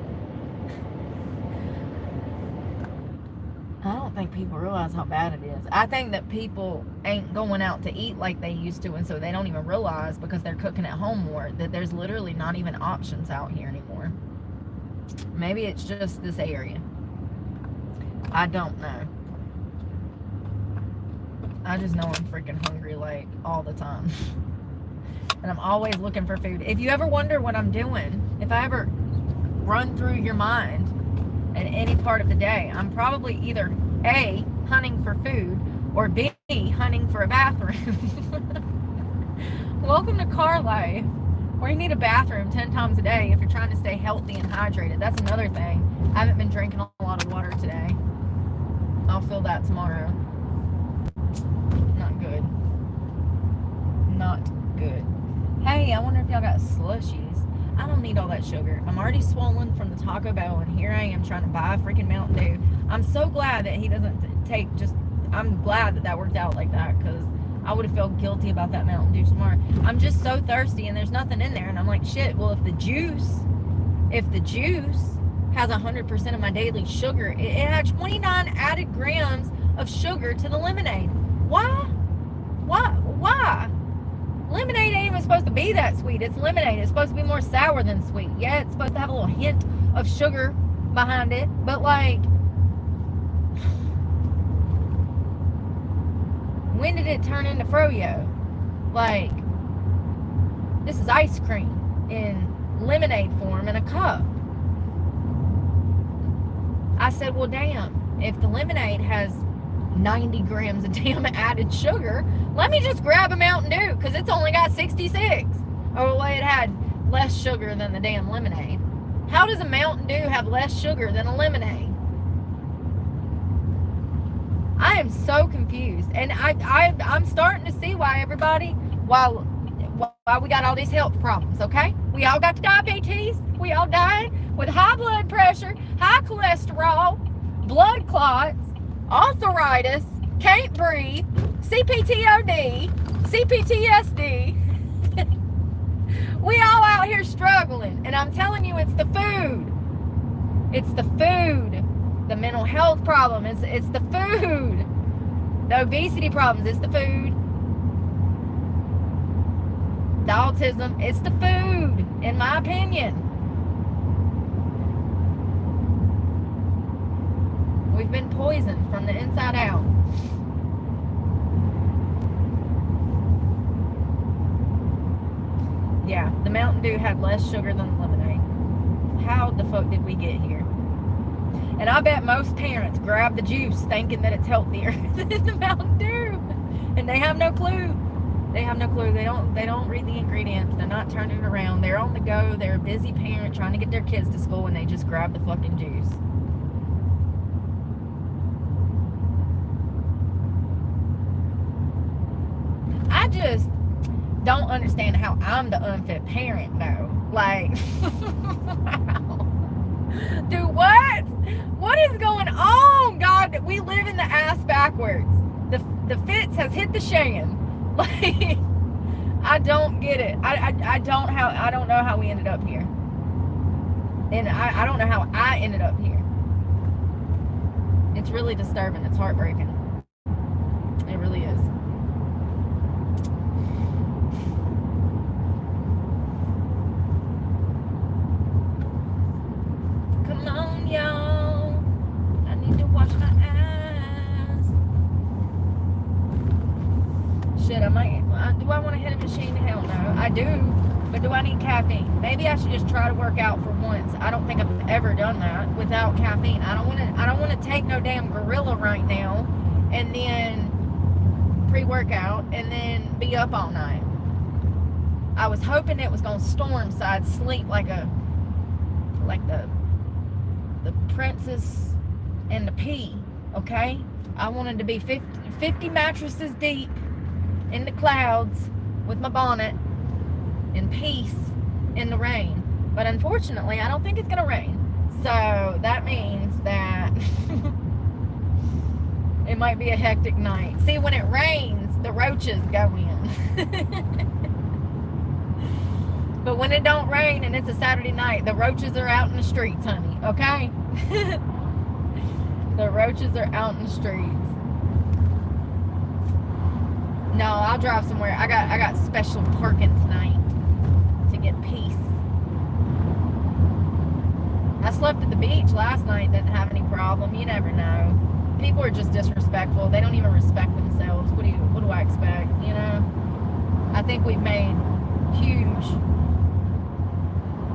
I don't think people realize how bad it is. I think that people ain't going out to eat like they used to, and so they don't even realize because they're cooking at home more that there's literally not even options out here anymore. Maybe it's just this area. I don't know. I just know I'm freaking hungry like all the time. And I'm always looking for food. If you ever wonder what I'm doing, if I ever run through your mind at any part of the day, I'm probably either A, hunting for food, or B, hunting for a bathroom. Welcome to car life, where you need a bathroom 10 times a day if you're trying to stay healthy and hydrated. That's another thing. I haven't been drinking a lot of water today. I'll feel that tomorrow. Not good. Not good. Hey, I wonder if y'all got slushies. I don't need all that sugar. I'm already swollen from the Taco Bell, and here I am trying to buy a freaking Mountain Dew. I'm so glad that he doesn't take just... I'm glad that that worked out like that, because I would have felt guilty about that Mountain Dew tomorrow. I'm just so thirsty, and there's nothing in there, and I'm like, shit, well, if the juice has 100% of my daily sugar, it had 29 added grams of sugar to the lemonade. Why? Lemonade ain't even supposed to be that sweet. It's lemonade. It's supposed to be more sour than sweet. Yeah, it's supposed to have a little hint of sugar behind it. But, like, when did it turn into froyo? Like, this is ice cream in lemonade form in a cup. I said, well, damn, if the lemonade has 90 grams of damn added sugar, let me just grab a Mountain Dew, because it's only got 66. Oh, well, it had less sugar than the damn lemonade. How does a Mountain Dew have less sugar than a lemonade? I am so confused. And I'm starting to see why everybody, why we got all these health problems, okay? We all got diabetes. We all died with high blood pressure, high cholesterol, blood clots, arthritis, can't breathe, CPTOD, CPTSD. We all out here struggling. And I'm telling you, it's the food. It's the food. The mental health problem, it's the food. The obesity problems, it's the food. The autism, it's the food, in my opinion. We've been poisoned from the inside out. Yeah, the Mountain Dew had less sugar than the lemonade. How the fuck did we get here? And I bet most parents grab the juice thinking that it's healthier than the Mountain Dew. And they have no clue. They have no clue. They don't read the ingredients. They're not turning it around. They're on the go. They're a busy parent trying to get their kids to school, and they just grab the fucking juice. I just don't understand how I'm the unfit parent, though. Like, wow. Dude, what? What is going on, God? We live in the ass backwards. The fits has hit the shan. Like, I don't get it. I don't know how we ended up here. And I don't know how I ended up here. It's really disturbing. It's heartbreaking. It really is. Come on, y'all. I need to wash my ass. Shit, I might. Do I want to hit a machine? Hell no. I do. But do I need caffeine? Maybe I should just try to work out for once. I don't think I've ever done that without caffeine. I don't want to take no damn gorilla right now and then pre-workout and then be up all night. I was hoping it was gonna storm so I'd sleep like the princess and the pea, okay? I wanted to be 50 mattresses deep in the clouds with my bonnet in peace in the rain. But unfortunately, I don't think it's gonna rain. So that means that it might be a hectic night. See, when it rains, the roaches go in. But when it don't rain and it's a Saturday night, the roaches are out in the streets, honey, okay? The roaches are out in the streets. No, I'll drive somewhere. I got special parking tonight to get peace. I slept at the beach last night, didn't have any problem. You never know. People are just disrespectful. They don't even respect themselves. What do I expect, you know? I think we've made huge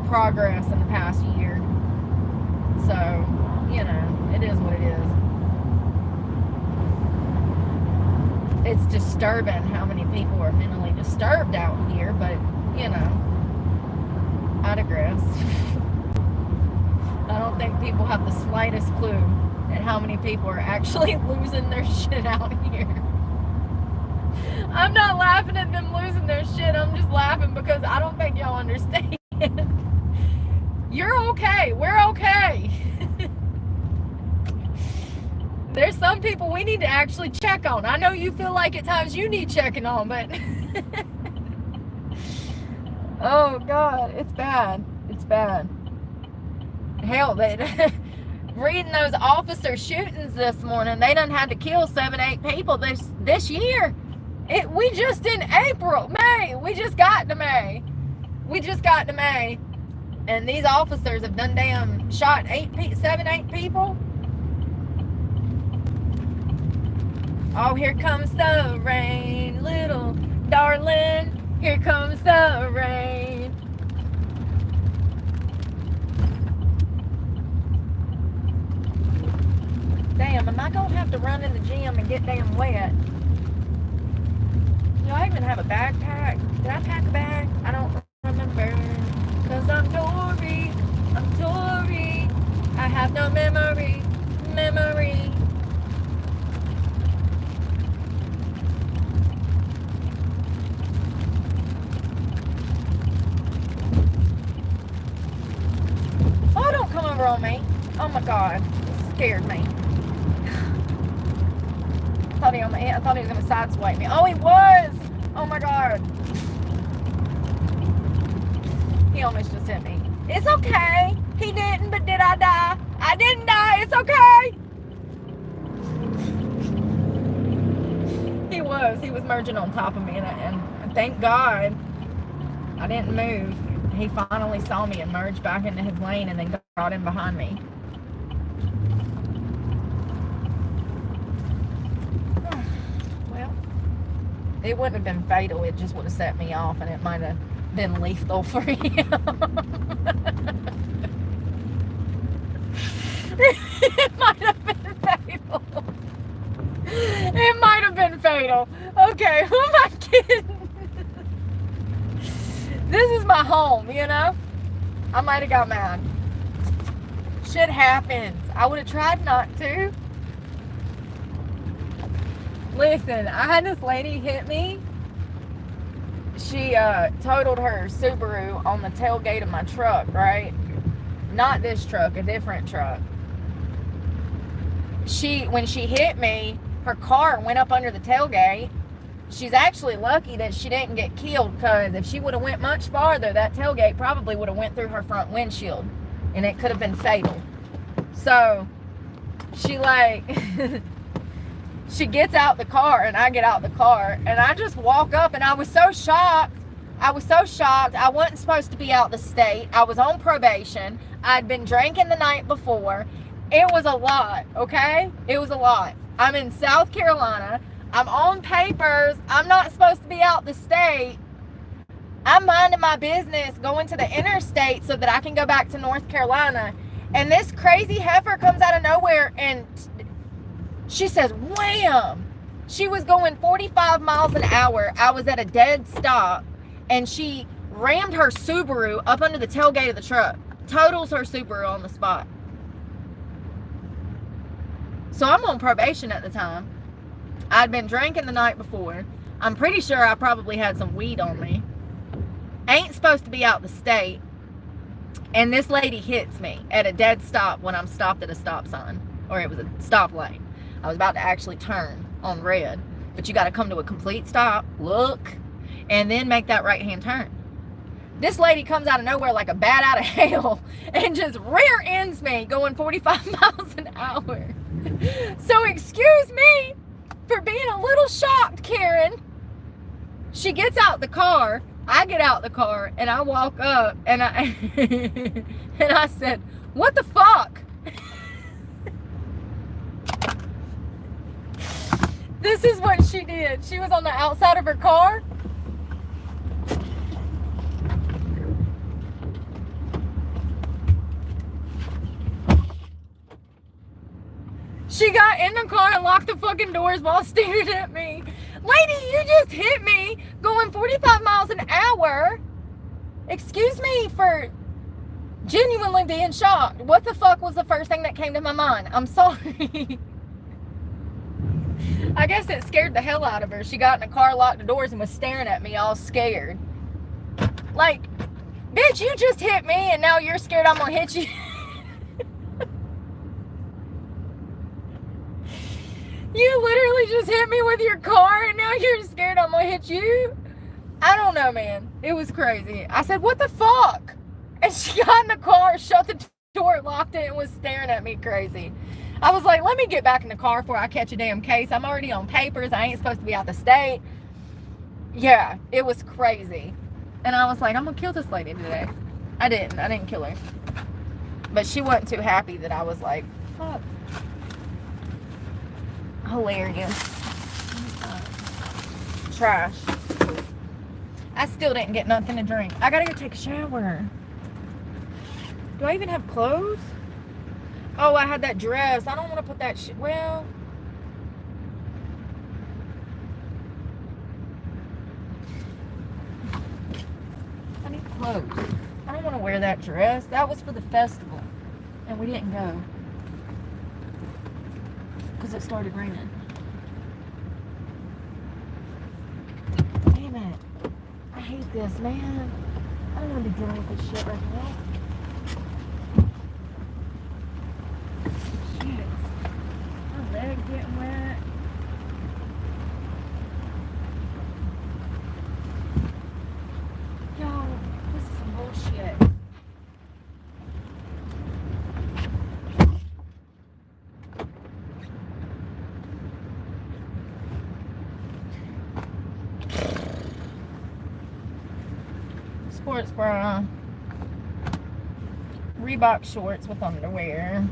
progress in the past year. So, you know, it is what it is. It's disturbing how many people are mentally disturbed out here, but, you know, I digress. I don't think people have the slightest clue at how many people are actually losing their shit out here. I'm not laughing at them losing their shit. I'm just laughing because I don't think y'all understand. You're okay. We're okay. There's some people we need to actually check on. I know you feel like at times you need checking on, but oh God, it's bad. It's bad. Hell, reading those officer shootings this morning, they done had to kill 7-8 people this year. We just in May. We just got to May. And these officers have done damn shot 7-8 people. Oh, here comes the rain, little darling. Here comes the rain. Damn, am I gonna have to run in the gym and get damn wet? Do I even have a backpack? Did I pack a bag? I don't remember. Cause I'm Dory. I have no memory. God. It scared me. I thought he was going to sideswipe me. Oh, he was! Oh my God. He almost just hit me. It's okay. He didn't, but did I die? I didn't die. It's okay. He was merging on top of me, and thank God I didn't move. He finally saw me and merged back into his lane and then got in behind me. Well, it wouldn't have been fatal. It just would have set me off, and it might have been lethal for him. It might have been fatal. It might have been fatal. Okay, who am I kidding? This is my home, you know? I might have got mad. Shit happens. I would have tried not to. Listen, I had this lady hit me. She totaled her Subaru on the tailgate of my truck, right? Not this truck, a different truck. When she hit me, her car went up under the tailgate. She's actually lucky that she didn't get killed, because if she would have went much farther, that tailgate probably would have went through her front windshield, and it could have been fatal. So she she gets out the car, and I get out the car, and I just walk up, and I was so shocked. I wasn't supposed to be out the state. I was on probation. I'd been drinking the night before. It was a lot, okay? It was a lot. I'm in South Carolina. I'm on papers. I'm not supposed to be out the state. I'm minding my business, going to the interstate so that I can go back to North Carolina. And this crazy heifer comes out of nowhere and she says, wham! She was going 45 miles an hour. I was at a dead stop, and she rammed her Subaru up under the tailgate of the truck. Totals her Subaru on the spot. So I'm on probation at the time. I'd been drinking the night before. I'm pretty sure I probably had some weed on me. Ain't supposed to be out the state. And this lady hits me at a dead stop when I'm stopped at a stop sign. Or it was a stop lane. I was about to actually turn on red. But you got to come to a complete stop, look, and then make that right-hand turn. This lady comes out of nowhere like a bat out of hell and just rear ends me going 45 miles an hour. So excuse me for being a little shocked, Karen. She gets out the car. I get out the car and I walk up and I said, what the fuck? This is what she did. She was on the outside of her car. She got in the car and locked the fucking doors while staring at me. Lady, you just hit me going 45 miles an hour. Excuse me for genuinely being shocked. What the fuck was the first thing that came to my mind? I'm sorry. I guess it scared the hell out of her. She got in the car, locked the doors, and was staring at me all scared. Like, bitch, you just hit me and now you're scared I'm gonna hit you. You literally just hit me with your car and now you're scared I'm gonna hit you? I don't know, man. It was crazy. I said, what the fuck? And she got in the car, shut the door, locked it, and was staring at me crazy. I was like, let me get back in the car before I catch a damn case. I'm already on papers. I ain't supposed to be out the state. Yeah, it was crazy. And I was like, I'm gonna kill this lady today. I didn't kill her. But she wasn't too happy that I was like, fuck. Hilarious. Trash. I still didn't get nothing to drink. I gotta go take a shower. Do I even have clothes? Oh, I had that dress. I don't want to put that shit. Well, I need clothes. I don't want to wear that dress. That was for the festival. And we didn't go. Because it started raining. Damn it. I hate this, man. I don't want to be dealing with this shit right now. legs getting wet. Y'all, this is some bullshit. Sports bra, Reebok shorts with underwear,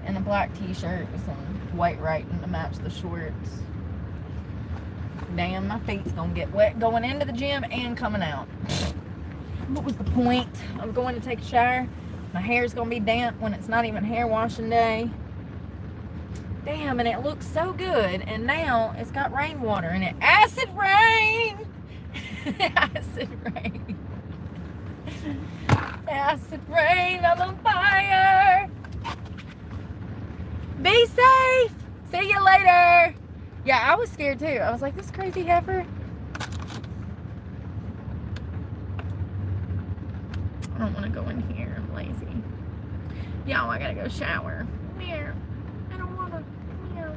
and a black t-shirt with some white writing to match the shorts. Damn, my feet's gonna get wet going into the gym and coming out. What was the point of going to take a shower? My hair's gonna be damp when it's not even hair washing day. Damn, and it looks so good, and now it's got rainwater in it. Acid rain! Acid rain. Acid rain, I'm on fire. Be safe. See you later. Yeah, I was scared too. I was like, this crazy heifer. I don't want to go in here. I'm lazy. Y'all, I gotta go shower. Meow. I don't want to. Meow.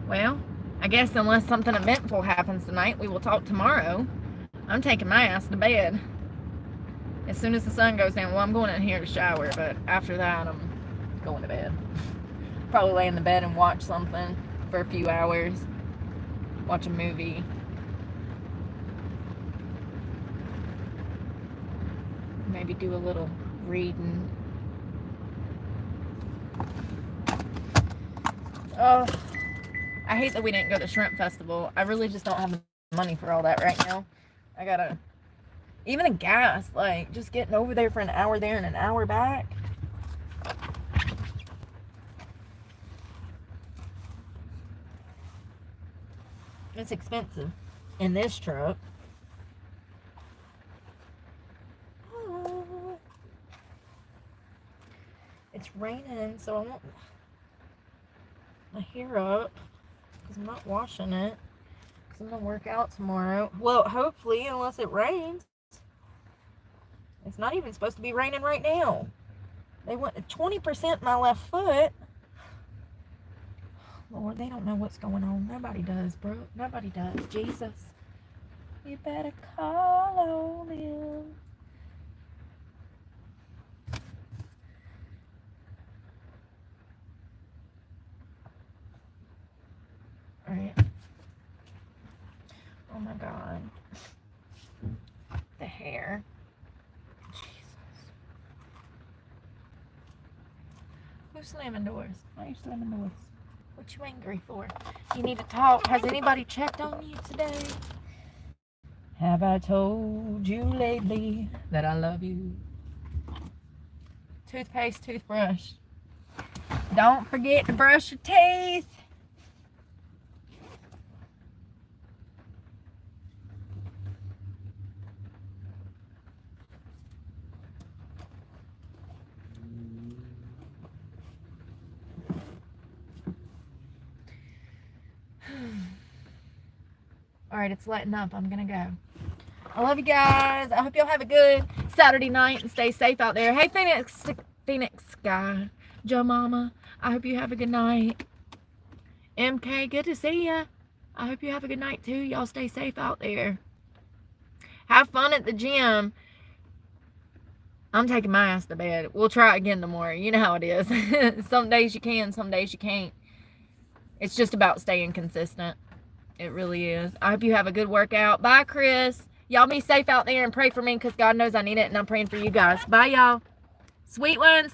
Well, I guess unless something eventful happens tonight, we will talk tomorrow. I'm taking my ass to bed. As soon as the sun goes down, well, I'm going in here to shower, but after that, I'm going to bed. Probably lay in the bed and watch something for a few hours. Watch a movie. Maybe do a little reading. Oh, I hate that we didn't go to Shrimp Festival. I really just don't have the money for all that right now. I gotta, even the gas, like, just getting over there for an hour there and an hour back. It's expensive in this truck. It's raining, so I want my hair up because I'm not washing it. Because I'm going to work out tomorrow. Well, hopefully, unless it rains. It's not even supposed to be raining right now. They want 20% my left foot. Lord, they don't know what's going on. Nobody does, bro. Nobody does. Jesus. You better call on him. Alright. Oh my God. The hair. Jesus. Who's slamming doors? Why are you slamming doors? What you angry for? You need to talk. Has anybody checked on you today? Have I told you lately that I love you? Toothpaste, toothbrush. Don't forget to brush your teeth. Alright, it's letting up. I'm gonna go. I love you guys. I hope y'all have a good Saturday night and stay safe out there. Hey, Phoenix guy. Joe Mama, I hope you have a good night. MK, good to see ya. I hope you have a good night too. Y'all stay safe out there. Have fun at the gym. I'm taking my ass to bed. We'll try again tomorrow. You know how it is. Some days you can, some days you can't. It's just about staying consistent. It really is. I hope you have a good workout. Bye, Chris. Y'all be safe out there and pray for me because God knows I need it, and I'm praying for you guys. Bye, y'all. Sweet ones.